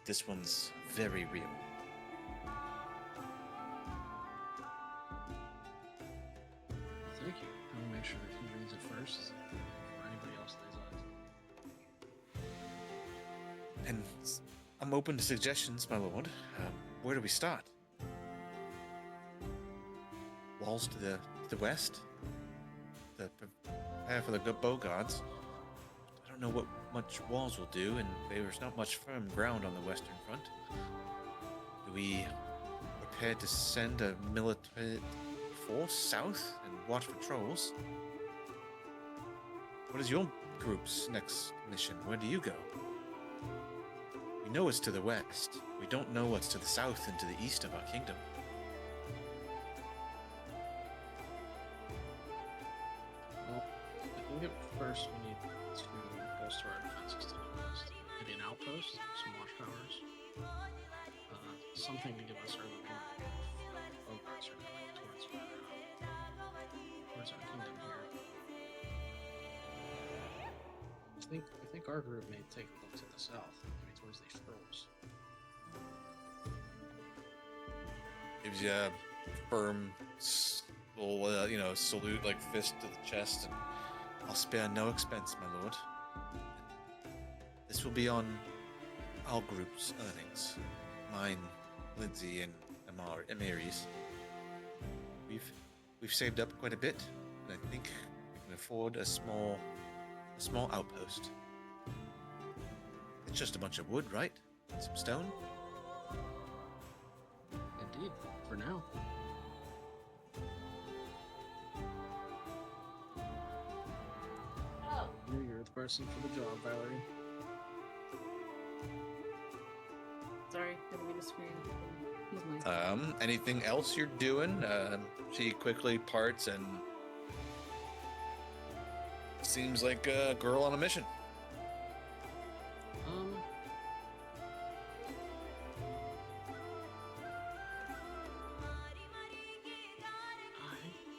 S2: This one's very real.
S7: Thank you. I'll make sure that he reads it first before anybody else lays eyes.
S2: And I'm open to suggestions, my lord. Where do we start? Walls to the west? The prepare for the bow guards. I don't know what much walls will do, and there's not much firm ground on the western front. Do we prepare to send a military force south and watch patrols? What is your group's next mission? Where do you go? We know it's to the west. We don't know what's to the south and to the east of our kingdom.
S7: Well, I think at first we need to bolster our defenses to the west. Maybe an outpost, some watchtowers. Something to give us early warning if bogarts are coming towards our kingdom here. I think our group may take a look to the south, maybe towards these scrolls.
S2: Gives you a firm little, salute, like fist to the chest, and I'll spare no expense, my lord. This will be on our group's earnings. Mine, Lindsay, and Amary's. We've saved up quite a bit, and I think we can afford a small outpost. It's just a bunch of wood, right? And some stone.
S7: Indeed, for now.
S11: Oh,
S7: You're the person for the job, Valerie.
S3: Sorry, didn't mean to scream. He's my.
S2: Anything else you're doing? She quickly parts and seems like a girl on a mission.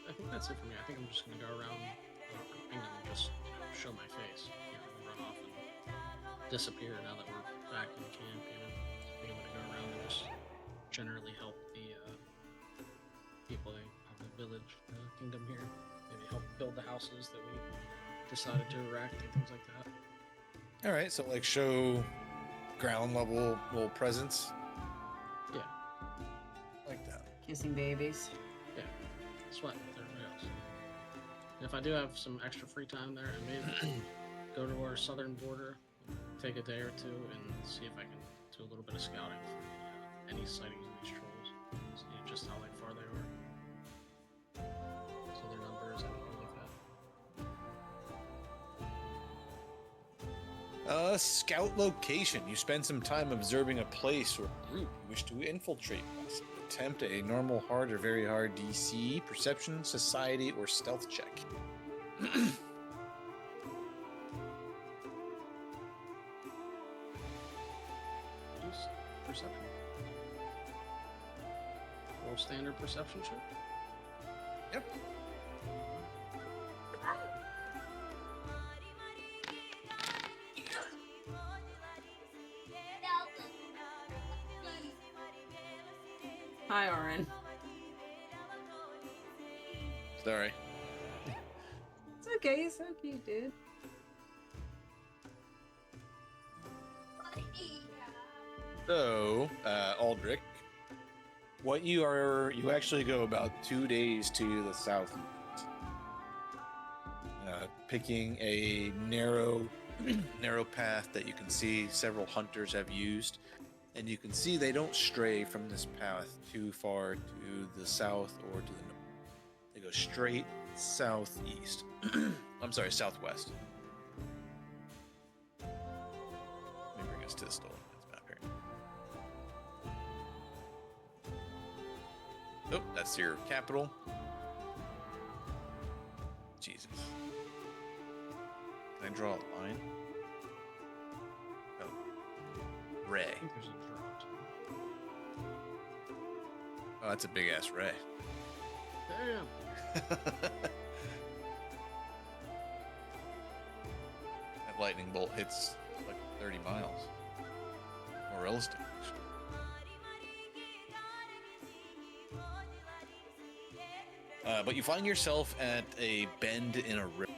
S7: I think that's it for me. I think I'm just gonna go around our kingdom and just show my face, run off and disappear now that we're back in camp. Be able to go around and just generally help the people of the village, kingdom here. Maybe help build the houses that we decided to erect and things like that.
S2: All right, so like show ground level little presence.
S7: Yeah,
S2: Like that.
S8: Kissing babies.
S7: yeah. Sweat with everybody else. And if I do have some extra free time there, I may go to our southern border, take a day or two, and see if I can do a little bit of scouting for any sightings of these trolls. See just how far they are. So their numbers, anything like that.
S2: Scout location. You spend some time observing a place or group you wish to infiltrate. Attempt a normal, hard, or very hard DC, perception, society, or stealth check.
S7: Use perception. Roll standard perception check.
S2: Yep.
S8: Hi, Oren.
S2: Sorry.
S8: It's okay. You're so cute, dude.
S2: So, Aldrich, you actually go about 2 days to the south, picking a narrow path that you can see several hunters have used, and you can see they don't stray from this path too far to the south or to the north. They go straight southeast. I'm sorry, southwest. Let me bring us to the stolen map here. Oh, that's your capital. Jesus. Can I draw a line? Oh. Ray.
S7: I think there's a drought.
S2: Oh, that's a big ass ray.
S7: Damn.
S2: That lightning bolt hits like 30 miles. More realistic. But you find yourself at a bend in a river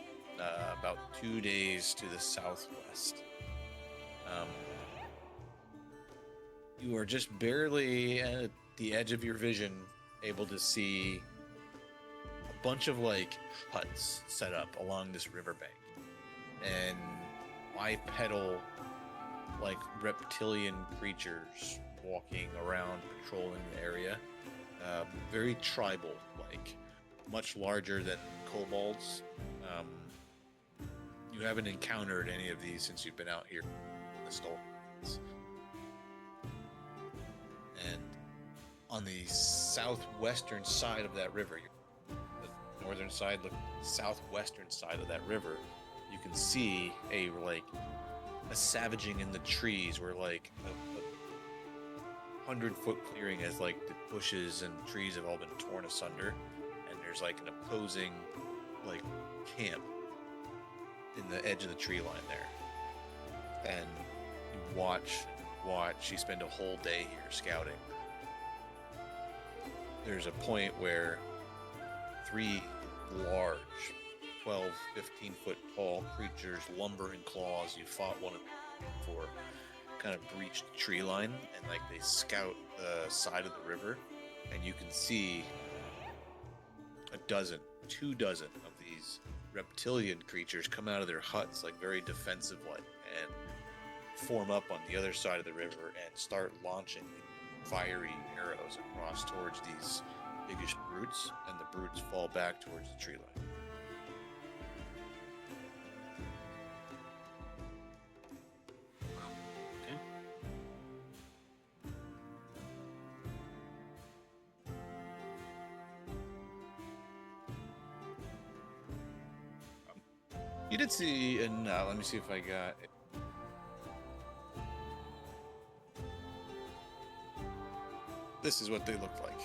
S2: about 2 days to the southwest. You are just barely at the edge of your vision able to see a bunch of like huts set up along this riverbank and bipedal like reptilian creatures walking around patrolling the area. Very tribal like, much larger than kobolds. You haven't encountered any of these since you've been out here in the Stoltz. And on the southwestern side of that river, the northern side, the southwestern side of that river, you can see a savaging in the trees where like a 100-foot clearing has like the bushes and trees have all been torn asunder, and there's like an opposing like camp in the edge of the tree line there. And you watch. You spend a whole day here scouting. There's a point where 3 large 12, 15-foot tall creatures, lumbering claws, you fought one of them before, kind of breached the tree line, and like they scout the side of the river, and you can see 2 dozen of these reptilian creatures come out of their huts, like very defensive like, and form up on the other side of the river and start launching fiery arrows across towards these biggish brutes, and the brutes fall back towards the tree line.
S7: Okay.
S2: You did see, and let me see if I got it. This is what they look like.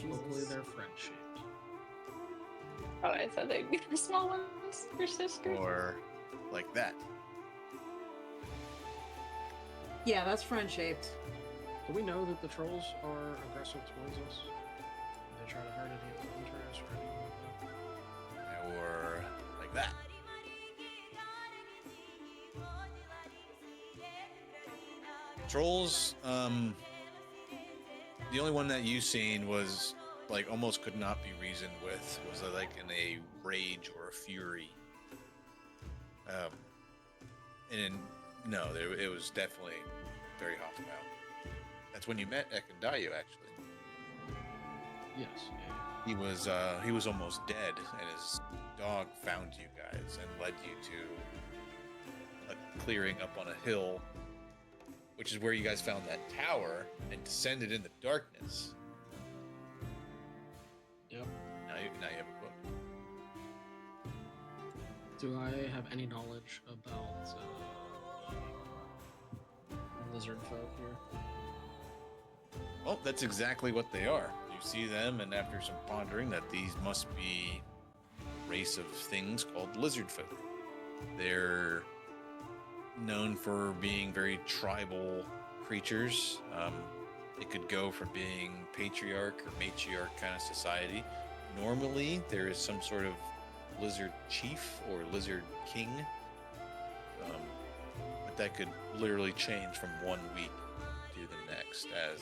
S7: Hopefully they're friend-shaped.
S6: Oh, I thought they'd be the small ones for sisters.
S2: Or like that.
S8: Yeah, that's friend shaped.
S7: Do we know that the trolls are aggressive towards us? Do they try to hurt any of the hunters or anything like that?
S2: Or like that. Trolls, the only one that you seen was like almost could not be reasoned with, was like in a rage or a fury. It was definitely very hostile. That's when you met Ekandayu, actually.
S7: Yes. Yeah.
S2: He was almost dead, and his dog found you guys and led you to a clearing up on a hill, which is where you guys found that tower and descended in the darkness.
S7: Yep.
S2: Now you have a book.
S7: Do I have any knowledge about the lizard folk here?
S2: Well, that's exactly what they are. You see them, and after some pondering, that these must be a race of things called lizard folk. They're known for being very tribal creatures. It could go from being patriarch or matriarch kind of society. Normally, there is some sort of lizard chief or lizard king, but that could literally change from one week to the next as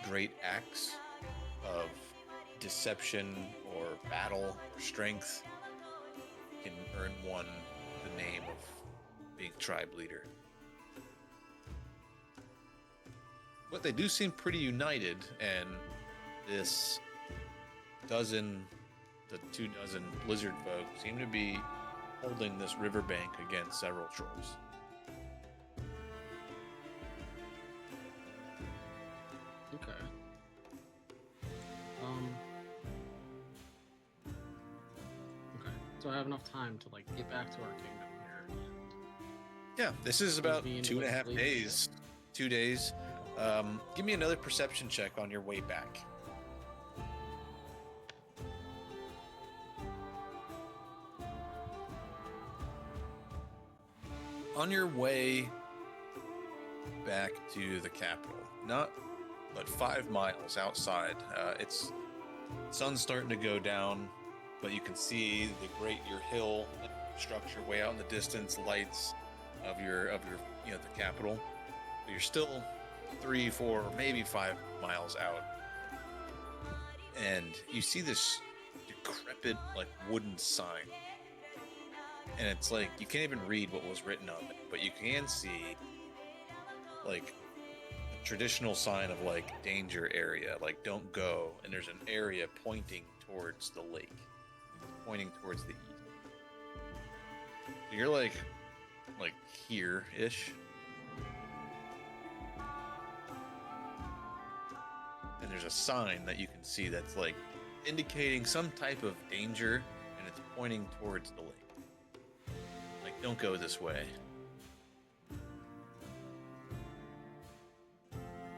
S2: great acts of deception or battle or strength can earn one the name of being tribe leader. But they do seem pretty united, and this the 2 dozen lizard folk seem to be holding this riverbank against several trolls.
S7: Okay. Okay. So I have enough time to like get back to our kingdom here.
S2: Yeah, this is about
S7: Being
S2: 2.5
S7: with
S2: days 2 days. Give me another perception check on your way back. On your way back to the capital, not but 5 miles outside, it's sun's starting to go down, but you can see your hill structure way out in the distance, lights of your the capital. But you're still 3, 4, maybe 5 miles out, and you see this decrepit like wooden sign. And it's like, you can't even read what was written on it, but you can see like a traditional sign of like danger area, like don't go. And there's an area pointing towards the lake, pointing towards the east. So you're like here-ish. And there's a sign that you can see that's like indicating some type of danger, and it's pointing towards the lake. Don't go this way.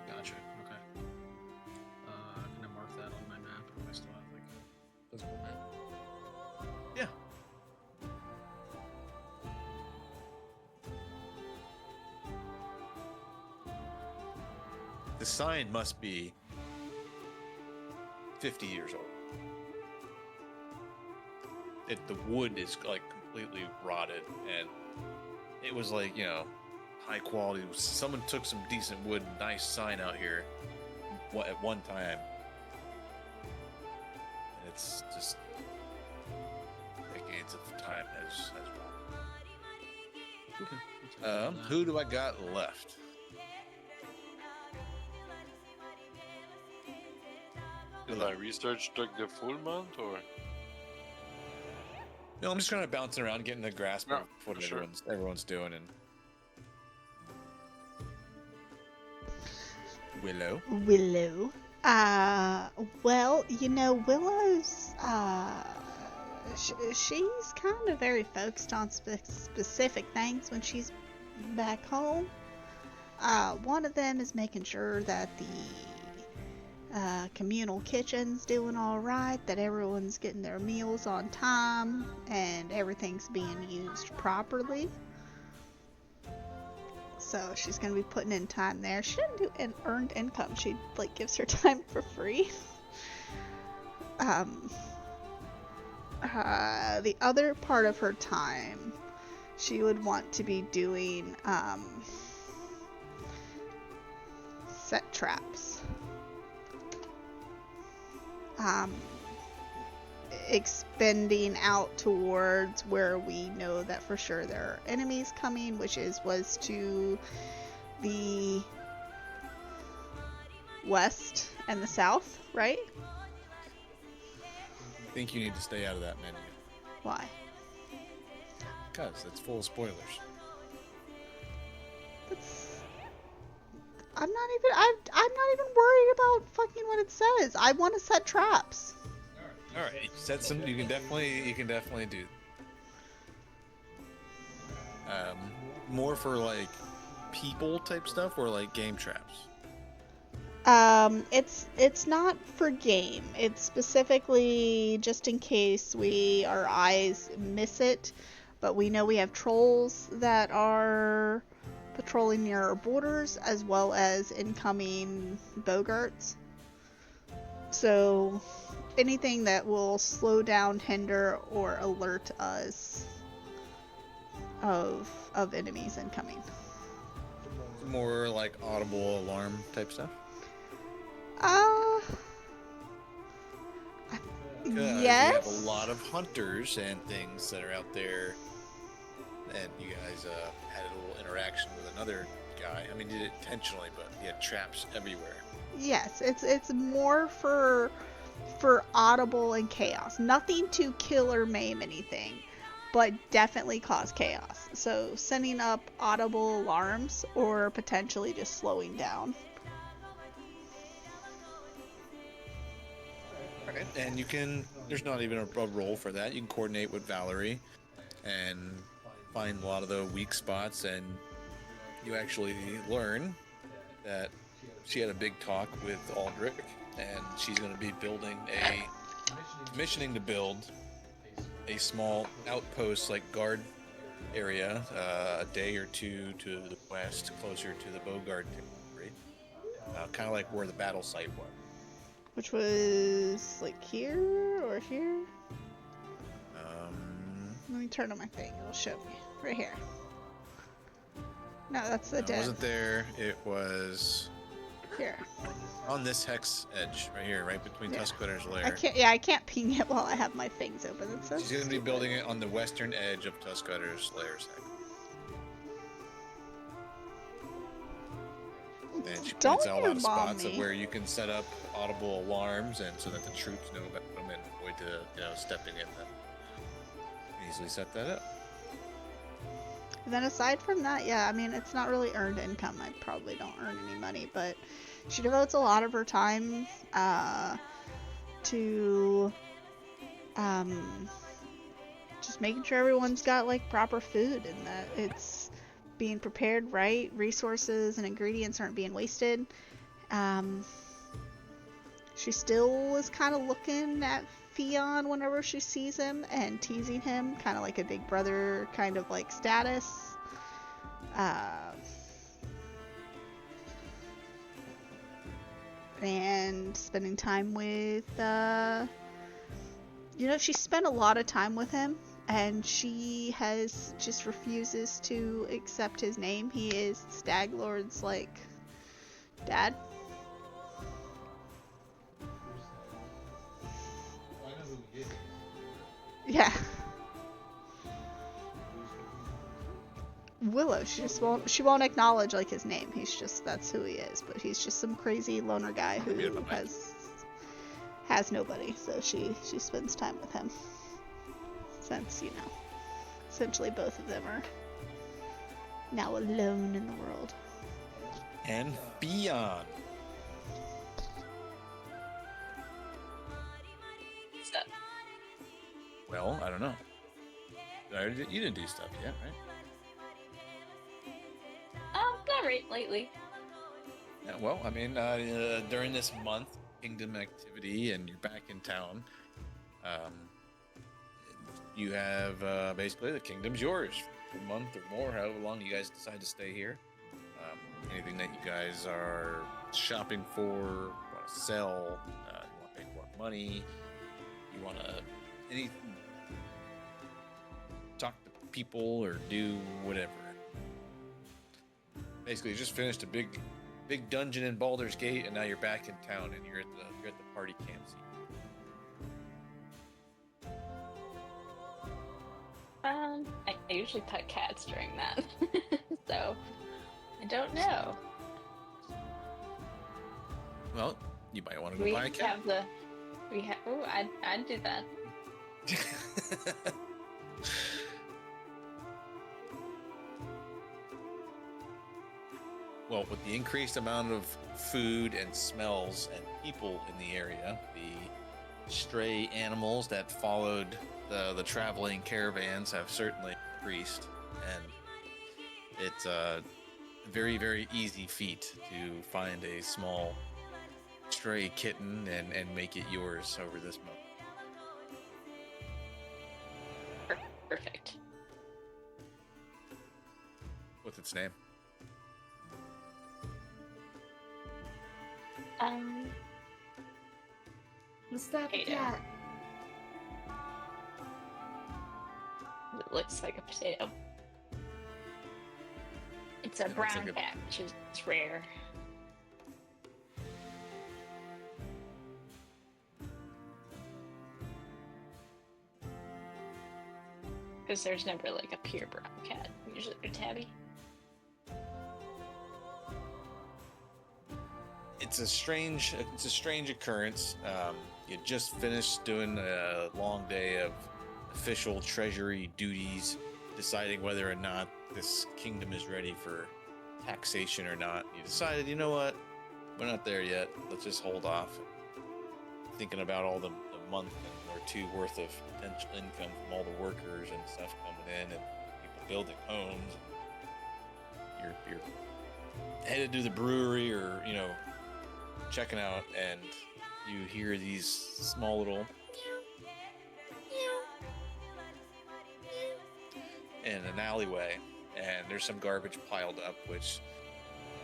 S7: Gotcha. Okay. Can I mark that on my map? Or I still have like a physical map?
S2: Yeah. The sign must be 50 years old. The wood is like completely rotted, and it was like, high quality. Someone took some decent wood, nice sign out here at one time, and it's just decades of time has
S7: Okay.
S2: who do I got left?
S1: Did I research like the full month or?
S2: No, I'm just kind of bouncing around, getting a grasp of what
S1: sure.
S2: everyone's doing. And Willow.
S4: Well, Willow's, she's kind of very focused on specific things when she's back home. One of them is making sure that the communal kitchen's doing all right, that everyone's getting their meals on time, and everything's being used properly. So she's gonna be putting in time there. She doesn't do an earned income. She gives her time for free. The other part of her time, she would want to be doing set traps. Expending out towards where we know that for sure there are enemies coming, which was to the west and the south, right?
S2: I think you need to stay out of that menu.
S4: Why?
S2: Because it's full of spoilers.
S4: I'm not even worried about fucking what it says. I want to set traps.
S2: All right, set some. You can definitely do. More for like people type stuff, or like game traps.
S4: It's not for game. It's specifically just in case our eyes miss it. But we know we have trolls that are patrolling near our borders, as well as incoming bogarts. So anything that will slow down, hinder, or alert us of enemies incoming.
S2: More like audible alarm type stuff.
S4: Yes.
S2: We have a lot of hunters and things that are out there, and you guys had a little interaction with another guy. I mean, you did it intentionally, but he had traps everywhere.
S4: Yes, it's more for audible and chaos. Nothing to kill or maim anything, but definitely cause chaos. So setting up audible alarms or potentially just slowing down.
S2: Okay. And there's not even a role for that. You can coordinate with Valerie and find a lot of the weak spots, and you actually learn that she had a big talk with Aldrich, and she's going to be commissioning to build a small outpost, like guard area, a day or two to the west, closer to the Bogard territory, kind of like where the battle site was.
S4: Which was like here or here? Let me turn on my thing. It'll show me. Right here. No, that's the
S2: It
S4: den.
S2: wasn't there. It was
S4: Here.
S2: on this hex edge right here, right between
S4: Yeah.
S2: Tuskcutter's
S4: I
S2: lair.
S4: can't. Yeah, I can't ping it while I have my things open. It's so
S2: She's going to be
S4: stupid.
S2: building it on the western edge of Tuskcutter's lair's hex. And she
S4: Don't
S2: points out a lot of
S4: bomb
S2: spots of
S4: me.
S2: where you can set up audible alarms, and so that the troops know about them and avoid stepping in them. Easily set that up.
S4: And then aside from that, yeah, I mean, it's not really earned income. I probably don't earn any money, but she devotes a lot of her time to just making sure everyone's got like proper food and that it's being prepared right, resources and ingredients aren't being wasted. She still is kind of looking at Theon whenever she sees him and teasing him, kind of like a big brother kind of like status. And spending time with, she spent a lot of time with him, and she just refuses to accept his name. He is Staglord's, like, dad. Yeah. Willow, she won't acknowledge like his name. That's who he is, but he's just some crazy loner guy who has nobody, so she spends time with him. Since, essentially both of them are now alone in the world.
S2: And beyond.
S6: Stuff.
S2: Well, I don't know. You didn't do stuff yet, right?
S6: Not right lately.
S2: Yeah, well, I mean, during this month, Kingdom activity, and you're back in town, you have basically the Kingdom's yours for a month or more, however long you guys decide to stay here. Anything that you guys are shopping for, want to sell, you want to make more money, you want to talk to people or do whatever. Basically, you just finished a big dungeon in Baldur's Gate, and now you're back in town, and you're at the party camp seat.
S6: I usually pet cats during that, so I don't know.
S2: Well, you might want to go buy a cat.
S6: I'd do that.
S2: Well, with the increased amount of food and smells and people in the area, the stray animals that followed the traveling caravans have certainly increased, and it's a very, very easy feat to find a small stray kitten and make it yours over this month.
S6: Perfect.
S2: What's its name?
S8: What's that
S6: Potato.
S8: cat?
S6: It looks like a potato. It's a brown
S2: like a-
S6: cat, which is rare. Because there's never like a pure brown cat. Usually they're tabby.
S2: It's a strange occurrence. You just finished doing a long day of official treasury duties, deciding whether or not this kingdom is ready for taxation or not. You decided, you know what, we're not there yet. Let's just hold off. Thinking about all the month or two worth of potential income from all the workers and stuff coming in, and people building homes. You're headed to the brewery or, checking out, and you hear these small little in an alleyway, and there's some garbage piled up, which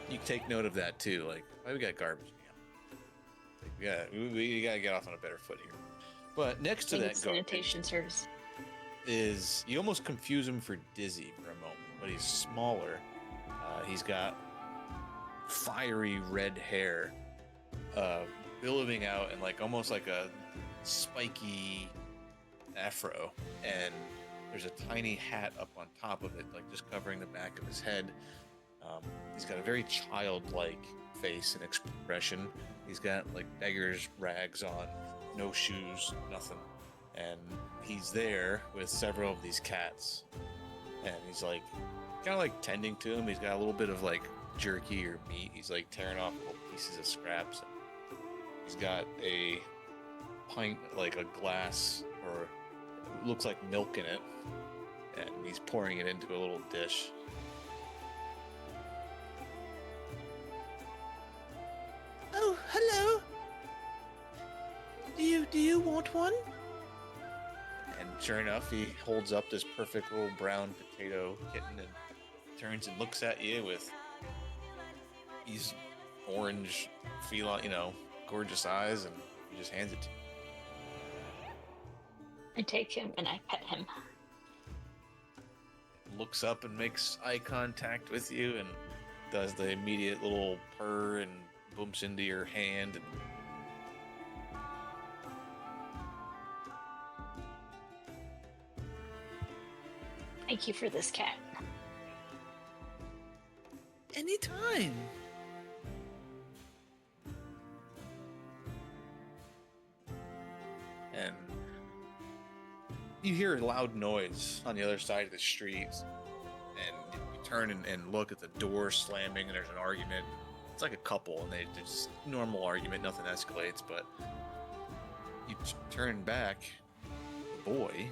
S2: you take note of that too. Like, why we got garbage? We gotta get off on a better foot here. But next to that
S6: sanitation service
S2: is, you almost confuse him for Dizzy for a moment, but he's smaller. He's got fiery red hair, billowing out in almost like a spiky afro, and there's a tiny hat up on top of it, just covering the back of his head. He's got a very childlike face and expression. He's got beggar's rags on, no shoes, nothing. And he's there with several of these cats. And he's kind of tending to him. He's got a little bit of jerky or meat. He's tearing off little pieces of scraps. He's got a pint, a glass, or it looks like milk in it. And he's pouring it into a little dish. Oh, hello. Do you want one? And sure enough, he holds up this perfect little brown potato kitten and turns and looks at you with these orange feline, gorgeous eyes, and he just hands it to you.
S6: I take him and I pet him.
S2: Looks up and makes eye contact with you and does the immediate little purr and bumps into your hand. And
S6: thank you for this cat.
S2: Anytime. And you hear a loud noise on the other side of the street, and you turn and look at the door slamming, and there's an argument. It's like a couple, and they just normal argument, nothing escalates, but you turn back, the boy,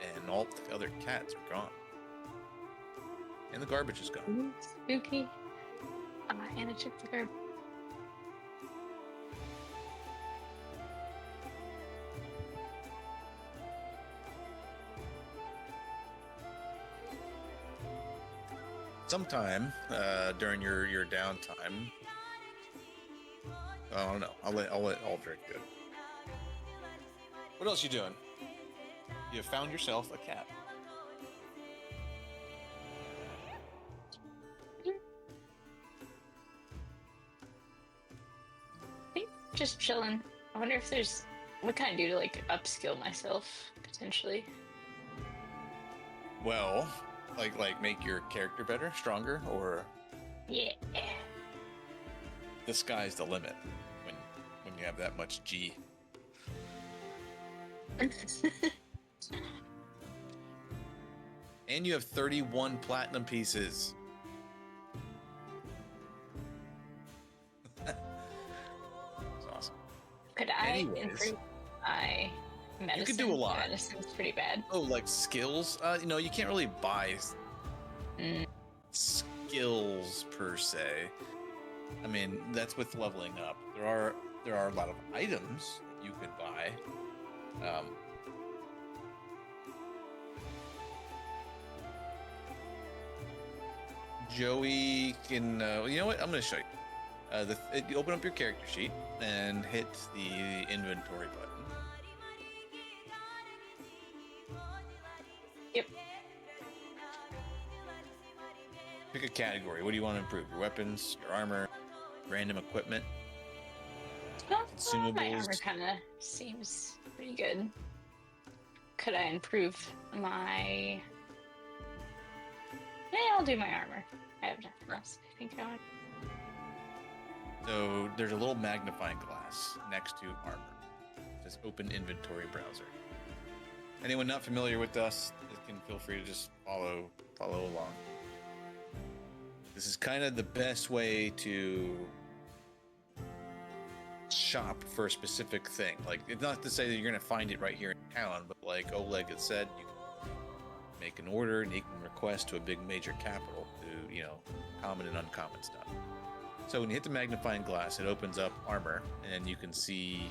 S2: and all the other cats are gone. And the garbage is gone.
S6: Ooh, spooky. Anna took the garbage.
S2: Sometime during your downtime, I don't know. I'll let Aldrich do it. What else you doing? You have found yourself a cat.
S6: Just chilling. I wonder if there's what can I do to upskill myself potentially.
S2: Well, make your character better, stronger, or
S6: Yeah.
S2: the sky's the limit when you have that much G. And you have 31 platinum pieces. That's awesome.
S6: Could I
S2: Anyways,
S6: improve my medicine?
S2: you could do a lot.
S6: Medicine's pretty bad.
S2: Oh, skills? You can't really buy skills per se. I mean, that's with leveling up. There are a lot of items that you could buy. Joey can. You know what? I'm going to show you. You open up your character sheet and hit the inventory button.
S6: Yep.
S2: Pick a category. What do you want to improve? Your weapons, your armor, random equipment, consumables.
S6: My armor kind of seems pretty good. Could I improve my... Yeah, I'll do my armor. I have nothing else I think I want.
S2: So there's a little magnifying glass next to armor. It says open inventory browser. Anyone not familiar with us can feel free to just follow along. This is kind of the best way to shop for a specific thing. It's not to say that you're going to find it right here in town, but like Oleg had said, you can make an order, and you can request to a big major capital to, common and uncommon stuff. So when you hit the magnifying glass, it opens up armor, and you can see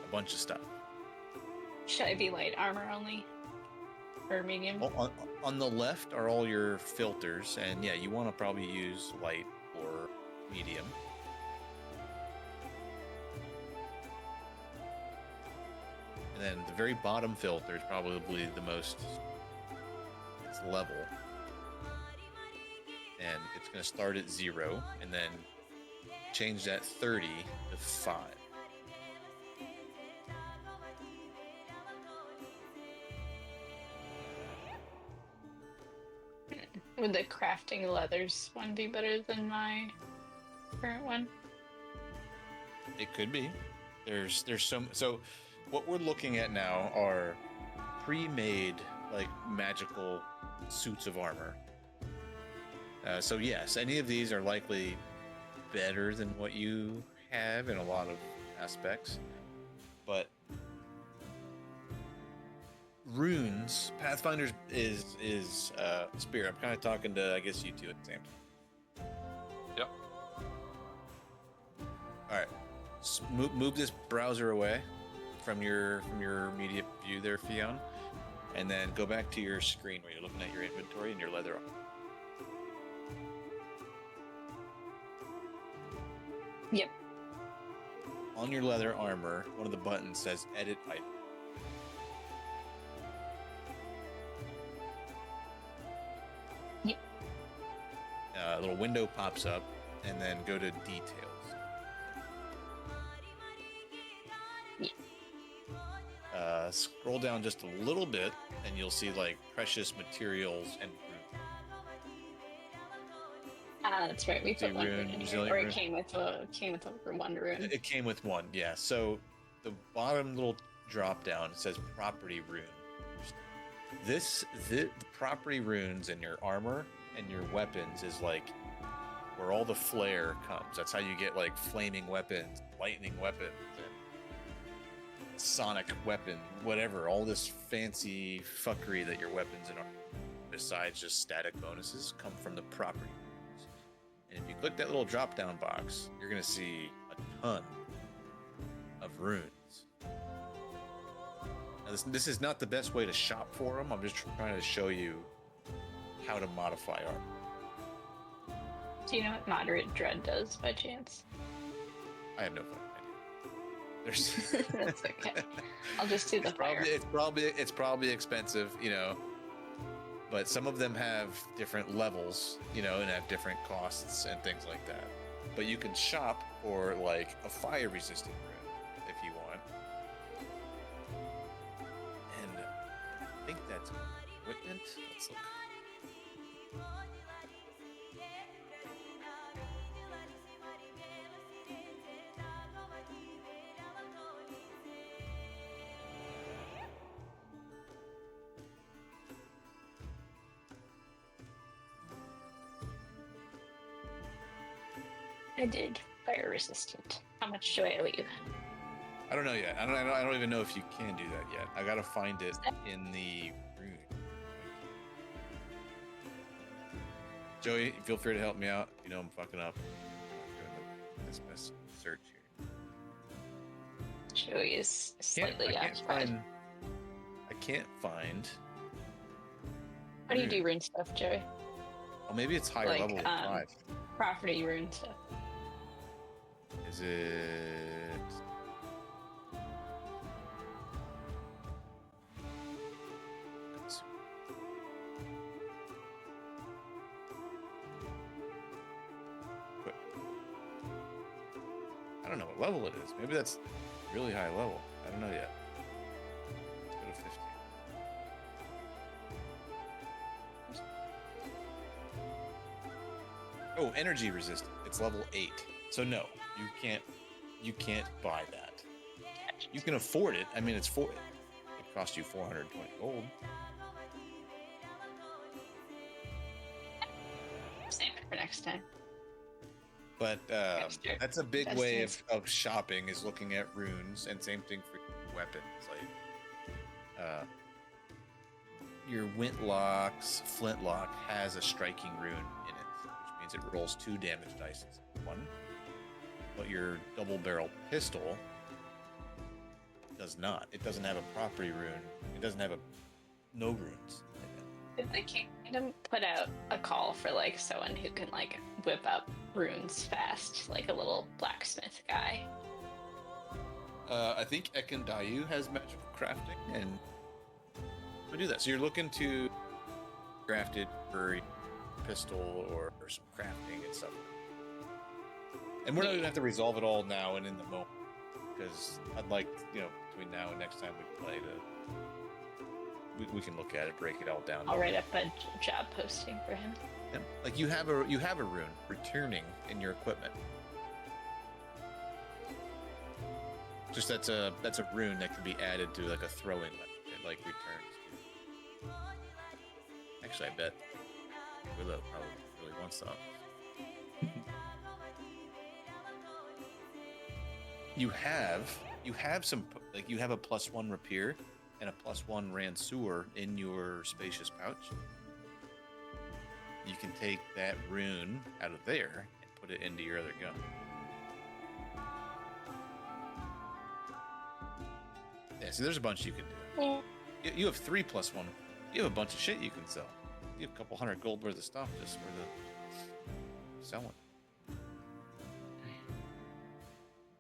S2: a bunch of stuff.
S6: Should I be light armor only? Or medium?
S2: Well, on the left are all your filters, and yeah, you want to probably use light or medium. And then the very bottom filter is probably the most, it's level. And it's going to start at 0, and then change that 30 to 5.
S6: Would the crafting leathers one be better than my current one?
S2: It could be. There's some. So what we're looking at now are pre-made, like, magical suits of armor. So yes, any of these are likely better than what you have in a lot of aspects, but runes, Pathfinder's is Spirit. I'm kind of talking to, I guess, you two at the same time.
S1: Yep.
S2: All right, move this browser away from your immediate view there, Fionn, and then go back to your screen where you're looking at your inventory and your leather.
S6: Yep.
S2: On your leather armor, one of the buttons says Edit Item.
S6: Yep.
S2: A little window pops up, and then go to Details.
S6: Yep.
S2: Scroll down just a little bit, and you'll see, like, precious materials and rune.
S6: That's right. We put one
S2: rune,
S6: rune in
S2: resilient
S6: here, or it
S2: rune.
S6: came with one rune.
S2: It came with one, yeah. So the bottom little drop down says Property Rune. The property runes in your armor and your weapons is like where all the flair comes. That's how you get, like, flaming weapons, lightning weapons, and sonic weapon, whatever. All this fancy fuckery that your weapons and armor, besides just static bonuses, come from the property runes. And if you click that little drop down box, you're gonna see a ton of runes. Now, this is not the best way to shop for them. I'm just trying to show you how to modify armor.
S6: Do you know what moderate dread does by chance?
S2: I have no fucking idea. There's
S6: That's okay. I'll just do the fire.
S2: It's probably expensive, but some of them have different levels, and have different costs and things like that. But you can shop for, like, a fire resistant rune if you want. And I think that's equipment. Let's look.
S6: I did fire resistant. How much do I owe you?
S2: I don't know yet. I don't even know if you can do that yet. I gotta find it in the rune. Joey, feel free to help me out. I'm fucking up. I'm doing this best search here.
S6: Joey is slightly occupied.
S2: I can't find.
S6: How do you do rune stuff, Joey?
S2: Oh, maybe it's higher level than 5.
S6: Property rune stuff.
S2: Is it? I don't know what level it is. Maybe that's really high level. I don't know yet. Let's go to 15. Oh, energy resistant. It's level 8. So no, you can't buy that. You can afford it. I mean, it costs you 420 gold.
S6: Save it for next time.
S2: But that's a big way of shopping, is looking at runes, and same thing for weapons. Like, your Wintlock's flintlock has a striking rune in it, which means it rolls 2 damage dice instead of 1. But your double-barrel pistol does not. It doesn't have a property rune. It doesn't have no runes.
S6: Did the kingdom put out a call for like someone who can like whip up runes fast, like a little blacksmith guy?
S2: I think Ekendayu has magical crafting, and I do that. So you're looking to craft it for a pistol or some crafting and stuff. And we're not gonna have to resolve it all now and in the moment, because I'd like, between now and next time we play, we can look at it, break it all down.
S6: I'll write up a job posting for him.
S2: Yeah. Like you have a rune returning in your equipment. Just that's a rune that can be added to like a throwing weapon. It like returns. Actually, I bet Willow probably really wants that. You have some, like you have a +1 rapier and a +1 ranseur in your spacious pouch. You can take that rune out of there and put it into your other gun. Yeah, see, there's a bunch you can do. You have 3 +1. You have a bunch of shit you can sell. You have a couple hundred gold worth of stuff just for the selling.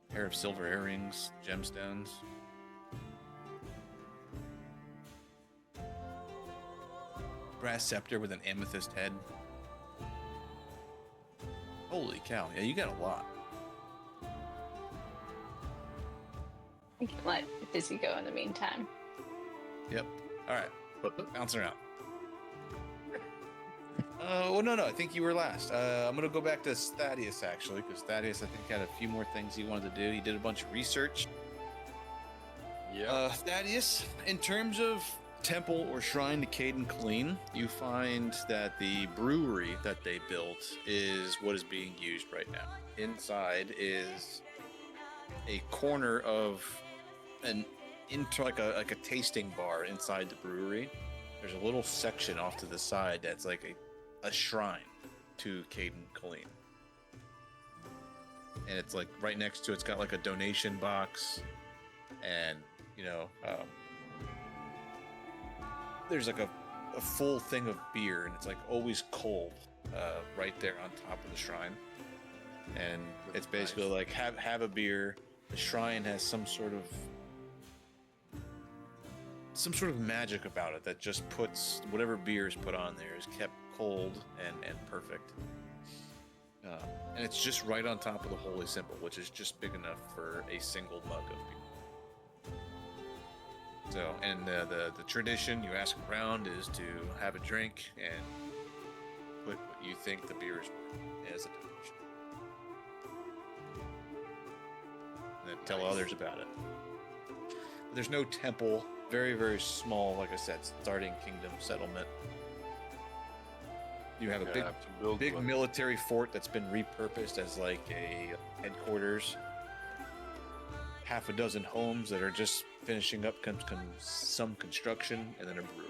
S2: Pair of silver earrings, gemstones. Brass scepter with an amethyst head. Holy cow, yeah, you got a lot.
S6: We can let Busy go in the meantime.
S2: Yep. Alright. Bouncing around. Well, no, I think you were last. I'm going to go back to Thaddeus, actually, because Thaddeus, I think, had a few more things he wanted to do. He did a bunch of research.
S1: Yeah.
S2: Thaddeus, in terms of temple or shrine to Caden Clean, you find that the brewery that they built is what is being used right now. Inside is a corner of like a tasting bar inside the brewery. There's a little section off to the side that's like a shrine to Caden Clean. And it's like right next to it's got like a donation box, and there's like a full thing of beer, and it's like always cold right there on top of the shrine. And it's basically like have a beer. The shrine has some sort of magic about it that just puts whatever beer is put on there is kept cold and perfect. And it's just right on top of the holy symbol, which is just big enough for a single mug of beer. So, and the tradition you ask around is to have a drink and put what you think the beer is worth as a donation. And then tell others about it. But there's no temple. Very, very small, like I said, starting kingdom settlement. You have a big military fort that's been repurposed as like a headquarters. Half a dozen homes that are just finishing up some construction, and then a brewery.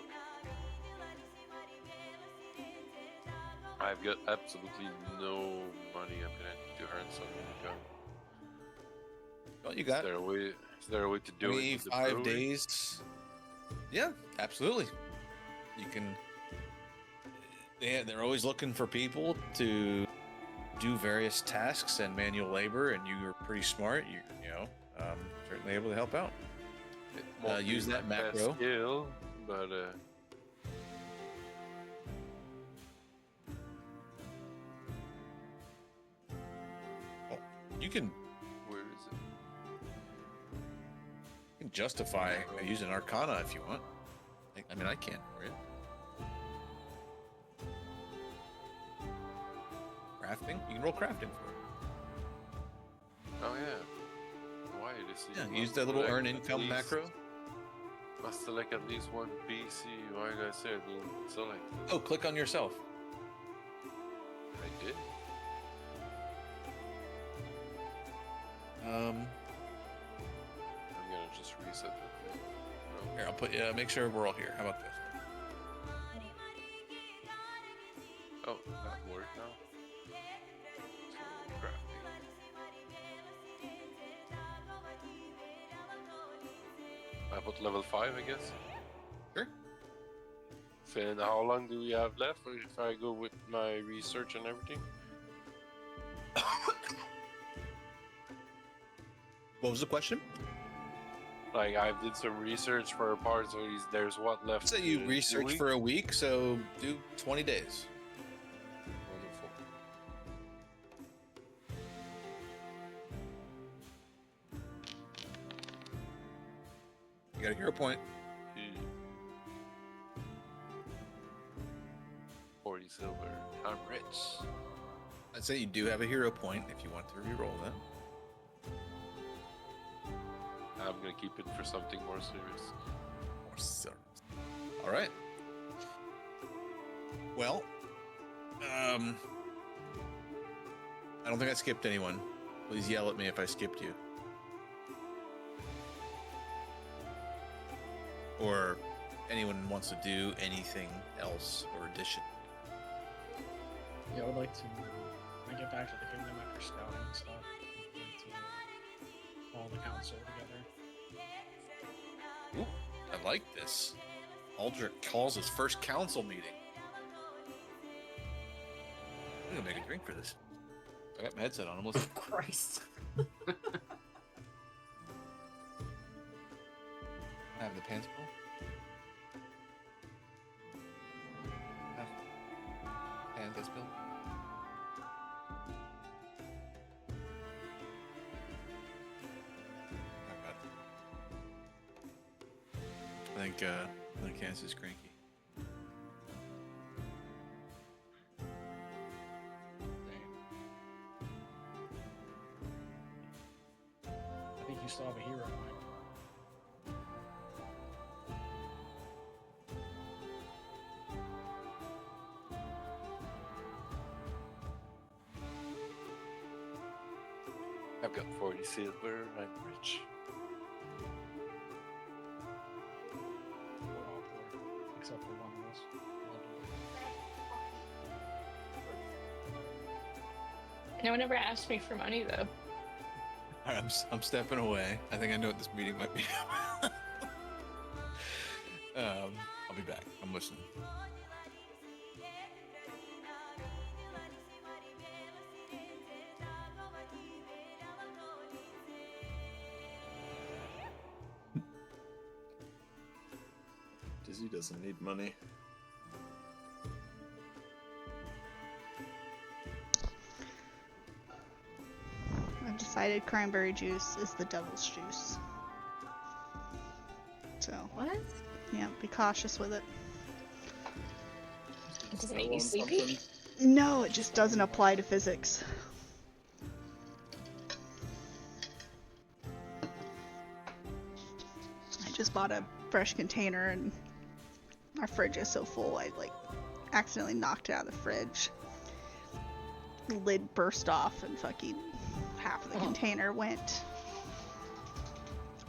S1: I've got absolutely no money. I'm gonna need to earn some income.
S2: Well, you got.
S1: Is there a way to do it?
S2: 5 days. Yeah, absolutely. You can. They're always looking for people to do various tasks and manual labor, and you're pretty smart. Certainly able to help out. Use that macro.
S1: Skill, but
S2: you can.
S1: Where is it?
S2: You can justify using Arcana if you want. I mean, I can't for you. Crafting? You can roll crafting for it.
S1: Oh yeah. Why this?
S2: Yeah, use that little earn income macro.
S1: Must select at least one PC. Why did I say it? Select.
S2: Oh, click on yourself.
S1: I did.
S2: I'm
S1: gonna just reset the thing.
S2: Here, I'll put make sure we're all here. How about this?
S1: Oh, that worked now. So crafting. I put level 5, I guess.
S2: Sure.
S1: And how long do we have left if I go with my research and everything?
S2: What was the question?
S1: Like, I did some research for a part, so there's what left?
S2: Say you
S1: 2
S2: research
S1: weeks?
S2: for a week, so do 20 days.
S1: Wonderful.
S2: You got a hero point.
S1: 40 silver. I'm rich.
S2: I'd say you do have a hero point if you want to re-roll that.
S1: I'm gonna keep it for something more serious.
S2: More service. All right. Well, I don't think I skipped anyone. Please yell at me if I skipped you. Or anyone wants to do anything else or addition.
S7: Yeah, I would like to, when I get back to the kingdom after scouting and stuff, I'd like to call the council together.
S2: Ooh, I like this. Aldrich calls his first council meeting. I'm gonna make a drink for this. I got my headset on. I'm listening.
S8: Christ.
S2: I have the pants bill. Have pants bill. I think Cass is cranky.
S7: I think you still have a hero point.
S1: I've got 40 silver. I'm rich.
S7: We're all poor, except for one of us.
S6: No one ever asked me for money though.
S2: All right, I'm stepping away. I think I know what this meeting might be. I'll be back. I'm listening.
S5: Dizzy doesn't need money.
S4: I've decided cranberry juice is the devil's juice. So,
S8: What?
S4: yeah, be cautious with it.
S6: Does it
S5: I
S6: make you
S5: want
S6: sleepy?
S5: something.
S4: No, it just doesn't apply to physics. I just bought a fresh container and our fridge is so full I accidentally knocked it out of the fridge. The lid burst off and fucking half of the container went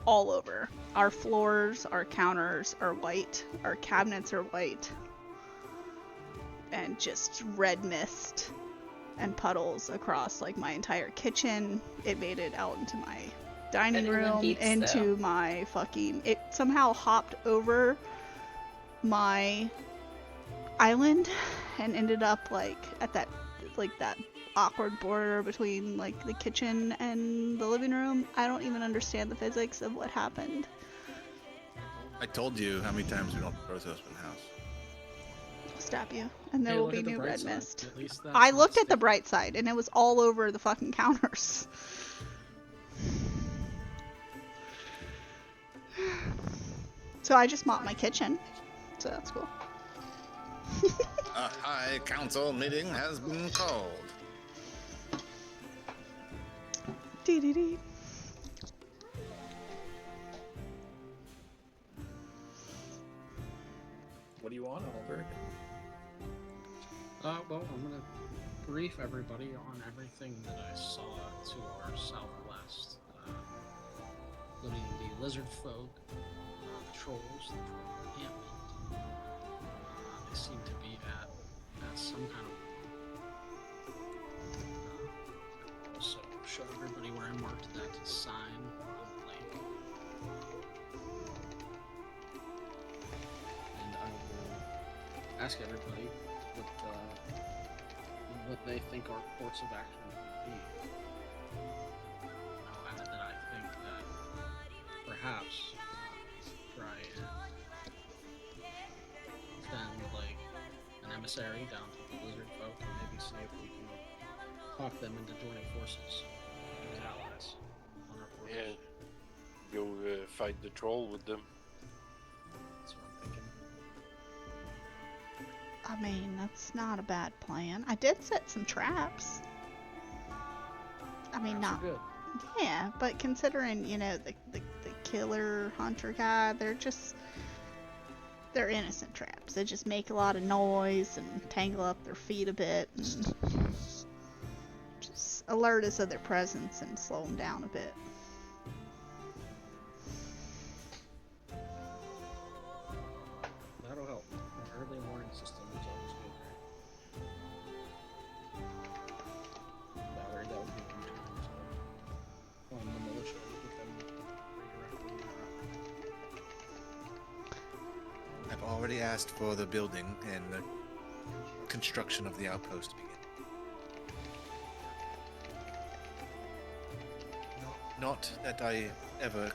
S4: all over. Our floors, our counters are white, our cabinets are white, and just red mist and puddles across my entire kitchen. It made it out into my dining
S6: Better than
S4: room,
S6: Pete's,
S4: into my fucking... It somehow hopped over my island and ended up at that that awkward border between the kitchen and the living room. I don't even understand the physics of what happened.
S2: I told you how many times we don't throw this in the house.
S4: I'll stab you, and there
S7: Hey,
S4: will
S7: look
S4: be
S7: at the
S4: new
S7: bright
S4: red
S7: side.
S4: mist.
S7: At least that's
S4: I
S7: not
S4: looked at the
S7: sticky.
S4: bright side, and it was all over the fucking counters. So I just mopped my kitchen, so that's cool.
S2: A high council meeting has been called.
S4: Dee-dee-dee.
S5: What do you want, Albert?
S7: Well, I'm gonna brief everybody on everything that I saw to our southwest, including the lizard folk, the trolls, the troll encampment. They seem to be at some kind of to sign on the link. And I will ask everybody what they think our course of action would be. And that I think that perhaps try and send like an emissary down to the lizard folk and maybe see if we can talk them into joining forces as allies on our borders.
S1: Yeah, go fight the troll with them.
S7: That's what I'm thinking.
S4: I mean, that's not a bad plan. I did set some traps. I mean,
S7: Traps are
S4: not.
S7: good.
S4: Yeah, but considering, you know, the killer hunter guy, they're innocent traps. They just make a lot of noise and tangle up their feet a bit and just alert us of their presence and slow them down a bit.
S7: That'll help. An early warning system is always good. Valerie, that would be in terms of the militia to get them redirected.
S2: I've already asked for the building and the construction of the outpost to begin. Not that I ever...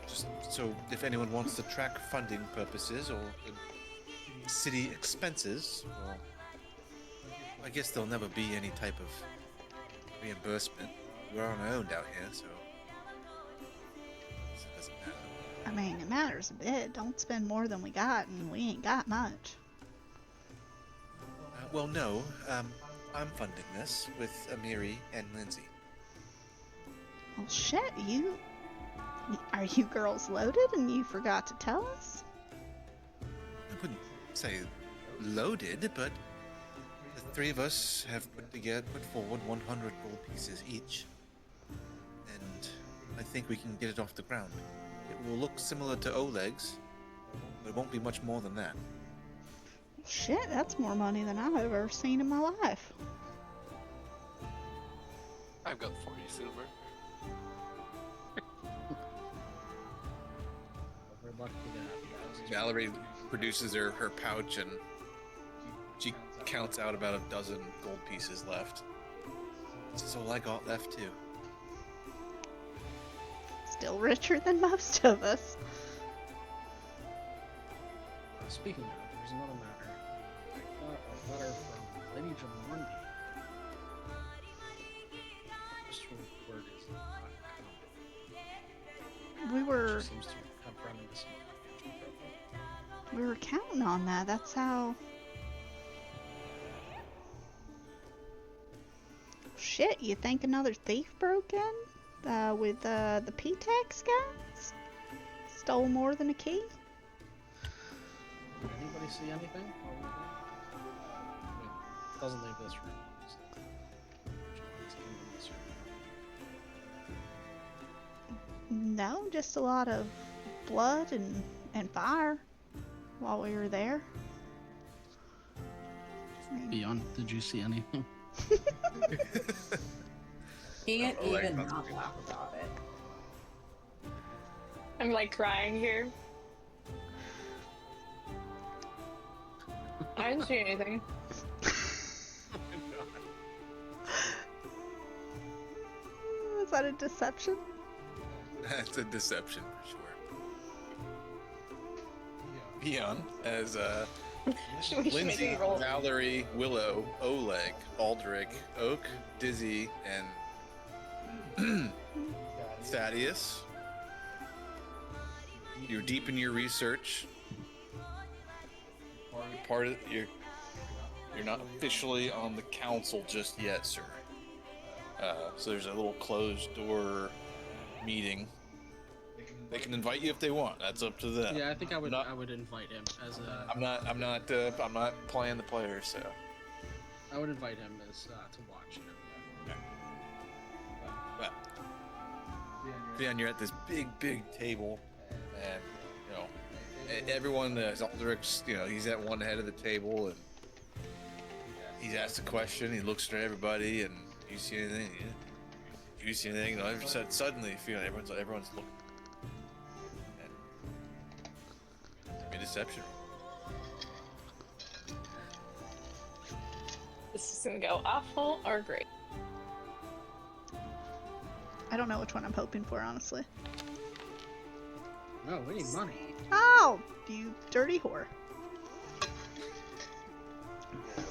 S2: Just so if anyone wants to track funding purposes or city expenses, well, I guess there'll never be any type of reimbursement. We're on our own down here, so it doesn't matter.
S4: I mean, it matters a bit. Don't spend more than we got, and we ain't got much.
S2: Well, no. I'm funding this with Amiri and Lindsay.
S4: Well, shit, are you girls loaded and you forgot to tell us?
S2: I wouldn't say loaded, but the three of us have put forward 100 gold pieces each. And I think we can get it off the ground. It will look similar to Oleg's, but it won't be much more than that.
S4: Shit, that's more money than I've ever seen in my life.
S1: I've got 40 silver.
S7: We're lucky to have you guys.
S2: Valerie produces her pouch and she counts out about a dozen gold pieces left. That's all I got left too.
S4: Still richer than most of us.
S7: Speaking of, there's another matter. I got a letter from Lady Jamarndi. This word is not common.
S4: We were
S7: She seems to have run into some financial trouble.
S4: we were counting on that. That's how. Shit, you think another thief broke in? With the P-Tax guys? Stole more than a key?
S7: Did anybody see anything? It doesn't leave this room. It's in this room.
S4: No, just a lot of blood and fire while we were there.
S7: Beyond, did you see anything?
S8: Can't
S2: Oh,
S8: even
S2: like-
S8: not laugh about it.
S6: I'm like crying here. I didn't see anything.
S4: Is that a deception?
S2: That's a deception for sure. Beyond as
S6: We should make
S2: Lindsay,
S6: me roll.
S2: Valerie, Willow, Oleg, Aldrich, Oak, Dizzy, and Thaddeus. You're deep in your research. You're not officially on the council just yet, sir. So there's a little closed door meeting. They can invite you if they want. That's up to them.
S7: Yeah, I think I would.
S2: Not-
S7: I would invite him as a.
S2: I'm not playing the player, so.
S7: I would invite him as to watch. You know.
S2: Well, Leon, you're at this big table, and you know, everyone is Aldrich's. You know, he's at one head of the table, and he's asked a question. He looks at everybody, and you see anything? you see anything? No, suddenly, everyone's looking. And give me a deception.
S6: This is gonna go awful or great.
S4: I don't know which one I'm hoping for, honestly.
S7: No, we need money.
S4: Oh, you dirty whore.
S1: Yeah,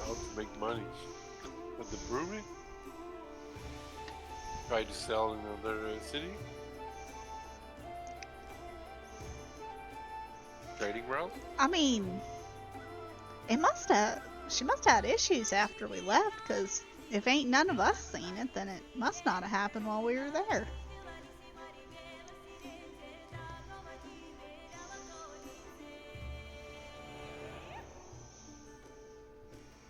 S1: how to make money at the brewery? Try to sell in another city? Trading route?
S4: I mean, she must have had issues after we left, because if ain't none of us seen it, then it must not have happened while we were there.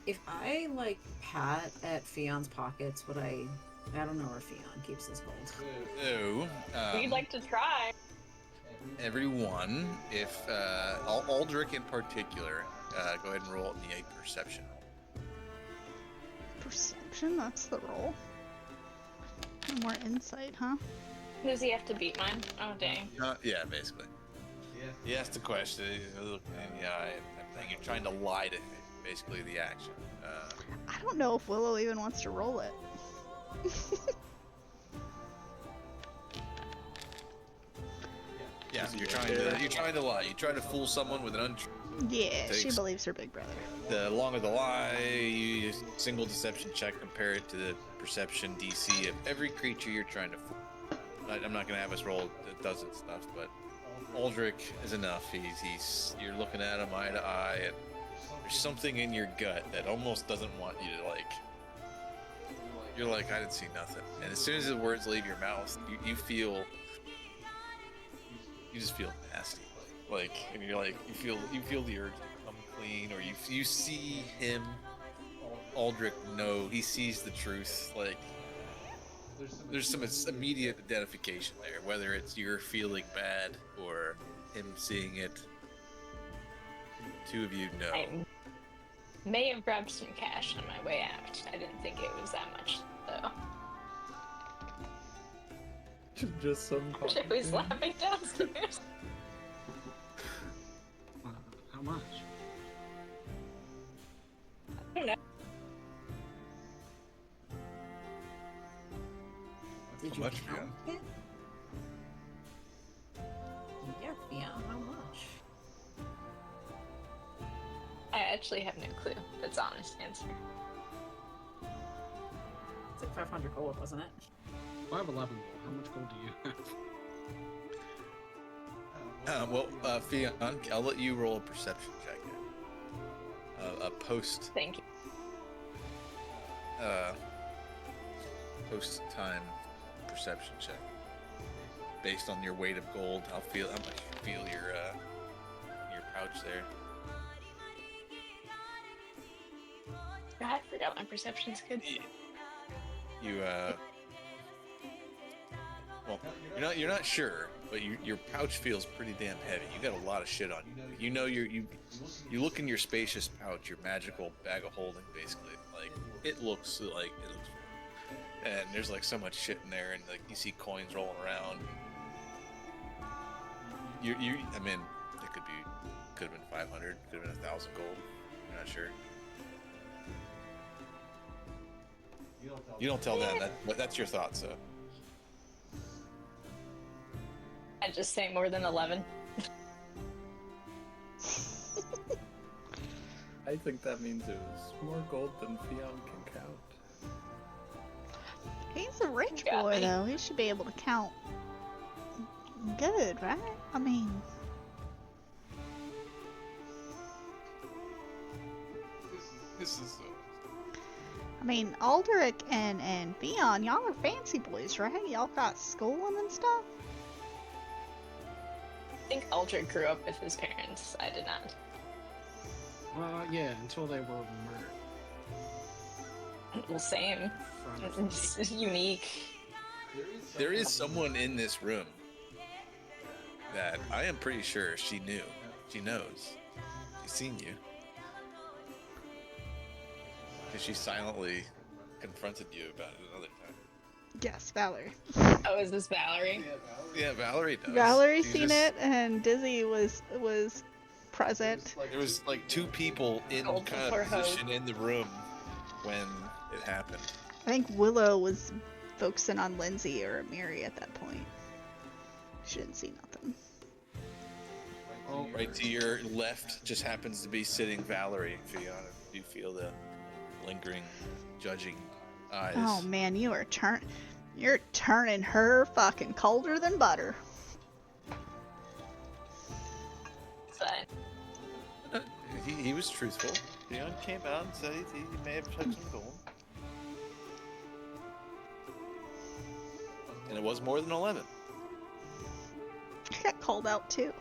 S8: If I like pat at Fion's pockets, would I don't know where Fion keeps his gold.
S2: So,
S6: We'd like to try.
S2: everyone, if Aldrich in particular, go ahead and roll me a perception roll.
S4: Perception? That's the roll. No more insight, huh?
S6: Does he have to beat mine? Oh, dang.
S2: Yeah, basically.
S9: Yeah.
S2: He asked the question. He's looking in the eye and everything. You're trying to lie to him. Basically, the action.
S4: I don't know if Willow even wants to roll it.
S2: Yeah, you're trying to lie. You try to fool someone with an untruth.
S4: Yeah, she
S2: Takes-
S4: believes her big brother.
S2: The longer the lie, you use single deception check, compare it to the perception DC of every creature you're trying to fool. I'm not gonna have us roll a dozen stuff, but Aldrich is enough. You're looking at him eye to eye, and there's something in your gut that almost doesn't want you to like. You're like, I didn't see nothing. And as soon as the words leave your mouth, you feel. You just feel nasty. Like, and you're like, you feel the urge to come clean, or you see him. Aldrich, no, he sees the truth. Like, there's some immediate identification there, whether it's you're feeling bad or him seeing it. Two of you know.
S6: I may have grabbed some cash on my way out. I didn't think it was that much, though.
S5: Just some.
S6: I was laughing downstairs.
S7: How much?
S6: I don't know.
S8: Did
S2: How
S8: you
S2: much,
S8: count it? Yeah, Fion, how much?
S6: I actually have no clue. That's honest answer.
S8: It's like 500 gold, wasn't it?
S7: I have 11 gold. How much gold do you have?
S2: Fion, I'll let you roll a perception check. A post.
S6: Thank you.
S2: Post time perception check. Based on your weight of gold, how much you feel your pouch there.
S6: I forgot my perception's good.
S2: You well, you're not sure, but your pouch feels pretty damn heavy. You got a lot of shit on you. You know you look in your spacious pouch, your magical bag of holding, basically. Like it looks full. And there's like so much shit in there, and like you see coins rolling around. I mean, it could have been 500, could have been 1,000 gold. I'm not sure. You don't tell them. That's your thought, so.
S6: I'd just say more than 11.
S5: I think that means it was more gold than Fion can count.
S4: He's a rich
S6: Got
S4: boy,
S6: me.
S4: though. He should be able to count good, right? I mean,
S2: This is.
S4: Aldrich and Fion, y'all are fancy boys, right? Y'all got schooling and stuff?
S6: I think Aldrich grew up with his parents. I did not.
S7: Yeah, until they were murdered.
S6: Well, same.
S7: From
S6: It's unique.
S2: There is someone in this room that I am pretty sure she knew. She knows. She's seen you. Because she silently confronted you about it another time.
S4: Yes, Valerie.
S6: Oh, is this Valerie?
S2: Yeah, Valerie does.
S4: Valerie
S2: She
S4: seen
S2: just-
S4: it, and Dizzy was present.
S2: There was like two people in
S6: Gold
S2: kind
S6: before
S2: of position in the room when it happened.
S4: I think Willow was focusing on Lindsay or Mary at that point. She didn't see nothing.
S7: Oh,
S2: Right to your left just happens to be sitting Valerie, Fiona. You feel the lingering, judging eyes.
S4: Oh man, you're turning her fucking colder than butter.
S6: Fine.
S2: He was truthful. Leon came out and said he may have took some gold. And it was more than 11.
S4: I got called out too.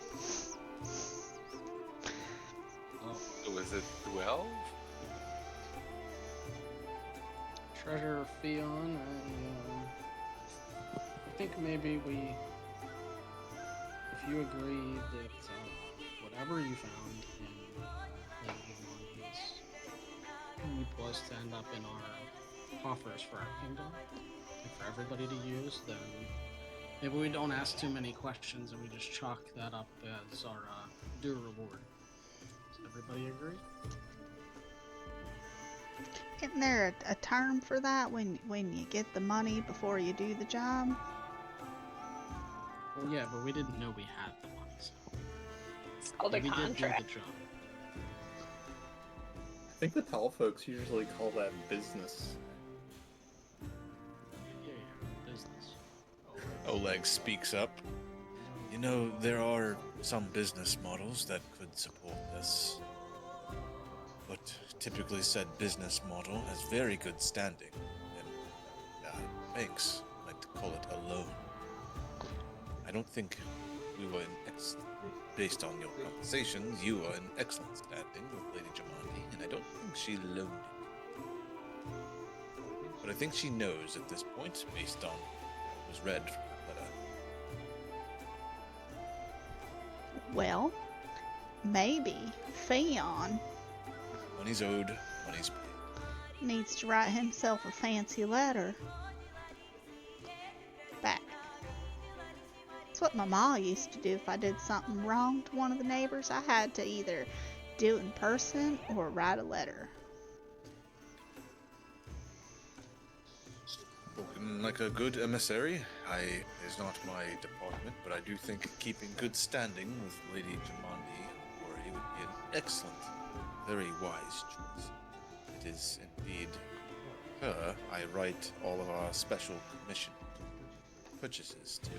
S1: So was it 12?
S7: Treasure Fion, I think maybe if you agree that whatever you found in Lady Monty's need was to end up in our coffers for our kingdom, and for everybody to use, then maybe we don't ask too many questions and we just chalk that up as our due reward. Does everybody agree?
S4: Isn't there a term for that when you get the money before you do the job?
S7: Well, yeah, but we didn't know we had the money, so
S6: It's called a
S7: we did do
S6: contract.
S7: the job.
S5: I think the tall folks usually call that business.
S7: Yeah, business.
S2: Oleg speaks up. You know, there are some business models that could support this. But typically said business model has very good standing. And banks like to call it a loan. I don't think we were based on your conversations, you are in excellent standing with Lady Jamandi, and I don't think she loaned it. But I think she knows at this point, based on what was read from the letter.
S4: Well, maybe Fion
S2: Money's owed, money's paid.
S4: needs to write himself a fancy letter back. That's what my ma used to do if I did something wrong to one of the neighbors. I had to either do it in person or write a letter.
S2: Spoken like a good emissary. Is not my department, but I do think keeping good standing with Lady Jamandi would be an excellent, very wise choice. It is indeed her I write all of our special commission purchases to.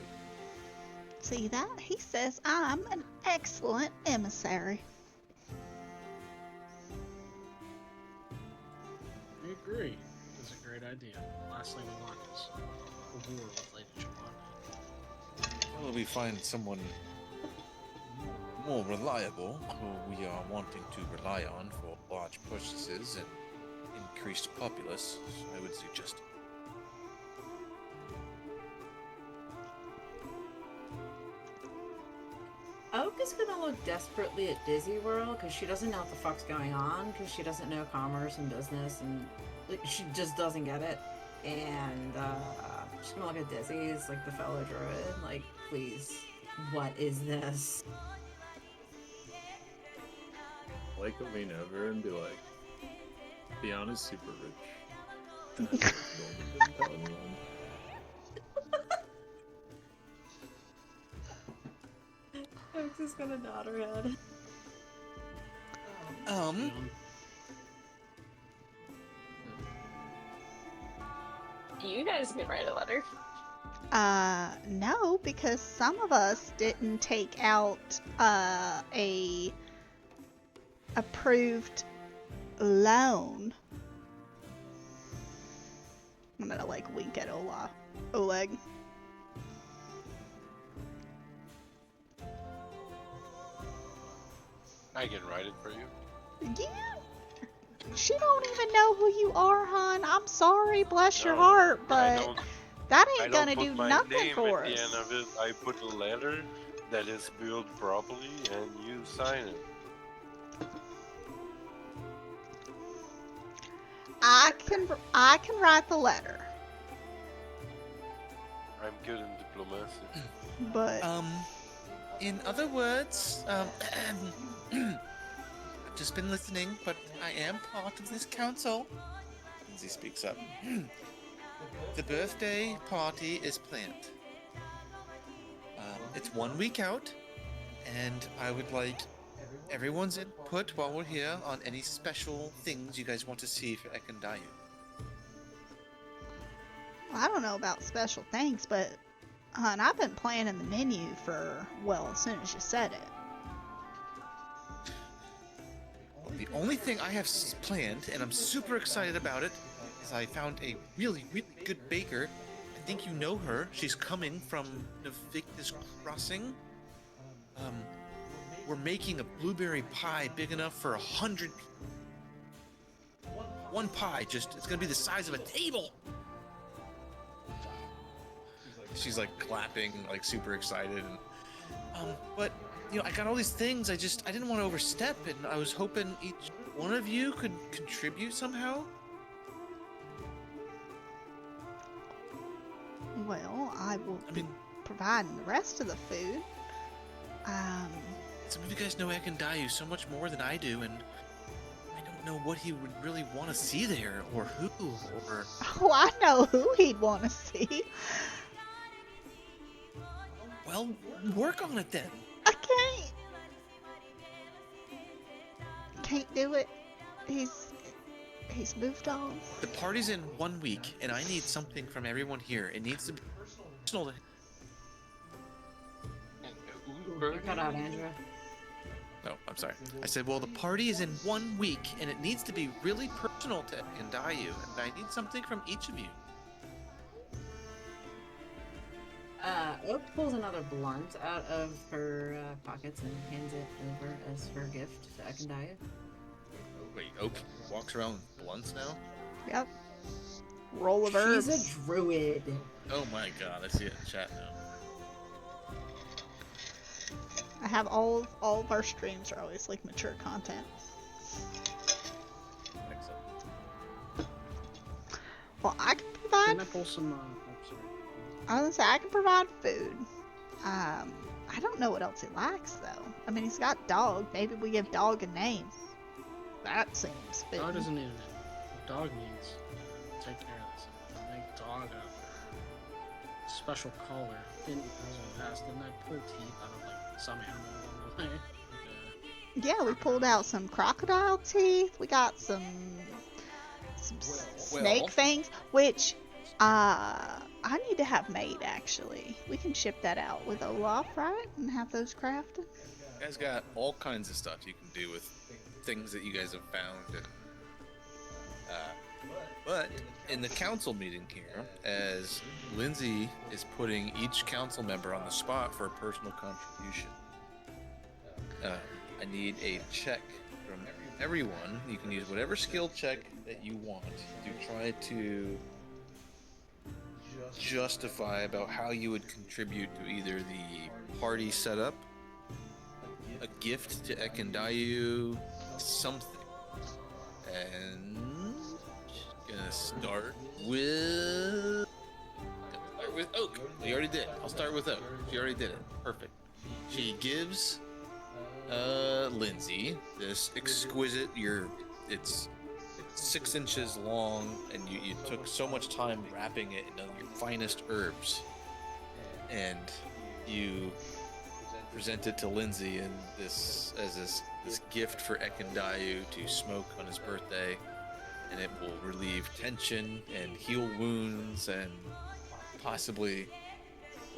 S4: See that? He says I'm an excellent emissary.
S7: I agree. It's a great idea. Last thing we want is a war with Lady Jamandi.
S2: Will we find someone more reliable who we are wanting to rely on for large purchases and increased populace? I would suggest.
S8: Oak is gonna look desperately at Dizzy World because she doesn't know what the fuck's going on, because she doesn't know commerce and business, and like, she just doesn't get it. And she's gonna look at Dizzy as like the fellow druid, like, please, what is this?
S5: Like to lean over and be like, Fiona's super rich. And I just didn't tell anyone.
S8: Oak's just gonna nod her head.
S6: You guys can write a letter.
S4: No, because some of us didn't take out a approved loan. I'm gonna like wink at Oleg.
S1: I can write it for you.
S4: Yeah. She don't even know who you are, hon. I'm sorry, bless your
S1: No,
S4: heart,
S1: I
S4: but
S1: don't-
S4: that
S1: I
S4: ain't
S1: don't
S4: gonna
S1: put
S4: do
S1: my
S4: nothing
S1: name
S4: for
S1: at
S4: us.
S1: the end of it. I put a letter that is built properly, and you sign it.
S4: I can write the letter.
S1: I'm good in diplomacy.
S4: But
S2: In other words, I've just been listening, but I am part of this council. Lindsay speaks up. The birthday party is planned. It's 1 week out, and I would like everyone's input while we're here on any special things you guys want to see for Ekandayu.
S4: I don't know about special things, but hon, I've been planning the menu for, well, as soon as you said it.
S2: Well, the only thing I have planned, and I'm super excited about it, is I found a really, really good baker. I think you know her. She's coming from Navictus Crossing. We're making a blueberry pie big enough for 100 people. One pie, just, it's gonna be the size of a table. She's like clapping, like super excited. And, but, you know, I got all these things, I didn't want to overstep, and I was hoping each one of you could contribute somehow.
S4: Well, I will be providing the rest of the food.
S2: Some of you guys know Ekandayu so much more than I do, and I don't know what he would really want to see there, or who, or...
S4: Oh, I know who he'd want to see.
S2: Well, work on it then.
S4: I can't. Can't do it. He's moved on.
S2: The party's in 1 week, and I need something from everyone here. It needs to be personal to...
S8: You cut out, Andrew.
S2: Oh, I'm sorry. I said, well, the party is in 1 week, and it needs to be really personal to Ekandayu, and I need something from each of you.
S8: Oak pulls another blunt out of her pockets and hands it over as her gift to Ekandayu.
S2: Wait, Oak walks around with blunts now?
S4: Yep. Roll of herbs.
S8: She's a druid.
S2: Oh my god, I see it in chat now.
S4: I have all of our streams are always like mature content.
S2: Excellent.
S4: Well, I can provide.
S7: Can I pull some? Sorry.
S4: I was gonna say I can provide food. I don't know what else he likes though. I mean, he's got dog. Maybe we give dog a name. That seems fitting.
S7: Dog doesn't need a name. The dog needs to take care of this. Make dog a special collar. Didn't I pull teeth out of like some animal along the way?
S4: Yeah, we pulled out some crocodile teeth. We got some snake fangs, which I need to have made actually. We can ship that out with Olaf, right? And have those crafted.
S2: You guys got all kinds of stuff you can do with things that you guys have found. And, but in the council meeting here, as Lindsay is putting each council member on the spot for a personal contribution, I need a check from everyone. You can use whatever skill check that you want to try to justify about how you would contribute to either the party setup, a gift to Ekandayu, something. And gonna start with Oak. We already did. I'll start with Oak. She already did it. Perfect. She gives Lindsay this exquisite. It's 6 inches long, and you took so much time wrapping it in your finest herbs, and you present it to Lindsay in this gift for Ekandayu to smoke on his birthday, and it will relieve tension and heal wounds and possibly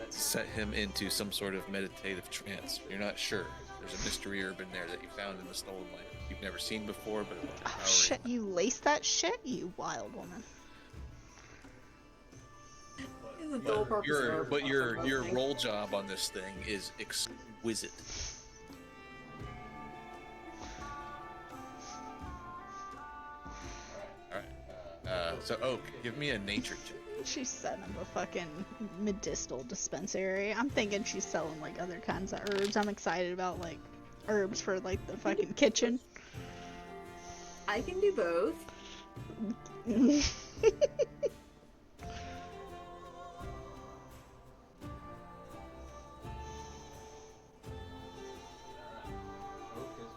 S2: set him into some sort of meditative trance. You're not sure. There's a mystery herb in there that you found in the Stolen Land you've never seen before, but it will
S4: Oh shit, you laced that shit, you wild woman.
S2: But your role job on this thing is exquisite. Alright. So Oak, give me a nature check.
S4: She's setting up a fucking medicinal dispensary. I'm thinking she's selling like other kinds of herbs. I'm excited about like herbs for like the fucking kitchen.
S8: I can do both.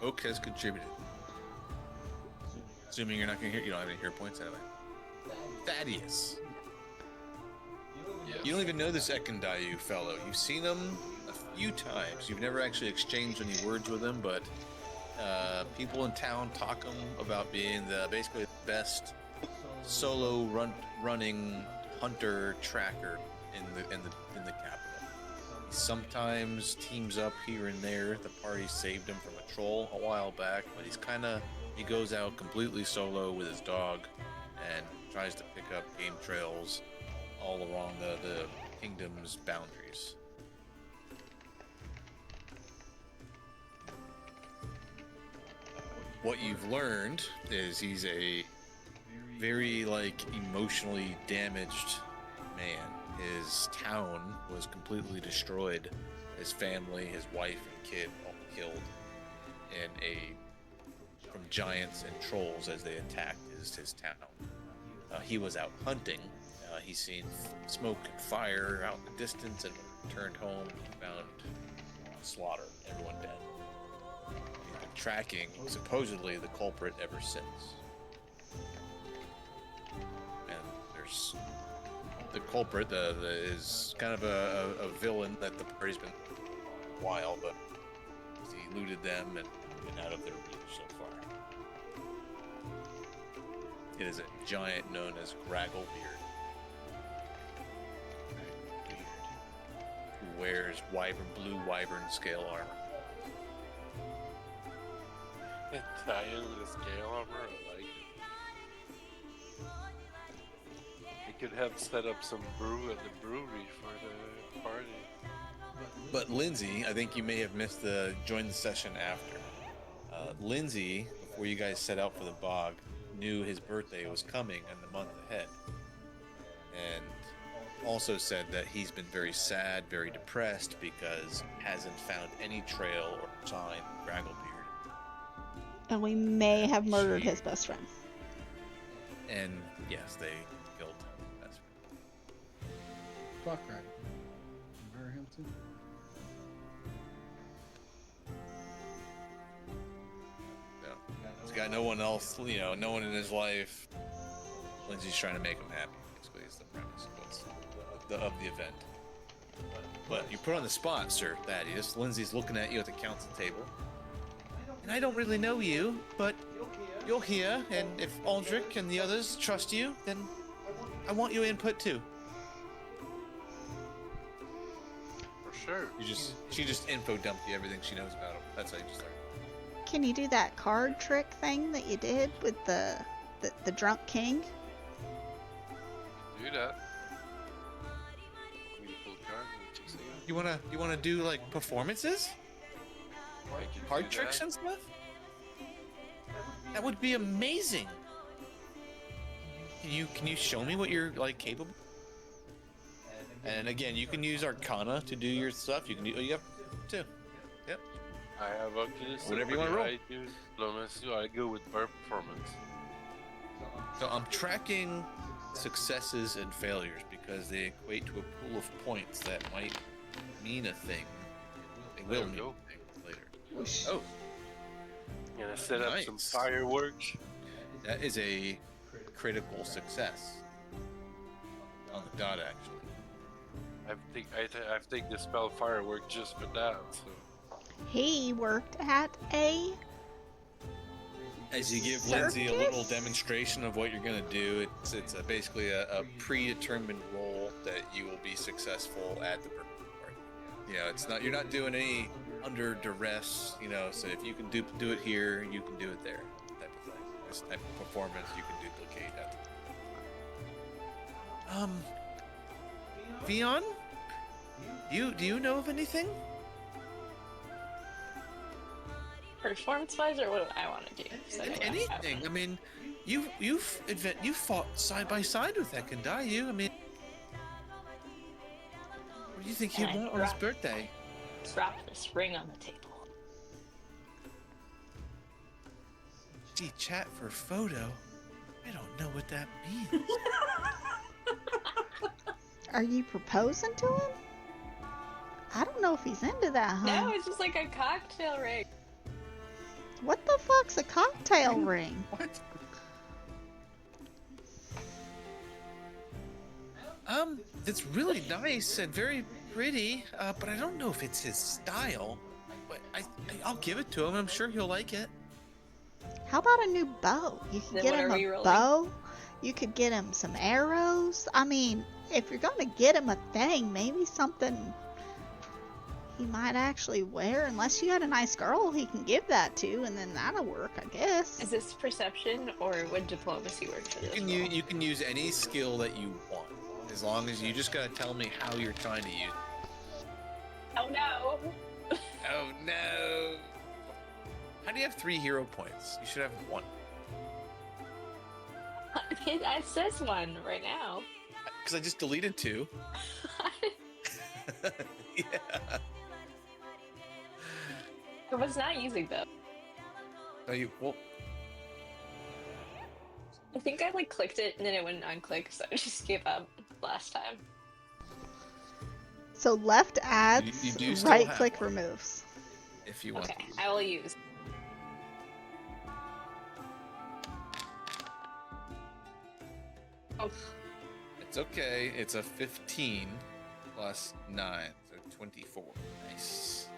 S2: Oak has contributed. Assuming you're not going to hear, you don't have any hero points anyway. Thaddeus.
S1: Yes.
S2: You don't even know this Ekandayu fellow. You've seen him a few times. You've never actually exchanged any words with him, but people in town talk him about being basically the best solo running hunter tracker in the capital. He sometimes teams up here and there. The party saved him from a troll a while back, but he goes out completely solo with his dog and tries to pick up game trails all along the kingdom's boundaries. What you've learned is he's a very emotionally damaged man. His town was completely destroyed. His family, his wife and kid all killed from giants and trolls as they attacked his town. He was out hunting. He's seen smoke and fire out in the distance and returned home and found slaughter, everyone dead. He's been tracking supposedly the culprit ever since. And there's the culprit is kind of a villain that the party's been a while, but he looted them and been out of their reach so far. It is a giant known as Gragglebeard, who wears blue wyvern scale armor.
S1: Tie in with the scale armor, I like it. You could have set up some brew at the brewery for the party.
S2: But Lindsay, I think you may have missed join the session after. Lindsay, before you guys set out for the bog, knew his birthday was coming in the month ahead. And also said that he's been very sad, very depressed because he hasn't found any trail or sign of Gragglebeard.
S4: And we may have murdered his best friend.
S2: And yes, they killed his best friend.
S7: Fuck right. Murder him too.
S2: No. He's got no one else, no one in his life. Lindsay's trying to make him happy. Basically, is the premise of the event. But you put on the spot, Sir Thaddeus. Lindsay's looking at you at the council table. And I don't really know you, but you're here, and if Aldrich and the others trust you, then I want your input too.
S1: For sure.
S2: She just info dumped you everything she knows about him. That's how you just started.
S4: Can you do that card trick thing that you did with the drunk king?
S1: Do that. We pull cards and chicks again.
S2: You wanna do like performances?
S1: I can
S2: Card
S1: do
S2: tricks
S1: that.
S2: and stuff? That would be amazing. Can you show me what you're capable? And again, you can use Arcana to do your stuff. You have too. Yep.
S1: I have Oculus.
S2: Whatever you wanna roll.
S1: I do diplomacy. I go with performance.
S2: So I'm tracking successes and failures because they equate to a pool of points that might mean a thing. They will
S1: There we
S2: mean
S1: go.
S2: a thing later.
S4: Whoosh.
S2: Oh,
S1: Gonna set up some
S2: Nice.
S1: fireworks.
S2: that is a critical success. On the dot, actually.
S1: I think the spell firework just for that. So
S4: He worked at a
S2: As you give Lindsay a
S4: circus?
S2: little demonstration of what you're going to do, it's basically a predetermined role that you will be successful at the birthday party. You're not doing any under duress. So if you can do it here, you can do it there. Type of thing. This type of performance you can duplicate at. Vion, do you know of anything?
S6: Performance-wise, or what do I want to do? So I don't have
S2: Anything.
S6: one.
S2: I mean, you fought side by side with Ekandayu. I mean, what do you think he
S6: And I
S2: want on his
S6: dropped-
S2: birthday?
S6: Drop this ring on the table.
S2: Gee, chat for photo. I don't know what that means.
S4: Are you proposing to him? I don't know if he's into that, huh?
S6: No, it's just like a cocktail ring.
S4: What the fuck's a cocktail ring?
S2: What? It's really nice and very pretty, but I don't know if it's his style. But I'll give it to him. I'm sure he'll like it.
S4: How about a new bow? You could
S6: Then
S4: get
S6: what
S4: him
S6: are we
S4: a
S6: rolling?
S4: bow. You could get him some arrows. I mean, if you're gonna get him a thing, maybe something he might actually wear. Unless you got a nice girl he can give that to, and then that'll work, I guess.
S6: Is this perception or would diplomacy work for this?
S2: You can use any skill that you want, as long as you just gotta tell me how you're trying to use it.
S6: Oh no!
S2: Oh no! How do you have 3 hero points? You should have 1.
S6: It says 1 right now.
S2: Because I just deleted 2. Yeah.
S6: I was not using them.
S2: No, well,
S6: I think I like clicked it and then it wouldn't unclick, so I just gave up last time.
S4: So left adds,
S2: You do still
S4: right
S2: have
S4: click
S2: one.
S4: removes.
S2: if you want.
S6: Okay, I will use. Oh,
S2: It's okay. It's a 15 plus 9, so 24. Nice.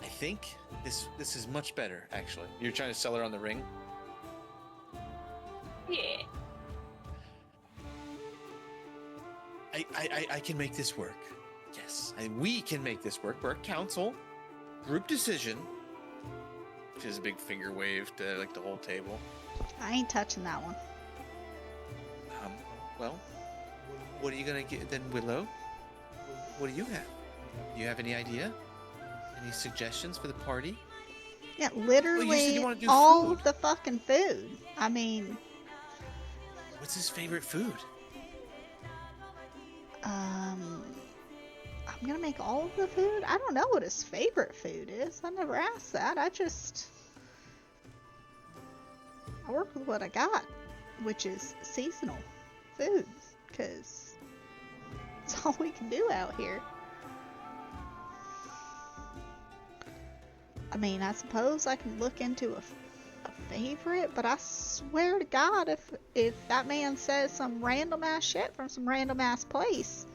S2: I think this is much better, actually. You're trying to sell her on the ring?
S6: yeah.
S2: I can make this work. Yes, we can make this work. We're a council, group decision, which is a big finger wave to like the whole table.
S4: I ain't touching that one.
S2: Well, what are you gonna get then, Willow? What do you have? You have any idea? Any suggestions for the party?
S4: Yeah,
S2: you said
S4: literally
S2: you wanna do
S4: all
S2: food.
S4: of the fucking food. I mean,
S2: What's his favorite food?
S4: I'm gonna make all of the food. I don't know what his favorite food is. I never asked that. I work with what I got, which is seasonal foods, because it's all we can do out here. I mean, I suppose I can look into a favorite, but I swear to God, if that man says some random ass shit from some random ass place,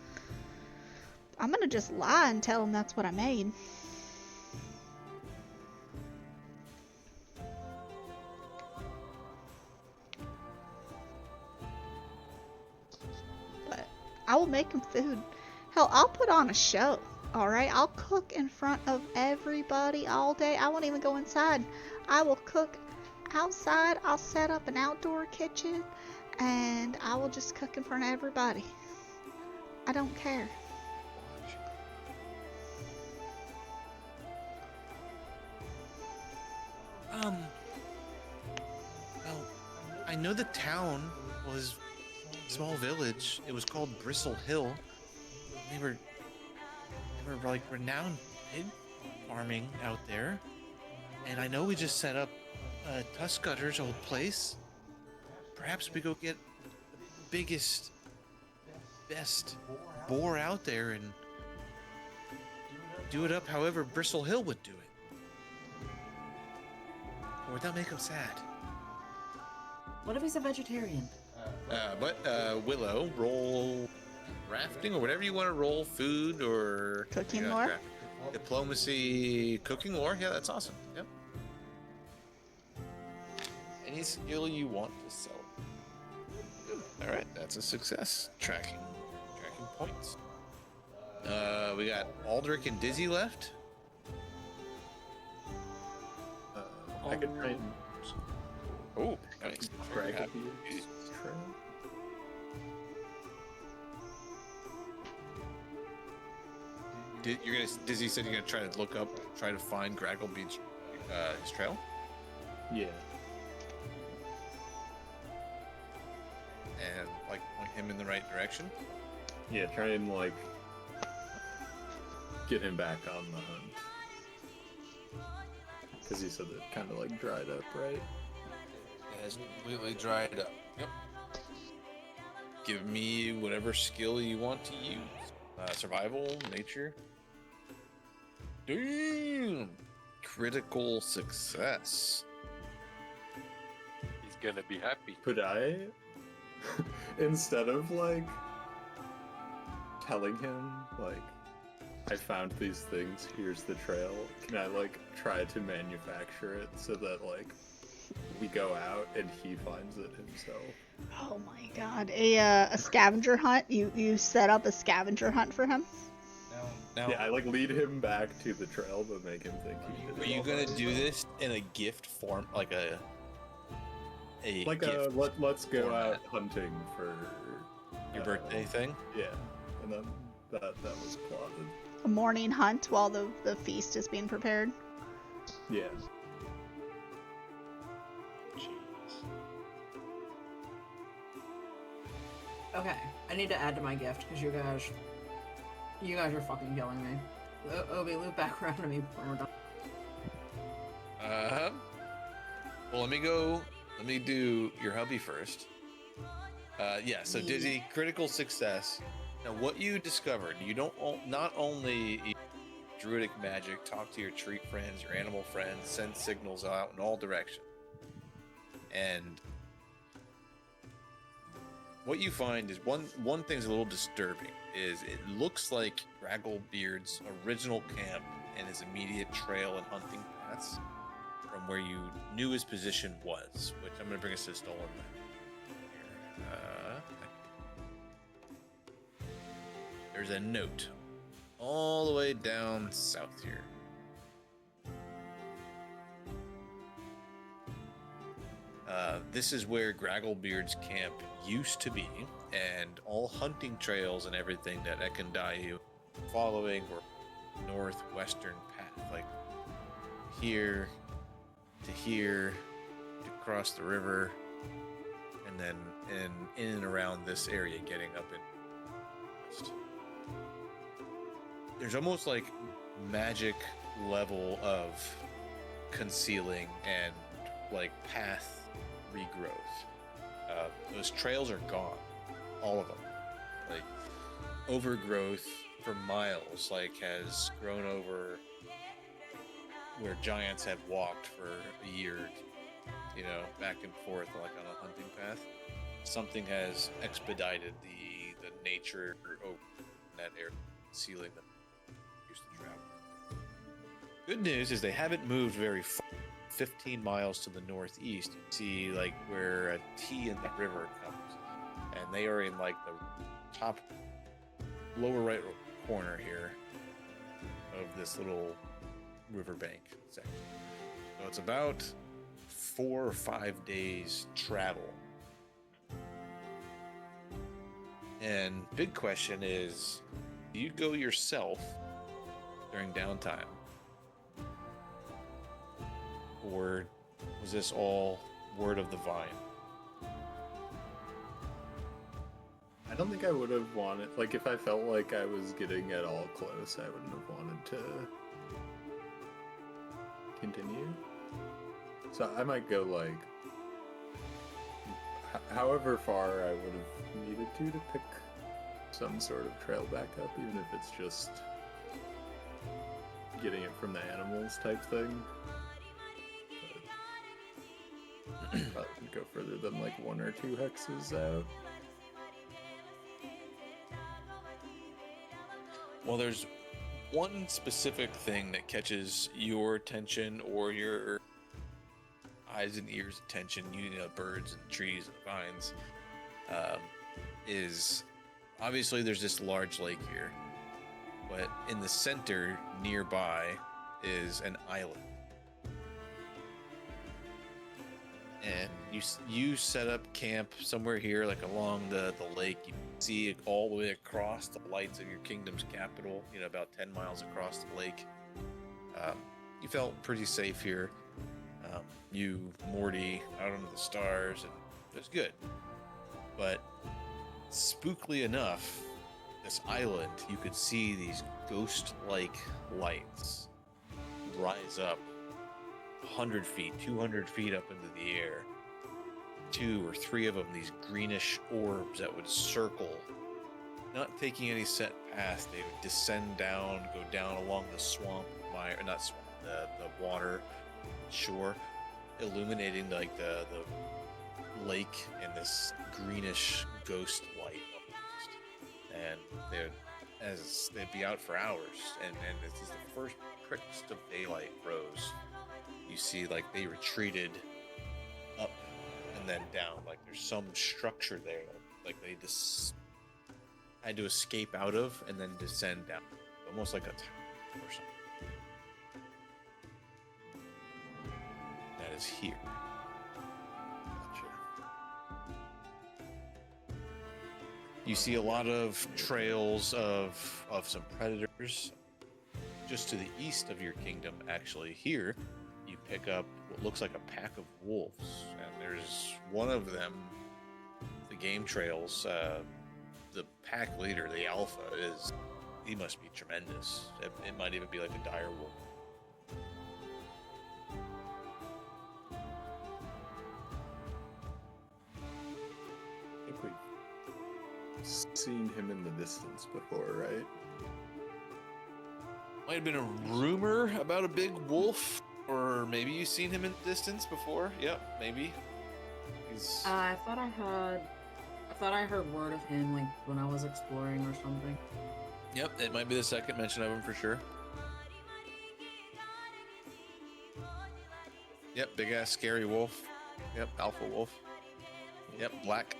S4: I'm gonna just lie and tell him that's what I made. But I will make him food. Hell, I'll put on a show. Alright, I'll cook in front of everybody all day. I won't even go inside. I will cook outside. I'll set up an outdoor kitchen and I will just cook in front of everybody. I don't care.
S2: Well, I know the town was a small village. It was called Bristle Hill. They were like renowned pig farming out there. And I know we just set up Tuskcutter's old place. Perhaps we go get the biggest, best boar out there and do it up however Bristle Hill would do it. Or would that make him sad?
S8: What if he's a vegetarian?
S2: Willow, roll rafting or whatever you want to roll, food or
S4: Cooking lore?
S2: diplomacy, cooking lore. Yeah, that's awesome. Yep. Any skill you want to sell. Good. All right, that's a success. Tracking points. We got Aldrich and Dizzy left.
S5: I could try and
S2: Oh, nice.
S5: drag a beard's trail.
S2: Dizzy said you're gonna try to try to find Gragglebeard's his trail.
S5: Yeah.
S2: And like point him in the right direction.
S5: Yeah, try and like get him back on the hunt. Because he said it kind of like dried up, right?
S2: has completely dried up. Yep. Give me whatever skill you want to use. Survival, nature. Damn! Critical success.
S1: He's gonna be happy.
S5: Could I, instead of like telling him like I found these things, here's the trail, can I like try to manufacture it so that like we go out and he finds it himself?
S4: Oh my god. A scavenger hunt? You set up a scavenger hunt for him?
S2: Now,
S5: Yeah, I like lead him back to the trail but make him think he did it.
S2: are you
S5: all
S2: gonna
S5: by
S2: do
S5: himself.
S2: this in a gift form, like a
S5: Like
S2: gift
S5: let's go
S2: format?
S5: out hunting for
S2: Your birthday thing?
S5: Yeah, and then that was plotted.
S4: A morning hunt while the feast is being prepared?
S5: Yeah.
S8: Okay, I need to add to my gift because you guys are fucking killing me. Obi, loop back around to me when we're done.
S2: Well, let me do your hubby first. Yeah, so Dizzy, critical success. Now, what you discovered, you don't not only use druidic magic, talk to your tree friends, your animal friends, send signals out in all directions. And what you find is one thing's a little disturbing is it looks like Ragglebeard's original camp and his immediate trail and hunting paths from where you knew his position was, which I'm going to bring us to the stolen map. There's a note all the way down south here. This is where Gragglebeard's camp used to be, and all hunting trails and everything that Ekendayu following were northwestern path, like here to here to cross the river, and then in and around this area, getting up in west. There's almost like magic level of concealing and like path regrowth. Those trails are gone, all of them. Like overgrowth for miles, like has grown over where giants have walked for a year, you know, back and forth like on a hunting path. Something has expedited the nature over that area, sealing them used to travel. Good news is they haven't moved very far. 15 miles to the northeast, you see like where a T in the river comes, and they are in like the top lower right corner here of this little riverbank section. So it's about 4 or 5 days travel. And big question is, do you go yourself during downtime? Or was this all word of the vine?
S5: I don't think I would have wanted, like, if I felt like I was getting at all close, I wouldn't have wanted to continue. So I might go, like, however far I would have needed to pick some sort of trail back up, even if it's just getting it from the animals type thing. But probably wouldn't go further than, like, 1 or 2 hexes out.
S2: Well, there's one specific thing that catches your attention or your eyes and ears attention, you know, birds and trees and vines, is obviously there's this large lake here, but in the center nearby is an island. And you set up camp somewhere here, like along the lake. You see it all the way across the lights of your kingdom's capital, you know, about 10 miles across the lake. You felt pretty safe here. You, Morty, out under the stars, and it was good. But spookily enough, this island, you could see these ghost-like lights rise up 100 feet, 200 feet up into the air. 2 or 3 of them, these greenish orbs that would circle, not taking any set path. They would descend down, go down along the swamp, or not swamp, the water shore, illuminating like the lake in this greenish ghost light almost. And they'd be out for hours, and as the first pricks of daylight rose, you see like they retreated up and then down, like there's some structure there, like they just had to escape out of and then descend down, almost like a tower or something. That is here. You see a lot of trails of some predators just to the east of your kingdom. Actually, here you pick up what looks like a pack of wolves, and there's one of them. The game trails. The pack leader, the alpha, he must be tremendous. It might even be like a dire wolf.
S5: I think we've seen him in the distance before, right?
S2: Might have been a rumor about a big wolf, or maybe you've seen him in the distance before. Yep, maybe. He's.
S8: I thought I heard word of him like when I was exploring or something.
S2: Yep, it might be the second mention of him for sure. Yep, big ass scary wolf. Yep, alpha wolf. Yep, black.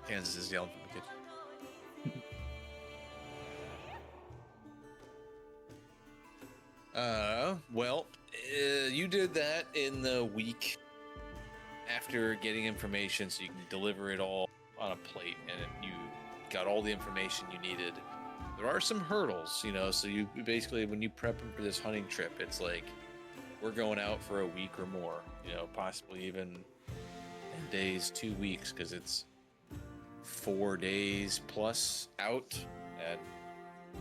S2: Kansas is yelling from the kitchen. You did that in the week after getting information, so you can deliver it all on a plate, and you got all the information you needed. There are some hurdles, so you basically, when you prep them for this hunting trip, it's like, we're going out for a week or more, possibly even 10 days, 2 weeks, because it's 4 days plus out, and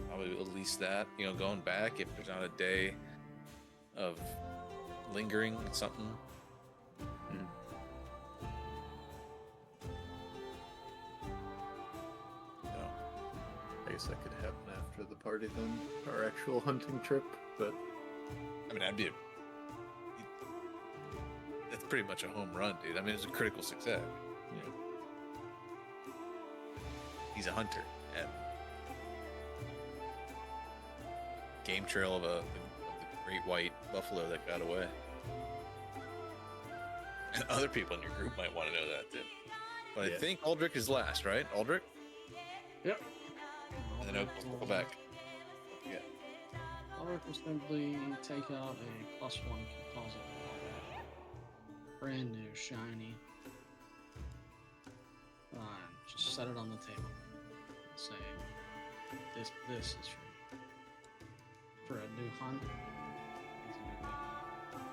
S2: probably at least that, going back, if there's not a day of lingering something.
S5: I guess that could happen after the party then, our actual hunting trip, but...
S2: I mean, that's pretty much a home run, dude. I mean, it's a critical success.
S5: Yeah.
S2: He's a hunter, and game trail of the great white buffalo that got away. And other people in your group might want to know that, too. But
S5: Yeah.
S2: I think Aldrich is last, right? Aldrich?
S7: Yep.
S2: And then Oak will go back. Yeah.
S7: Ulrich will simply take out a +1 composite. Brand new, shiny. Just set it on the table. And say, this is for a new hunt. It's a new weapon.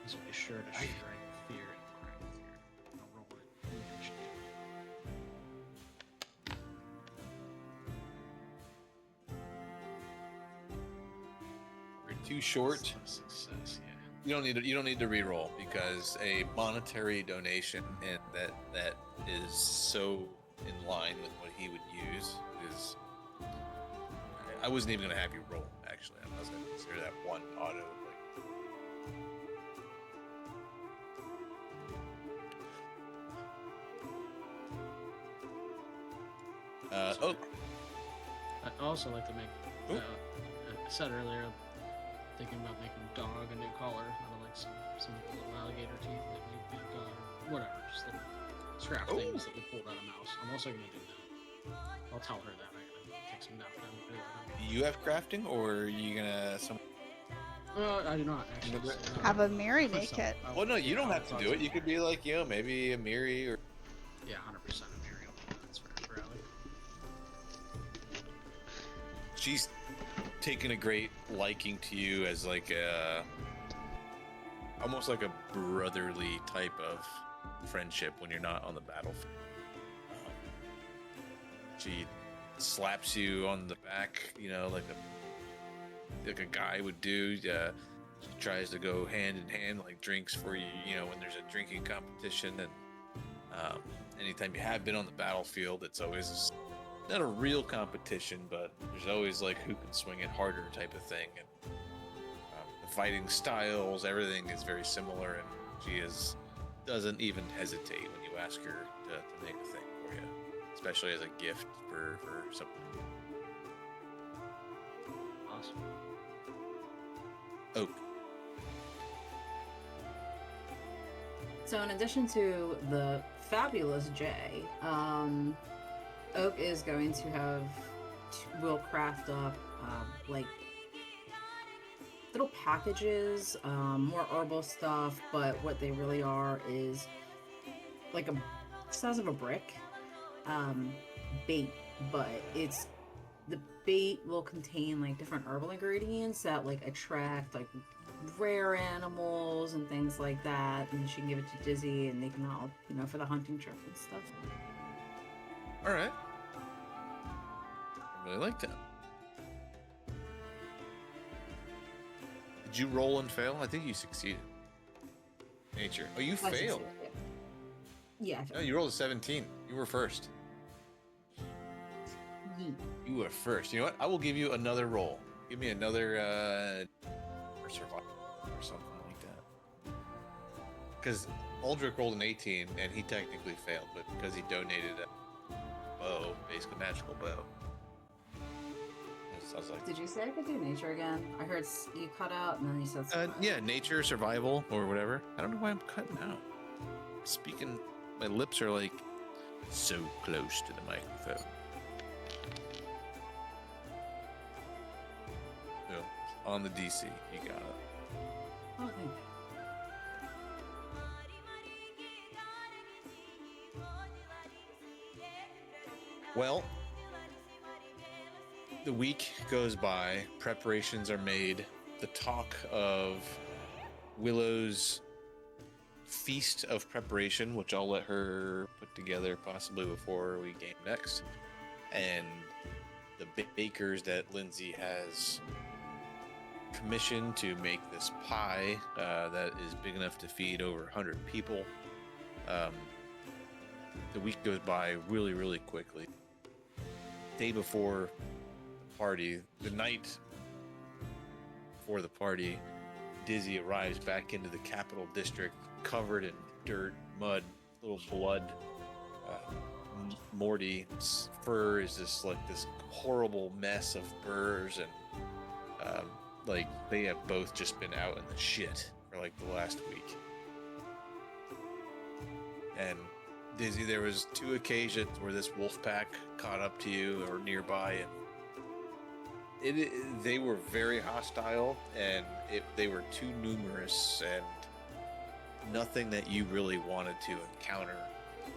S7: This will be sure to strike fear and crack fear. I'll roll it.
S2: You're too short.
S7: Success, yeah.
S2: You don't need to re-roll, because a monetary donation and that is so in line with what he would use is. I wasn't even gonna have you roll, actually. I was gonna consider that one auto.
S7: I'd also like to make. I said earlier, thinking about making dog a new collar out of like some little alligator teeth that you got, or whatever, just little scrap things that we pulled out of mouse. I'm also gonna do that. I'll tell her that. I gotta take some nap time to do that.
S2: You have crafting, or are you gonna some?
S7: I do not actually.
S4: Have a Mary make it.
S2: Well, no, you don't have to do it. You could be like, maybe a Miri or.
S7: Yeah, 100% a Mary. That's for Rally.
S2: She's taken a great liking to you as like almost like a brotherly type of friendship when you're not on the battlefield. She slaps you on the back, like a guy would do. She tries to go hand in hand, like drinks for you, when there's a drinking competition. And anytime you have been on the battlefield, it's always not a real competition, but there's always like who can swing it harder type of thing. And the fighting styles, everything is very similar, and she doesn't even hesitate when you ask her to make a thing for you, especially as a gift for something.
S7: Awesome.
S2: Oak.
S8: So in addition to the fabulous Jay, Oak is going to will craft up like little packages, more herbal stuff, but what they really are is like the size of a brick, bait, but the bait will contain like different herbal ingredients that like attract like rare animals and things like that, and she can give it to Dizzy and they can all, for the hunting trip and stuff.
S2: All right. I really like that. Did you roll and fail? I think you succeeded. Nature. Oh, you
S8: I
S2: failed.
S8: succeeded, yeah.
S2: No, you rolled a 17. You were first.
S8: Yeet.
S2: You were first. You know what? I will give you another roll. Give me another or survival or something like that. Because Aldrich rolled an 18 and he technically failed, but because he donated a bow, basically magical bow. I was like,
S8: Did you say I could do nature again? I heard you cut out and then you said
S2: yeah, nature, survival, or whatever. I don't know why I'm cutting out. Speaking, my lips are like so close to the microphone. So, on the DC, you got it.
S8: Oh, thank you.
S2: Well, the week goes by, preparations are made. The talk of Willow's feast of preparation, which I'll let her put together possibly before we game next, and the bakers that Lindsay has commissioned to make this pie that is big enough to feed over 100 people. The week goes by really, really quickly. Day before the party, the night before the party, Dizzy arrives back into the capital district covered in dirt, mud, little blood. Morty's fur is just like this horrible mess of burrs, and like they have both just been out in the shit for like the last week. And Dizzy, there was 2 occasions where this wolf pack caught up to you or nearby, and they were very hostile, and they were too numerous, and nothing that you really wanted to encounter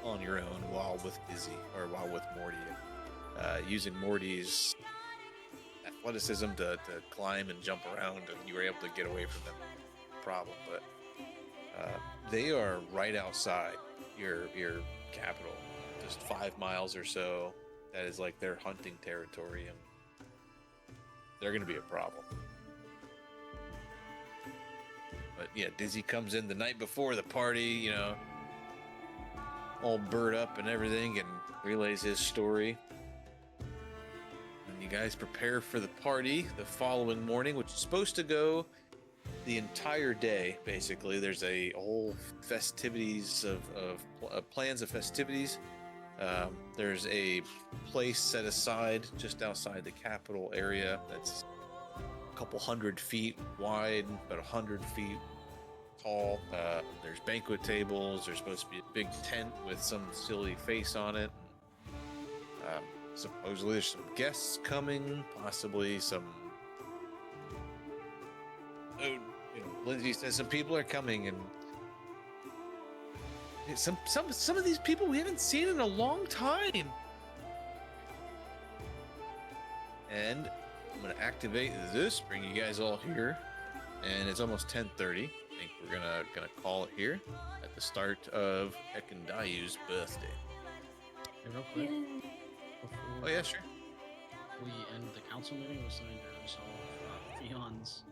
S2: on your own while with Dizzy or while with Morty. Using Morty's athleticism to climb and jump around, and you were able to get away from them. Problem, but they are right outside your capital, just 5 miles or so. That is like their hunting territory, and they're gonna be a problem. But yeah, Dizzy comes in the night before the party, all burred up and everything, and relays his story. And you guys prepare for the party the following morning, which is supposed to go the entire day, basically. There's a whole festivities of plans of festivities. There's a place set aside just outside the capital area that's a couple 100 feet wide, about 100 feet tall. There's banquet tables. There's supposed to be a big tent with some silly face on it. Supposedly there's some guests coming, possibly some... Lindsay says some people are coming, and some of these people we haven't seen in a long time. And I'm gonna activate this, bring you guys all here, and it's almost 10:30. I think we're gonna call it here at the start of Ekandayu's birthday.
S7: Hey, real quick. Before
S2: Oh yeah, sure.
S7: we end the council meeting, we're starting to resolve Theon's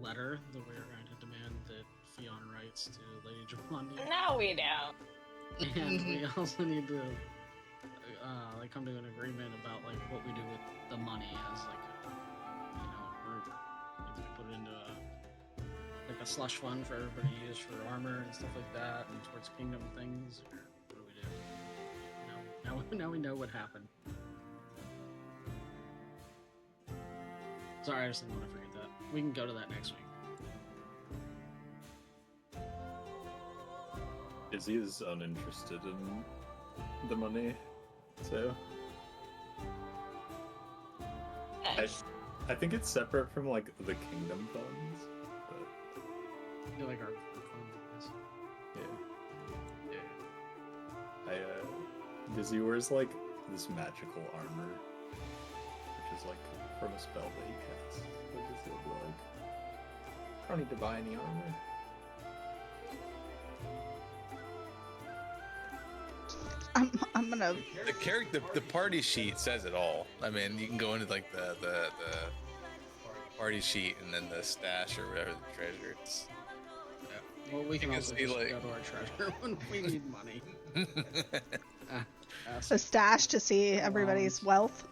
S7: letter that we are going to demand that Fionn writes to Lady Javandi.
S6: No, we don't.
S7: And we also need to like come to an agreement about like what we do with the money as like a group. Like, we put it into a slush fund for everybody to use for armor and stuff like that, and towards kingdom things. Or what do we do? Now we know what happened. Sorry, I just didn't want to forget that. We can go to that next week.
S5: Izzy is uninterested in the money, so
S6: Nice.
S5: I think it's separate from like the kingdom funds. But
S7: You're like our fund is.
S5: yeah. Dizzy wears like this magical armor, which is like from a spell that he casts. So Dizzy will be like, I don't need to buy any armor.
S4: I'm gonna.
S2: The party sheet says it all. I mean, you can go into like the party sheet and then the stash or whatever the treasure. It's
S7: Well, we can
S2: You can
S7: also
S2: see,
S7: just
S2: like-
S7: go to our treasure when we need money.
S4: A stash to see everybody's wealth.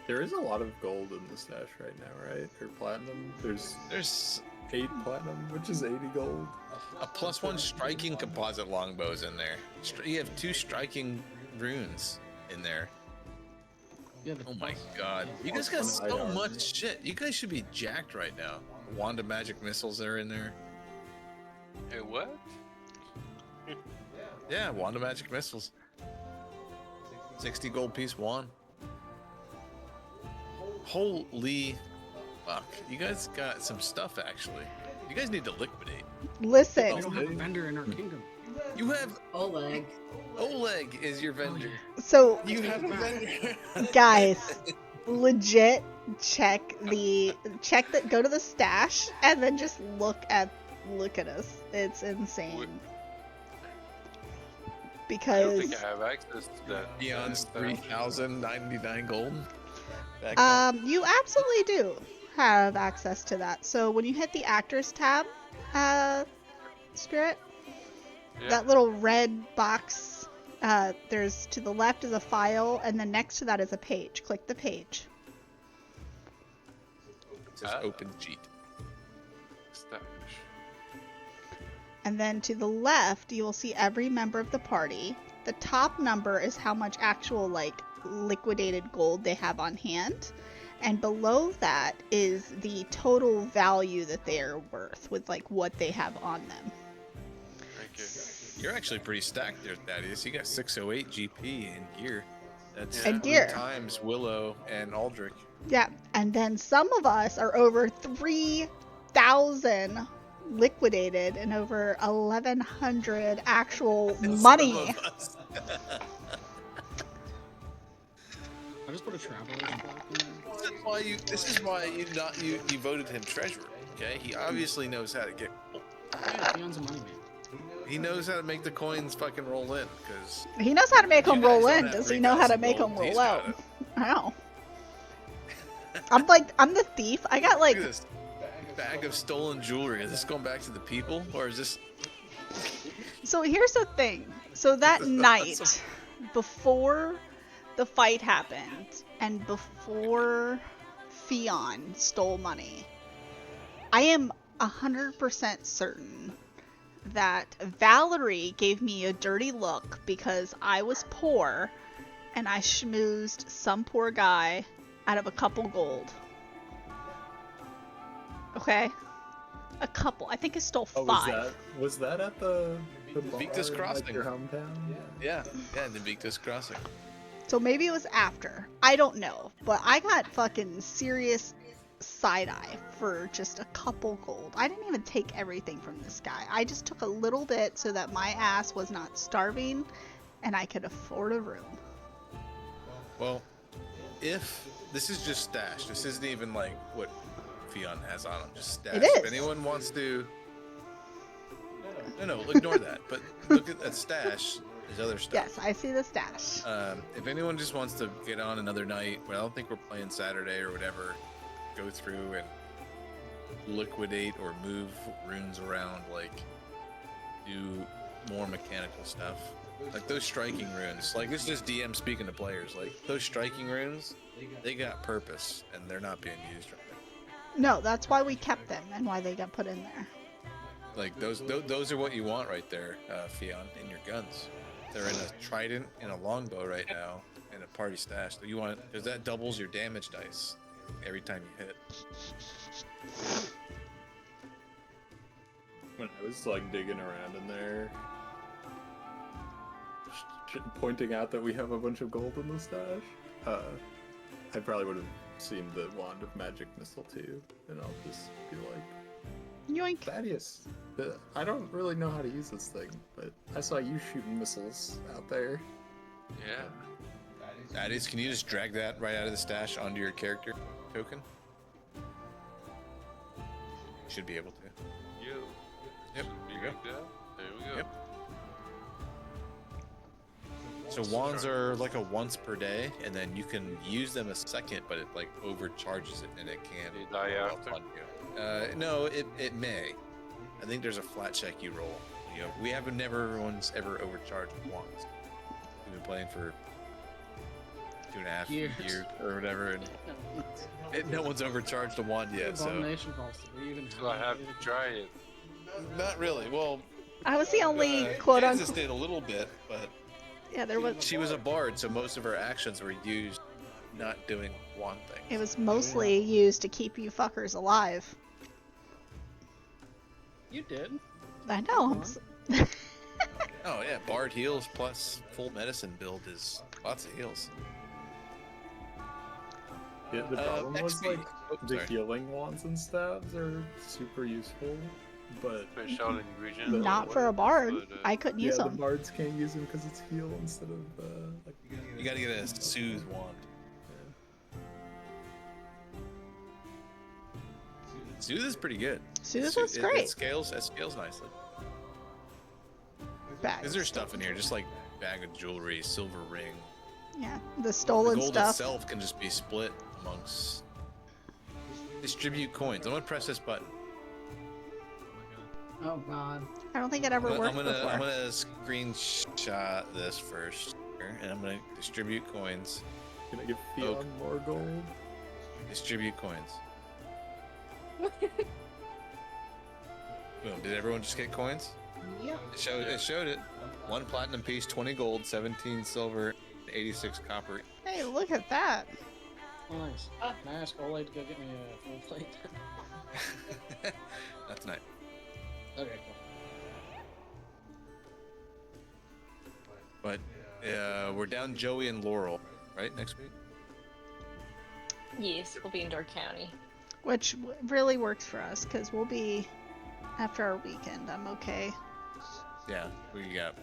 S5: There is a lot of gold in the stash right now, right? Or platinum. There's
S2: There's
S5: 8 platinum, which is 80 gold.
S2: a +1 striking composite longbows in there. You have 2 striking runes in there.
S7: Yeah, the
S2: Oh my god. You guys got so much shit. You guys should be jacked right now. Wand of magic missiles are in there.
S1: Hey, what?
S2: Yeah, wand of magic missiles. 60 gold piece wand. Holy fuck. You guys got some stuff actually. You guys need to liquidate.
S7: We
S4: Listen,
S7: don't have a vendor in our kingdom.
S2: You have
S8: Oleg.
S2: Oleg is your vendor.
S4: so
S2: You have a vendor.
S4: guys, legit check that. Go to the stash and then just look at us. It's insane.
S1: I don't
S4: Because
S1: think I have access to that.
S2: Beyond
S1: stuff.
S2: 3,099 gold. Back up.
S4: you absolutely do have access to that. So when you hit the actors tab, Spirit,
S1: Yeah.
S4: that little red box, there's to the left is a file, and then next to that is a page. Click the page.
S2: It says open sheet.
S1: Stash.
S4: And then to the left, you will see every member of the party. The top number is how much actual, liquidated gold they have on hand. And below that is the total value that they are worth with, what they have on them.
S1: Okay.
S2: You're actually pretty stacked there, Thaddeus. You got 608 GP in gear. That's
S4: And
S2: 3
S4: gear.
S2: times Willow and Aldrich.
S4: Yeah, and then some of us are over 3,000 liquidated and over 1,100 actual money.
S2: Some of us.
S7: I just put a traveler's clock in there.
S2: This is why you voted him treasurer. Okay, he obviously knows how to get.
S7: Yeah, Fion's a money man.
S2: He knows how to make the coins fucking roll in. Because
S4: He knows how to make them
S2: You guys
S4: roll
S2: don't
S4: in.
S2: have
S4: Does he know how to
S2: 3,000
S4: make them
S2: gold. He's
S4: roll
S2: got
S4: out?
S2: it.
S4: I know. I'm the thief. I got
S2: Look at this bag of stolen jewelry. Is this going back to the people, or is this?
S4: So here's the thing. So that
S2: This is
S4: night,
S2: awesome.
S4: before the fight happened, and before Fionn stole money, I am 100% certain that Valerie gave me a dirty look because I was poor, and I schmoozed some poor guy out of a couple gold. Okay? A couple. I think I stole 5.
S5: Was that at the bar
S2: Victus
S5: in,
S2: Crossing.
S5: your hometown?
S2: Yeah, in the Victus Crossing.
S4: So maybe it was after. I don't know. But I got fucking serious side-eye for just a couple gold. I didn't even take everything from this guy. I just took a little bit so that my ass was not starving and I could afford a room.
S2: Well, if this is just stash, this isn't even like what Fionn has on him. Just stash.
S4: It
S2: If
S4: is.
S2: anyone wants to, no, ignore that. But look at that stash. There's other stuff.
S4: Yes, I see the stash.
S2: If anyone just wants to get on another night, well, I don't think we're playing Saturday or whatever. go through and liquidate or move runes around, like do more mechanical stuff. Like those striking runes, like this is just DM speaking to players, like those striking runes, they got purpose and they're not being used right now.
S4: No, that's why we kept them and why they got put in there.
S2: Like those are what you want right there, Fion, in your guns. They're in a trident and a longbow right now in a party stash. You want, because that doubles your damage dice every time you hit.
S5: When I was like digging around in there, pointing out that we have a bunch of gold in the stash, I probably would have seen the Wand of Magic Missile too, and I'll just be like,
S4: Yoink.
S5: Thaddeus, I don't really know how to use this thing, but I saw you shooting missiles out there.
S1: Yeah.
S2: Thaddeus, can you just drag that right out of the stash onto your character token? You should be able to.
S1: You.
S2: Yep.
S1: Should be like that. There we go.
S2: Yep. So wands are like a once per day, and then you can use them a second, but it like overcharges it, and it can
S1: They die after?
S2: on you. No, it may. I think there's a flat check you roll. You know, we haven't everyone's ever overcharged wands. We've been playing for 2.5
S7: Years.
S2: years or whatever, and no one's overcharged a wand yet. So
S7: Abomination Vaults, do we even
S1: So I have to try it.
S2: not really. Well,
S4: I was the only quote
S2: Kansas
S4: unquote.
S2: did a little bit, but
S4: Yeah, there was.
S2: she was a bard, so most of her actions were used not doing wand things.
S4: It was mostly used to keep you fuckers alive.
S7: You did.
S4: I know.
S2: Oh yeah, bard heals plus full medicine build is lots of heals.
S5: Yeah, the problem was
S2: XP.
S5: like
S2: Oh,
S5: the
S2: sorry.
S5: healing wands and stabs are super useful, but
S1: Special ingredient.
S4: Not for a bard.
S1: But,
S4: I couldn't
S5: yeah,
S4: use
S5: the
S4: them.
S5: bards can't use them because it's heal instead of like.
S2: You gotta get a soothe wand. Soothe is pretty good.
S4: Soothe was great.
S2: It scales nicely.
S4: Bags.
S2: Is there stuff in here? Just like bag of jewelry, silver ring.
S4: Yeah, the
S2: The
S4: stolen
S2: gold
S4: stuff.
S2: itself can just be split amongst. Distribute coins. I'm gonna press this button.
S8: Oh god.
S4: I don't think it ever worked
S2: I'm
S4: before.
S2: gonna screenshot this first, here, and I'm gonna distribute coins.
S5: Can I give Theon
S2: Oak.
S5: more gold?
S2: Distribute coins. Boom. Did everyone just get coins?
S8: Yep.
S2: It showed it. 1 platinum piece, 20 gold, 17 silver, 86 copper.
S4: Hey, look at that.
S7: Nice. Can I ask Ole to go get me a full plate?
S2: Not tonight.
S7: Okay, cool.
S2: But we're down Joey and Laurel, right? Next week?
S6: Yes, we'll be in Door County.
S4: Which really works for us because we'll be after our weekend. I'm okay.
S2: Yeah, we got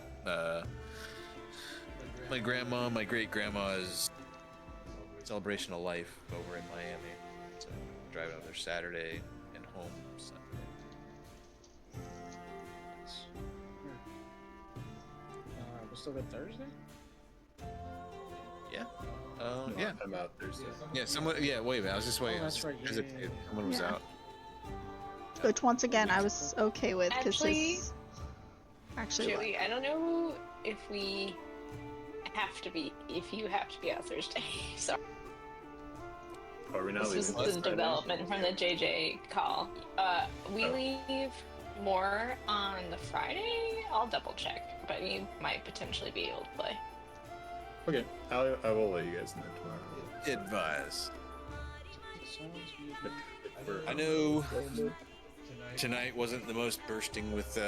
S2: my grandma, my great grandma's celebration of life over in Miami. So we're driving over there Saturday and home Sunday.
S7: We're still good Thursday?
S2: Yeah.
S5: No,
S2: Yeah.
S5: I'm out Thursday.
S2: Yeah, someone. Yeah, wait a minute. I was just waiting.
S7: Oh, that's right, yeah, yeah, yeah.
S2: Someone was
S4: Yeah.
S2: out.
S4: Which once again I was okay with because
S6: Actually-
S4: this actually
S6: Joey, I don't know if we have to be, if you have to be out Thursday. Sorry.
S5: Are we not
S6: This was
S5: leaving?
S6: the development from the JJ call. We leave more on the Friday. I'll double check, but you might potentially be able to play.
S5: Okay, I will let you guys know tomorrow.
S2: Advise.
S7: Sounds good.
S5: If we're-
S2: I know tonight wasn't the most bursting with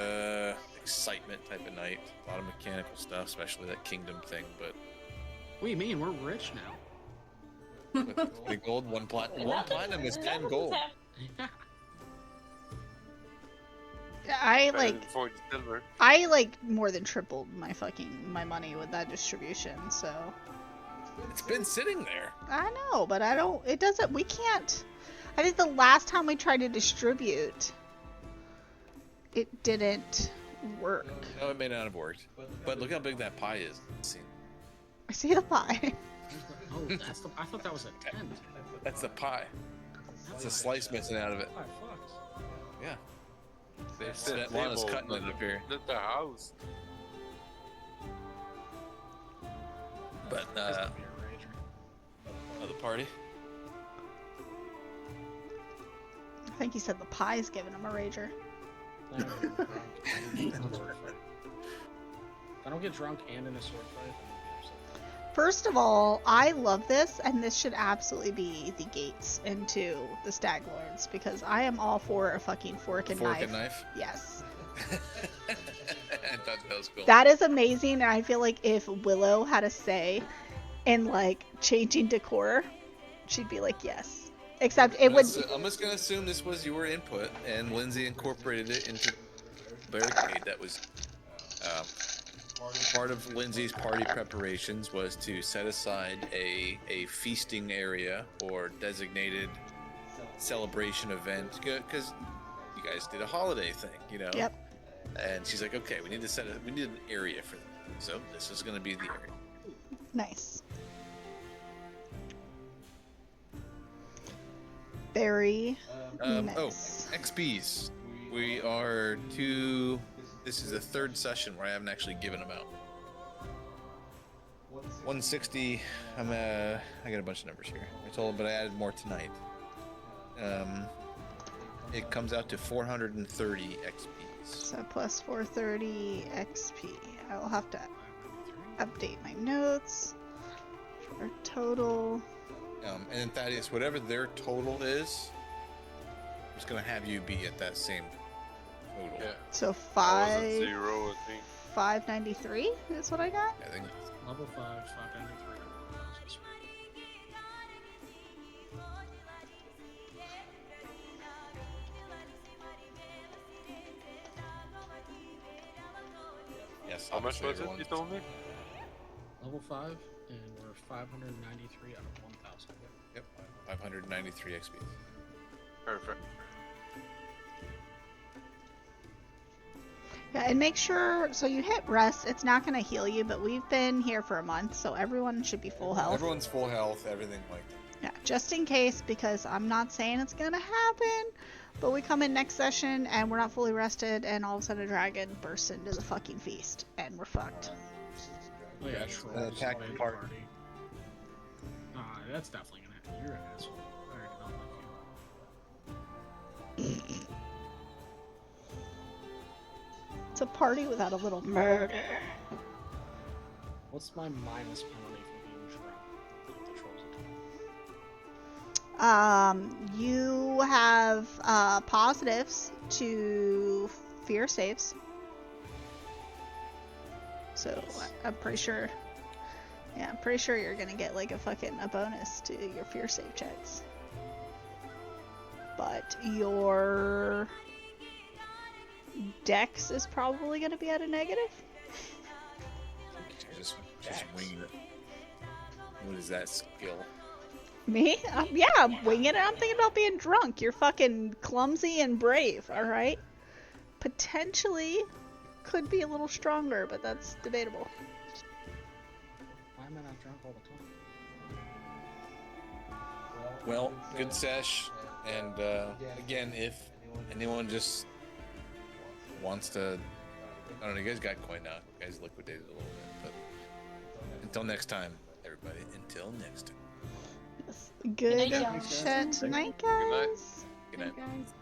S2: excitement type of night. A lot of mechanical stuff, especially that kingdom thing. But
S7: What do you mean? We're rich now.
S2: with 20 gold, one platinum is 10
S6: Nothing's
S2: gold.
S6: happening.
S4: I
S1: Better
S4: like
S1: than 40 silver.
S4: I like more than tripled my money with that distribution. So
S2: It's been sitting there.
S4: I know, but I don't. It doesn't. We can't. I think the last time we tried to distribute, it didn't work.
S2: No, it may not have worked. But look how big that pie is. See,
S4: I see the pie.
S7: Oh, that's the. I thought that was a tent.
S2: that's the pie. It's a slice missing out of it.
S7: Oh, fuck.
S2: Yeah.
S1: They said
S2: Lana's
S1: table,
S2: cutting it up here.
S1: not the house.
S2: But, of the party?
S4: I think he said the pie's giving him a rager.
S7: If I don't get drunk and in a sword fight, I'm gonna be upset.
S4: First of all, I love this, and this should absolutely be the gates into the Stag Lords, because I am all for a fucking fork and knife. Yes.
S2: I thought that was cool.
S4: That is amazing, and I feel like if Willow had a say in, like, changing decor, she'd be like, yes. Except it would...
S2: I'm just gonna assume this was your input, and Lindsay incorporated it into the barricade. That was part of Lindsay's party preparations was to set aside a feasting area or designated celebration event, because you guys did a holiday thing, you know.
S4: Yep.
S2: And she's like, okay, we need an area for them. So this is gonna be the area.
S4: Nice. Very nice.
S2: XPs. We are to... This is the third session where I haven't actually given them out. 160. I got a bunch of numbers here. I told them, but I added more tonight. It comes out to 430 XPs.
S4: So plus 430 XP. I will have to update my notes for total.
S2: And then Thaddeus, whatever their total is, I'm just gonna have you be at that same total.
S1: Yeah.
S4: So
S1: I was at 0, I think.
S4: 593 is what I got.
S2: I think.
S7: Level 5, 593.
S2: Yes.
S1: How much was it, you told me?
S7: Level 5, and we're 593 out of 1,000.
S2: Yep. 593 XP.
S1: Perfect.
S4: Yeah, and make sure, so you hit rest, it's not going to heal you, but we've been here for a month, so everyone should be full health.
S2: Everyone's full health, everything like that.
S4: Yeah, just in case, because I'm not saying it's going to happen, but we come in next session and we're not fully rested, and all of a sudden a dragon bursts into the fucking feast, and we're fucked.
S7: Oh yeah,
S2: That's
S7: trolls
S2: an attack
S7: invade the
S2: party.
S7: That's definitely gonna happen. You're an asshole. I already don't like you.
S4: It's a party without a little murder.
S7: What's my minus penalty for being drunk? Like the trolls attack?
S4: You have positives to fear saves. So I'm pretty sure. Yeah, I'm pretty sure you're gonna get like a bonus to your fear save checks. But your dex is probably gonna be at a negative.
S2: Just winging it. What is that skill?
S4: Me? Yeah, I'm winging it. I'm thinking about being drunk. You're fucking clumsy and brave, alright? Potentially could be a little stronger, but that's debatable.
S7: Why am I not drunk all the time?
S2: Well, good sesh. And again, if anyone just wants to, I don't know, you guys got coin now. You guys liquidated a little bit. But until next time, everybody. Until next time.
S4: Good
S6: Good night, y'all.
S4: chat tonight,
S1: Good night.
S4: guys.
S2: Good night.
S8: Hey, guys.